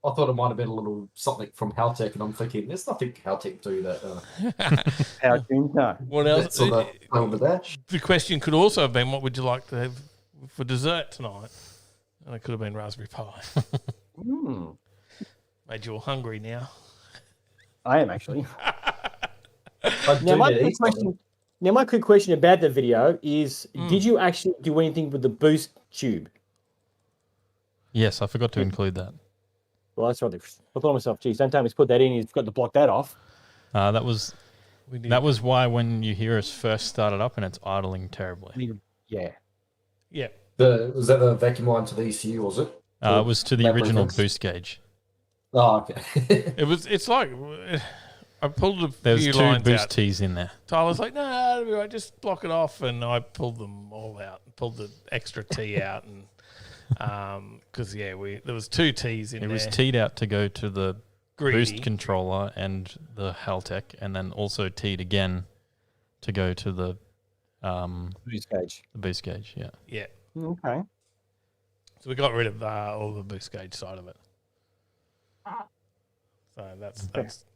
Speaker 12: I thought it might have been a little something from Haltech, and I'm thinking there's nothing Haltech do that.
Speaker 10: Power tunes, no.
Speaker 7: What else?
Speaker 12: The dash.
Speaker 7: The question could also have been, what would you like to have for dessert tonight? And it could have been Raspberry Pi. Made you all hungry now.
Speaker 10: I am actually. Now, my quick question about the video is, did you actually do anything with the boost tube?
Speaker 2: Yes, I forgot to include that.
Speaker 10: Well, that's right. I thought to myself, geez, don't tell me to put that in. You've got to block that off.
Speaker 2: That was why when you hear us first start it up and it's idling terribly.
Speaker 10: Yeah.
Speaker 7: Yeah.
Speaker 12: Was that the vacuum line to the ECU, was it?
Speaker 2: It was to the original boost gauge.
Speaker 12: Oh, okay.
Speaker 7: It's like I pulled a
Speaker 2: There's
Speaker 7: few
Speaker 2: two
Speaker 7: lines
Speaker 2: boost
Speaker 7: out.
Speaker 2: T's in there.
Speaker 7: Tyler's like, no, it'll be right, just block it off, and I pulled them all out. Pulled the extra T out, and because there was 2 T's in there.
Speaker 2: It was T'd out to go to the
Speaker 7: Greedy.
Speaker 2: boost controller and the Haltech, and then also T'd again to go to the
Speaker 10: boost gauge.
Speaker 2: The boost gauge, yeah.
Speaker 7: Yeah.
Speaker 10: Okay.
Speaker 7: So we got rid of all the boost gauge side of it. So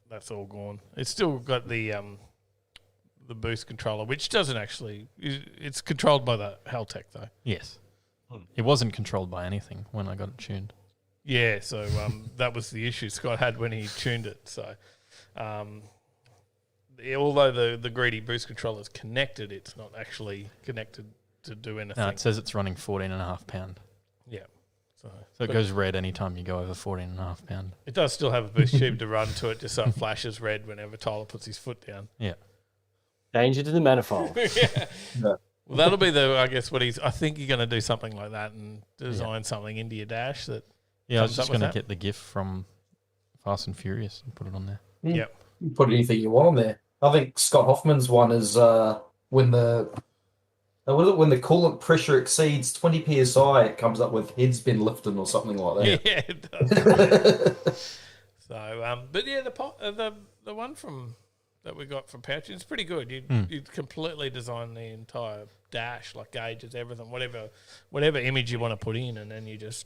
Speaker 7: that's all gone. It's still got the boost controller, which doesn't actually. It's controlled by the Haltech though.
Speaker 2: Yes. It wasn't controlled by anything when I got it tuned.
Speaker 7: Yeah, so that was the issue Scott had when he tuned it. So, although the greedy boost controller is connected, it's not actually connected to do anything.
Speaker 2: No, it says it's running 14.5 pound.
Speaker 7: Yeah. So
Speaker 2: it goes red anytime you go over 14.5 pound.
Speaker 7: It does still have a boost tube to run to it, just so it flashes red whenever Tyler puts his foot down.
Speaker 2: Yeah.
Speaker 10: Danger to the manifold.
Speaker 7: Yeah. Well, that'll be I think you're going to do something like that and design something into your dash that.
Speaker 2: Yeah, I was just going to get the GIF from Fast and Furious and put it on there.
Speaker 7: Yep.
Speaker 12: You put anything you want on there. I think Scott Hoffman's one is when the coolant pressure exceeds 20 psi, it comes up with head's been lifted or something like that.
Speaker 7: Yeah, it does. So, but yeah, the one that we got from Pouch is pretty good. You completely design the entire dash, like gauges, everything, whatever image you want to put in, and then you just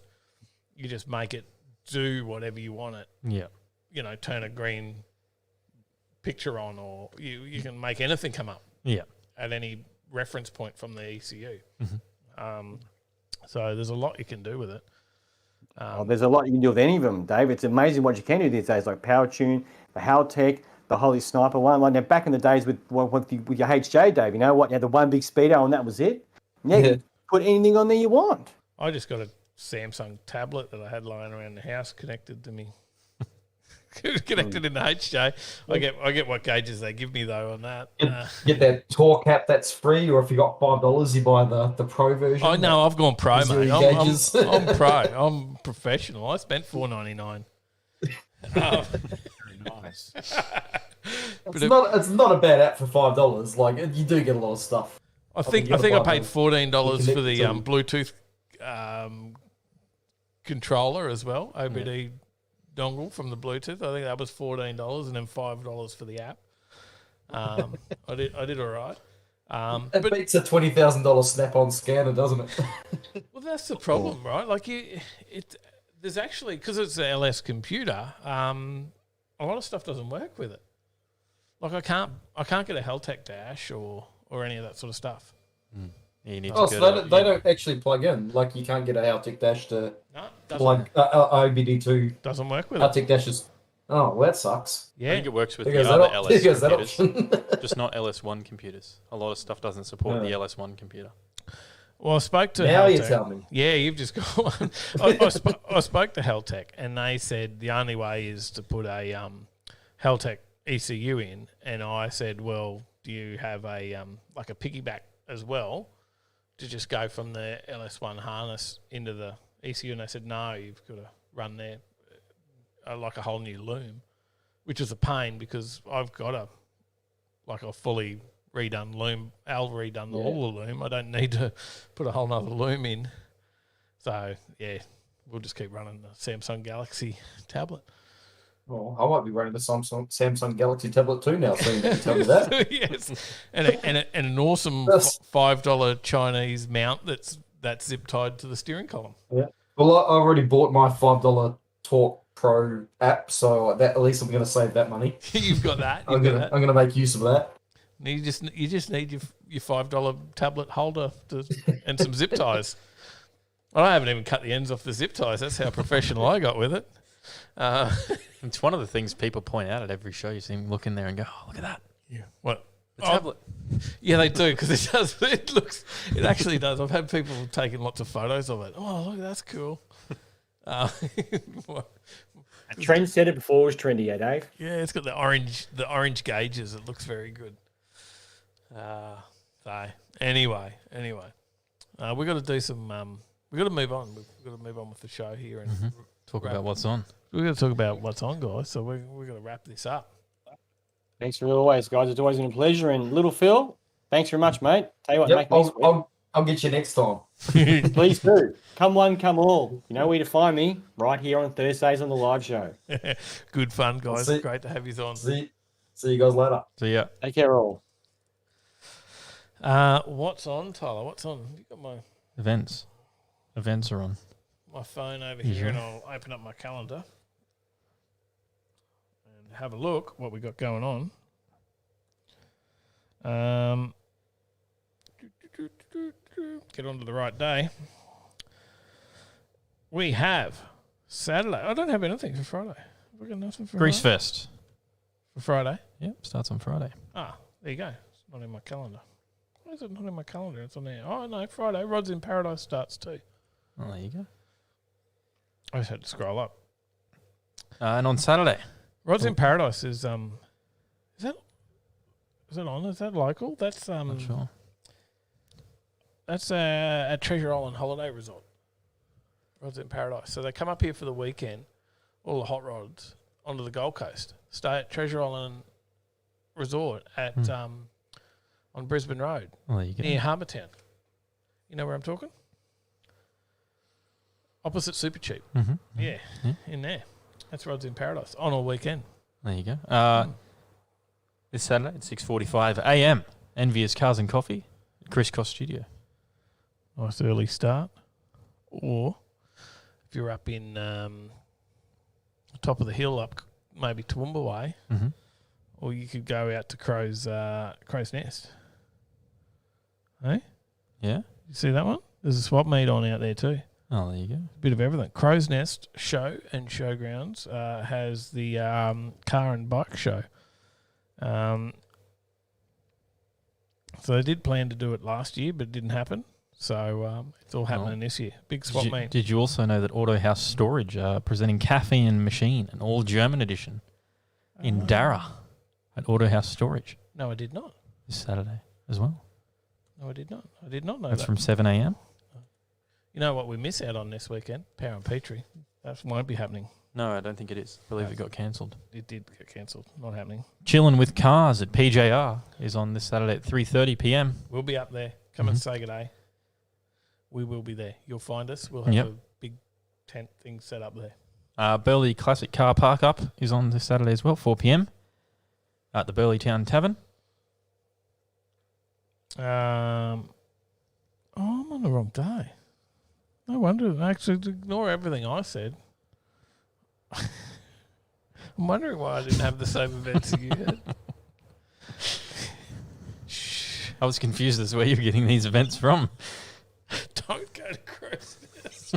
Speaker 7: make it do whatever you want it.
Speaker 2: Yeah.
Speaker 7: You know, turn a green picture on, or you can make anything come up.
Speaker 2: Yeah.
Speaker 7: At any reference point from the ECU. So there's a lot you can do with it.
Speaker 10: There's a lot you can do with any of them, Dave. It's amazing what you can do these days, like Power Tune, the Haltech, the Holy Sniper one. Like now, back in the days with your HJ, Dave, you know what? You had the one big speedo and that was it. Now you can put anything on there you want.
Speaker 7: I just got a Samsung tablet that I had lying around the house connected to me. Connected in the HJ. I get what gauges they give me though on that.
Speaker 12: Get that Torque app that's free, or if you got $5, you buy the Pro version.
Speaker 7: Oh no, I've gone Pro, mate. I'm Pro. I'm professional. I spent $4.99.
Speaker 8: Very nice.
Speaker 12: It's not a bad app for $5. Like you do get a lot of stuff.
Speaker 7: I think I paid $14 for the Bluetooth controller as well. OBD dongle from the Bluetooth. I think that was $14, and then $5 for the app. I did all right.
Speaker 12: It beats a $20,000 Snap-on scanner, doesn't it?
Speaker 7: Well, that's the problem, right? Like there's actually, because it's an LS computer, a lot of stuff doesn't work with it. Like I can't get a Haltech dash or any of that sort of stuff.
Speaker 2: Yeah, you need
Speaker 12: so they don't actually plug in. Like you can't get a Haltech dash to plug OBD2.
Speaker 7: Doesn't work with
Speaker 12: Haltech dashes. Oh, well, that sucks.
Speaker 2: Yeah, I think it works with
Speaker 12: There
Speaker 2: the
Speaker 12: goes
Speaker 2: other
Speaker 12: that
Speaker 2: LS
Speaker 12: there goes that
Speaker 2: computers,
Speaker 12: option.
Speaker 2: just not LS1 computers. A lot of stuff doesn't support the LS1 computer.
Speaker 7: Well, I spoke to
Speaker 12: Now
Speaker 7: Haltech.
Speaker 12: you tell me.
Speaker 7: Yeah, you've just got one. I spoke to Haltech, and they said the only way is to put a Haltech ECU in, and I said, well, do you have a like a piggyback as well to just go from the LS1 harness into the ECU? And they said, no, you've got to run there like a whole new loom, which is a pain because I've got a fully redone loom. Al redone all the loom. I don't need to put a whole nother loom in. So, yeah, we'll just keep running the Samsung Galaxy tablet.
Speaker 12: Well, I might be running the Samsung Galaxy tablet too now, so you can tell me that.
Speaker 7: Yes, and an awesome $5 Chinese mount that's zip tied to the steering column.
Speaker 12: Yeah. Well, I already bought my $5 Torque Pro app, so that at least I'm going to save that money.
Speaker 7: You've got that.
Speaker 12: I'm going to make use of that.
Speaker 7: You just need your $5 tablet holder and some zip ties. I haven't even cut the ends off the zip ties. That's how professional I got with it.
Speaker 2: It's one of the things people point out at every show. You see them look in there and go, "Oh, look at that!
Speaker 7: Yeah, what
Speaker 2: the tablet?"
Speaker 7: Yeah, they do because it does. It actually does. I've had people taking lots of photos of it. Oh, look, that's cool.
Speaker 10: A trendsetter before it was trendy, Dave.
Speaker 7: Yeah, it's got the orange gauges. It looks very good. So anyway, we got to do some. We got to move on. We've got to move on with the show here and
Speaker 2: talk about what's on.
Speaker 7: We're going to talk about what's on, guys. So we're going to wrap this up.
Speaker 10: Thanks for always, guys. It's always been a pleasure. And little Phil, thanks very much, mate. Tell you what, make me
Speaker 12: I'll get you next time.
Speaker 10: Please do. Come one, come all. You know where to find me, right here on Thursdays on the live show.
Speaker 7: Good fun, guys. Great to have you on.
Speaker 12: See you guys later.
Speaker 2: See ya.
Speaker 10: Take care, all.
Speaker 7: What's on, Tyler? What's on? You got my
Speaker 2: events. Events are on.
Speaker 7: My phone over here, and I'll open up my calendar and have a look what we got going on. Get on to the right day. We have Saturday. I don't have anything for Friday. We got nothing for
Speaker 2: Grease Fest.
Speaker 7: For Friday?
Speaker 2: Yep, starts on Friday.
Speaker 7: Ah, there you go. It's not in my calendar. Why is it not in my calendar? It's on there. Oh, no, Friday. Rods in Paradise starts too.
Speaker 2: Oh, there you go.
Speaker 7: I just had to scroll up.
Speaker 2: And on Saturday,
Speaker 7: Rods in Paradise is that on? Is that local? That's
Speaker 2: not sure.
Speaker 7: That's at Treasure Island Holiday Resort. Rods in Paradise. So they come up here for the weekend, all the hot rods, onto the Gold Coast. Stay at Treasure Island Resort at on Brisbane Road, near Harbour Town. You know where I'm talking? Opposite Super Cheap.
Speaker 2: Mm-hmm.
Speaker 7: Yeah, in there. That's Rods in Paradise on all weekend.
Speaker 2: There you go. This Saturday at 6:45 a.m. Envious Cars and Coffee, Chris Cost Studio.
Speaker 7: Nice early start. Or if you're up in top of the hill, up maybe Toowoomba way, or you could go out to Crow's Nest. Hey?
Speaker 2: Yeah?
Speaker 7: You see that one? There's a swap meet on out there too.
Speaker 2: Oh, there you go.
Speaker 7: A bit of everything. Crow's Nest Show and Showgrounds has the car and bike show. So they did plan to do it last year, but it didn't happen. So it's all happening this year. Big swap meet.
Speaker 2: Did you also know that Auto House Storage are presenting Caffeine Machine, an all-German edition, in Darra at Auto House Storage?
Speaker 7: No, I did not.
Speaker 2: This Saturday as well.
Speaker 7: No, I did not. I did not know
Speaker 2: That's
Speaker 7: that.
Speaker 2: from 7 a.m.
Speaker 7: You know what we miss out on this weekend? Power and Petrie. That won't be happening.
Speaker 2: No, I don't think it is. I believe it got cancelled.
Speaker 7: It did get cancelled. Not happening.
Speaker 2: Chilling with Cars at PJR is on this Saturday at 3:30 p.m.
Speaker 7: We'll be up there. Come and say good day. We will be there. You'll find us. We'll have a big tent thing set up there.
Speaker 2: Burley Classic Car Park Up is on this Saturday as well, 4 p.m. at the Burley Town Tavern.
Speaker 7: I'm on the wrong day. No wonder. Actually, ignore everything I said. I'm wondering why I didn't have the same events as you had.
Speaker 2: I was confused as to where you're getting these events from.
Speaker 7: Don't go to Crow's Nest.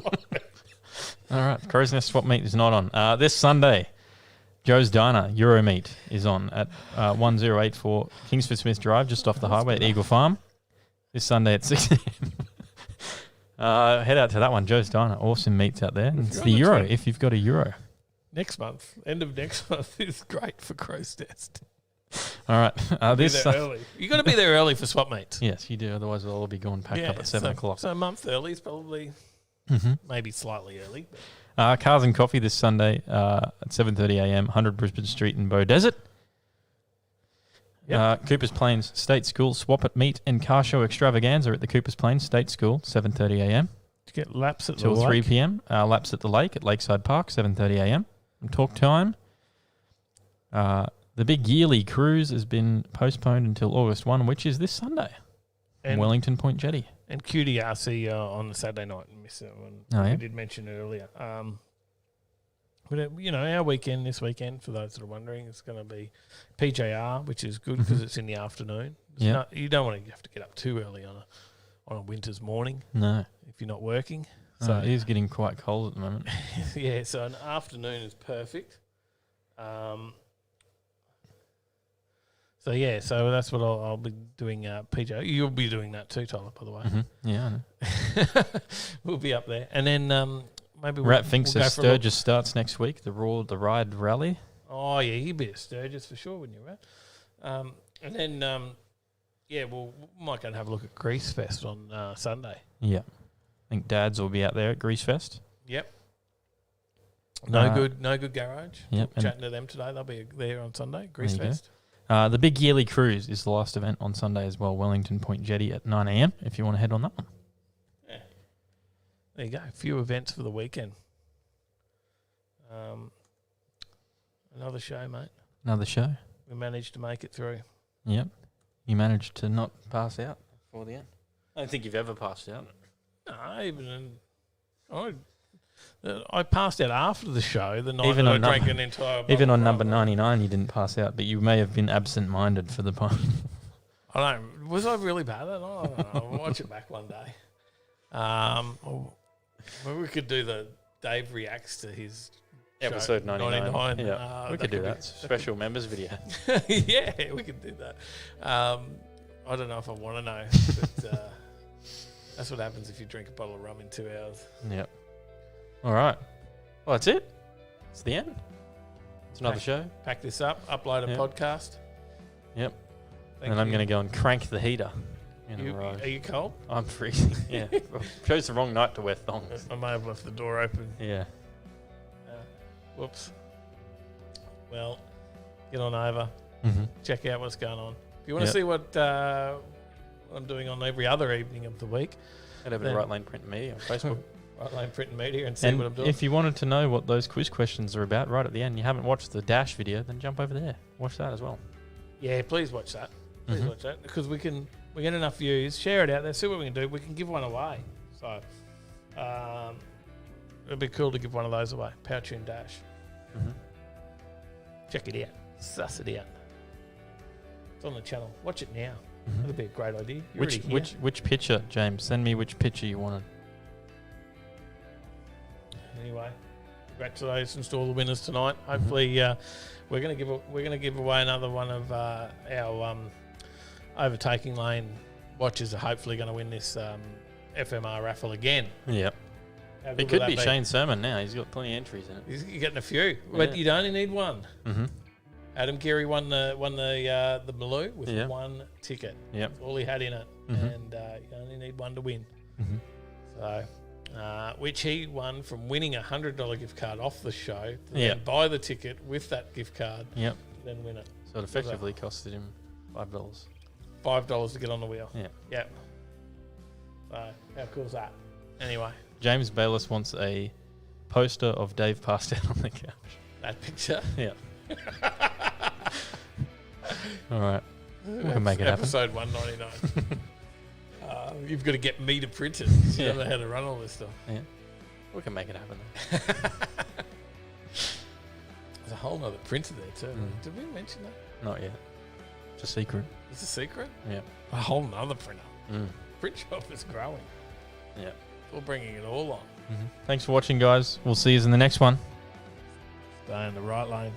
Speaker 2: All right, Crow's Nest Swap Meet is not on. This Sunday, Joe's Diner Euro Meet is on at 1084 Kingsford Smith Drive, just off the highway at Eagle Farm. This Sunday at 6 a.m. Head out to that one, Joe's Diner. Awesome meets out there. It's the Euro, if you've got a Euro.
Speaker 7: Next month, end of next month is great for Crow's Nest.
Speaker 2: All right. This
Speaker 7: early. You got to be there early for swap meets.
Speaker 2: Yes, you do. Otherwise, we'll all be gone packed up at 7 o'clock.
Speaker 7: So a month early is probably maybe slightly early.
Speaker 2: Cars and Coffee this Sunday at 7:30 a.m. 100 Brisbane Street in Bow Desert. Yep. Coopers Plains State School Swap at Meet and Car Show Extravaganza at the Coopers Plains State School, 7:30 a.m.
Speaker 7: To get laps at
Speaker 2: till
Speaker 7: the
Speaker 2: 3
Speaker 7: lake.
Speaker 2: p.m. Laps at the lake at Lakeside Park, 7:30 a.m. And talk time. The big yearly cruise has been postponed until August 1, which is this Sunday.
Speaker 7: And
Speaker 2: Wellington Point Jetty.
Speaker 7: And QDRC on the Saturday night. Miss that one.
Speaker 2: Oh, yeah?
Speaker 7: We did mention it earlier. But, our weekend this weekend, for those that are wondering, it's going to be PJR, which is good because it's in the afternoon. You don't want to have to get up too early on a winter's morning.
Speaker 2: No.
Speaker 7: If you're not working.
Speaker 2: So it is getting quite cold at the moment.
Speaker 7: Yeah, so an afternoon is perfect. So that's what I'll be doing. PJ, you'll be doing that too, Tyler. By the way,
Speaker 2: Yeah, I know.
Speaker 7: We'll be up there, and then maybe
Speaker 2: Rat thinks
Speaker 7: we'll
Speaker 2: that Sturgis starts next week. The ride rally.
Speaker 7: Oh yeah, you'd be at Sturgis for sure, wouldn't you, Rat? And then we might go and have a look at Grease Fest on Sunday.
Speaker 2: Yeah, I think Dads will be out there at Grease Fest.
Speaker 7: Yep. No good garage.
Speaker 2: Yep.
Speaker 7: Chatting to them today. They'll be there on Sunday. Grease Fest.
Speaker 2: The big yearly cruise is the last event on Sunday as well. Wellington Point Jetty at 9 a.m. if you want to head on that one.
Speaker 7: Yeah. There you go. A few events for the weekend. Another show, mate.
Speaker 2: Another show.
Speaker 7: We managed to make it through.
Speaker 2: Yep. You managed to not pass out before the end. I don't think you've ever passed out.
Speaker 7: No, I passed out after the show, the night
Speaker 2: Even
Speaker 7: that I
Speaker 2: on
Speaker 7: drank an entire bottle.
Speaker 2: Even on number 99, you didn't pass out, but you may have been absent-minded for the part.
Speaker 7: I don't. Was I really bad at it? I don't know. I'll watch it back one day. Maybe we could do the Dave reacts to his
Speaker 2: Episode
Speaker 7: show,
Speaker 2: 99. Yeah, we could do that. Special members video.
Speaker 7: Yeah, we could do that. I don't know if I want to know, but that's what happens if you drink a bottle of rum in 2 hours.
Speaker 2: Yep. All right. Well, that's it. It's the end. It's another show.
Speaker 7: Pack this up, upload a podcast.
Speaker 2: Yep. And I'm going to go and crank the heater.
Speaker 7: Are you cold?
Speaker 2: I'm freezing. Yeah. Chose the wrong night to wear thongs.
Speaker 7: I may have left the door open.
Speaker 2: Yeah.
Speaker 7: Whoops. Well, get on over. Check out what's going on. If you want to see what I'm doing on every other evening of the week,
Speaker 2: head over to Right Lane Print Me on Facebook.
Speaker 7: Right Lane Print and Media and see what I'm doing.
Speaker 2: If you wanted to know what those quiz questions are about right at the end, you haven't watched the Dash video, then jump over there. Watch that as well.
Speaker 7: Yeah, please watch that. Please watch that because we get enough views. Share it out there. See what we can do. We can give one away. So it'd be cool to give one of those away. Power Tune Dash. Check it out. Suss it out. It's on the channel. Watch it now. That'd be a great idea.
Speaker 2: Which picture, James? Send me which picture you wanted.
Speaker 7: Anyway, congratulations to all the winners tonight. Hopefully, we're going to give away another one of our Overtaking Lane watches. Are hopefully going to win this FMR raffle again.
Speaker 2: Yep. It could be Shane Sermon now. He's got plenty of entries in it.
Speaker 7: He's getting a few, but you'd only need one. Adam Geary won the Maloo with one ticket.
Speaker 2: Yep.
Speaker 7: That's all he had in it, and you only need one to win. So, which he won from winning a $100 gift card off the show. To then buy the ticket with that gift card.
Speaker 2: Yep.
Speaker 7: Then win it.
Speaker 2: So it effectively costed him $5.
Speaker 7: $5 to get on the wheel.
Speaker 2: Yeah.
Speaker 7: Yep. So how cool is that? Anyway,
Speaker 2: James Bayless wants a poster of Dave passed out on the couch.
Speaker 7: That picture.
Speaker 2: Yeah. All right. We can make it happen.
Speaker 7: Episode 199. You've got to get me to print it. You don't know how to run all this stuff.
Speaker 2: Yeah. We can make it happen.
Speaker 7: There's a whole nother printer there too. Did we mention that?
Speaker 2: Not yet. It's a secret.
Speaker 7: It's a secret?
Speaker 2: Yeah.
Speaker 7: A whole nother printer. Print shop is growing.
Speaker 2: Yeah.
Speaker 7: We're bringing it all on.
Speaker 2: Thanks for watching, guys. We'll see you in the next one.
Speaker 7: Stay in the right lane.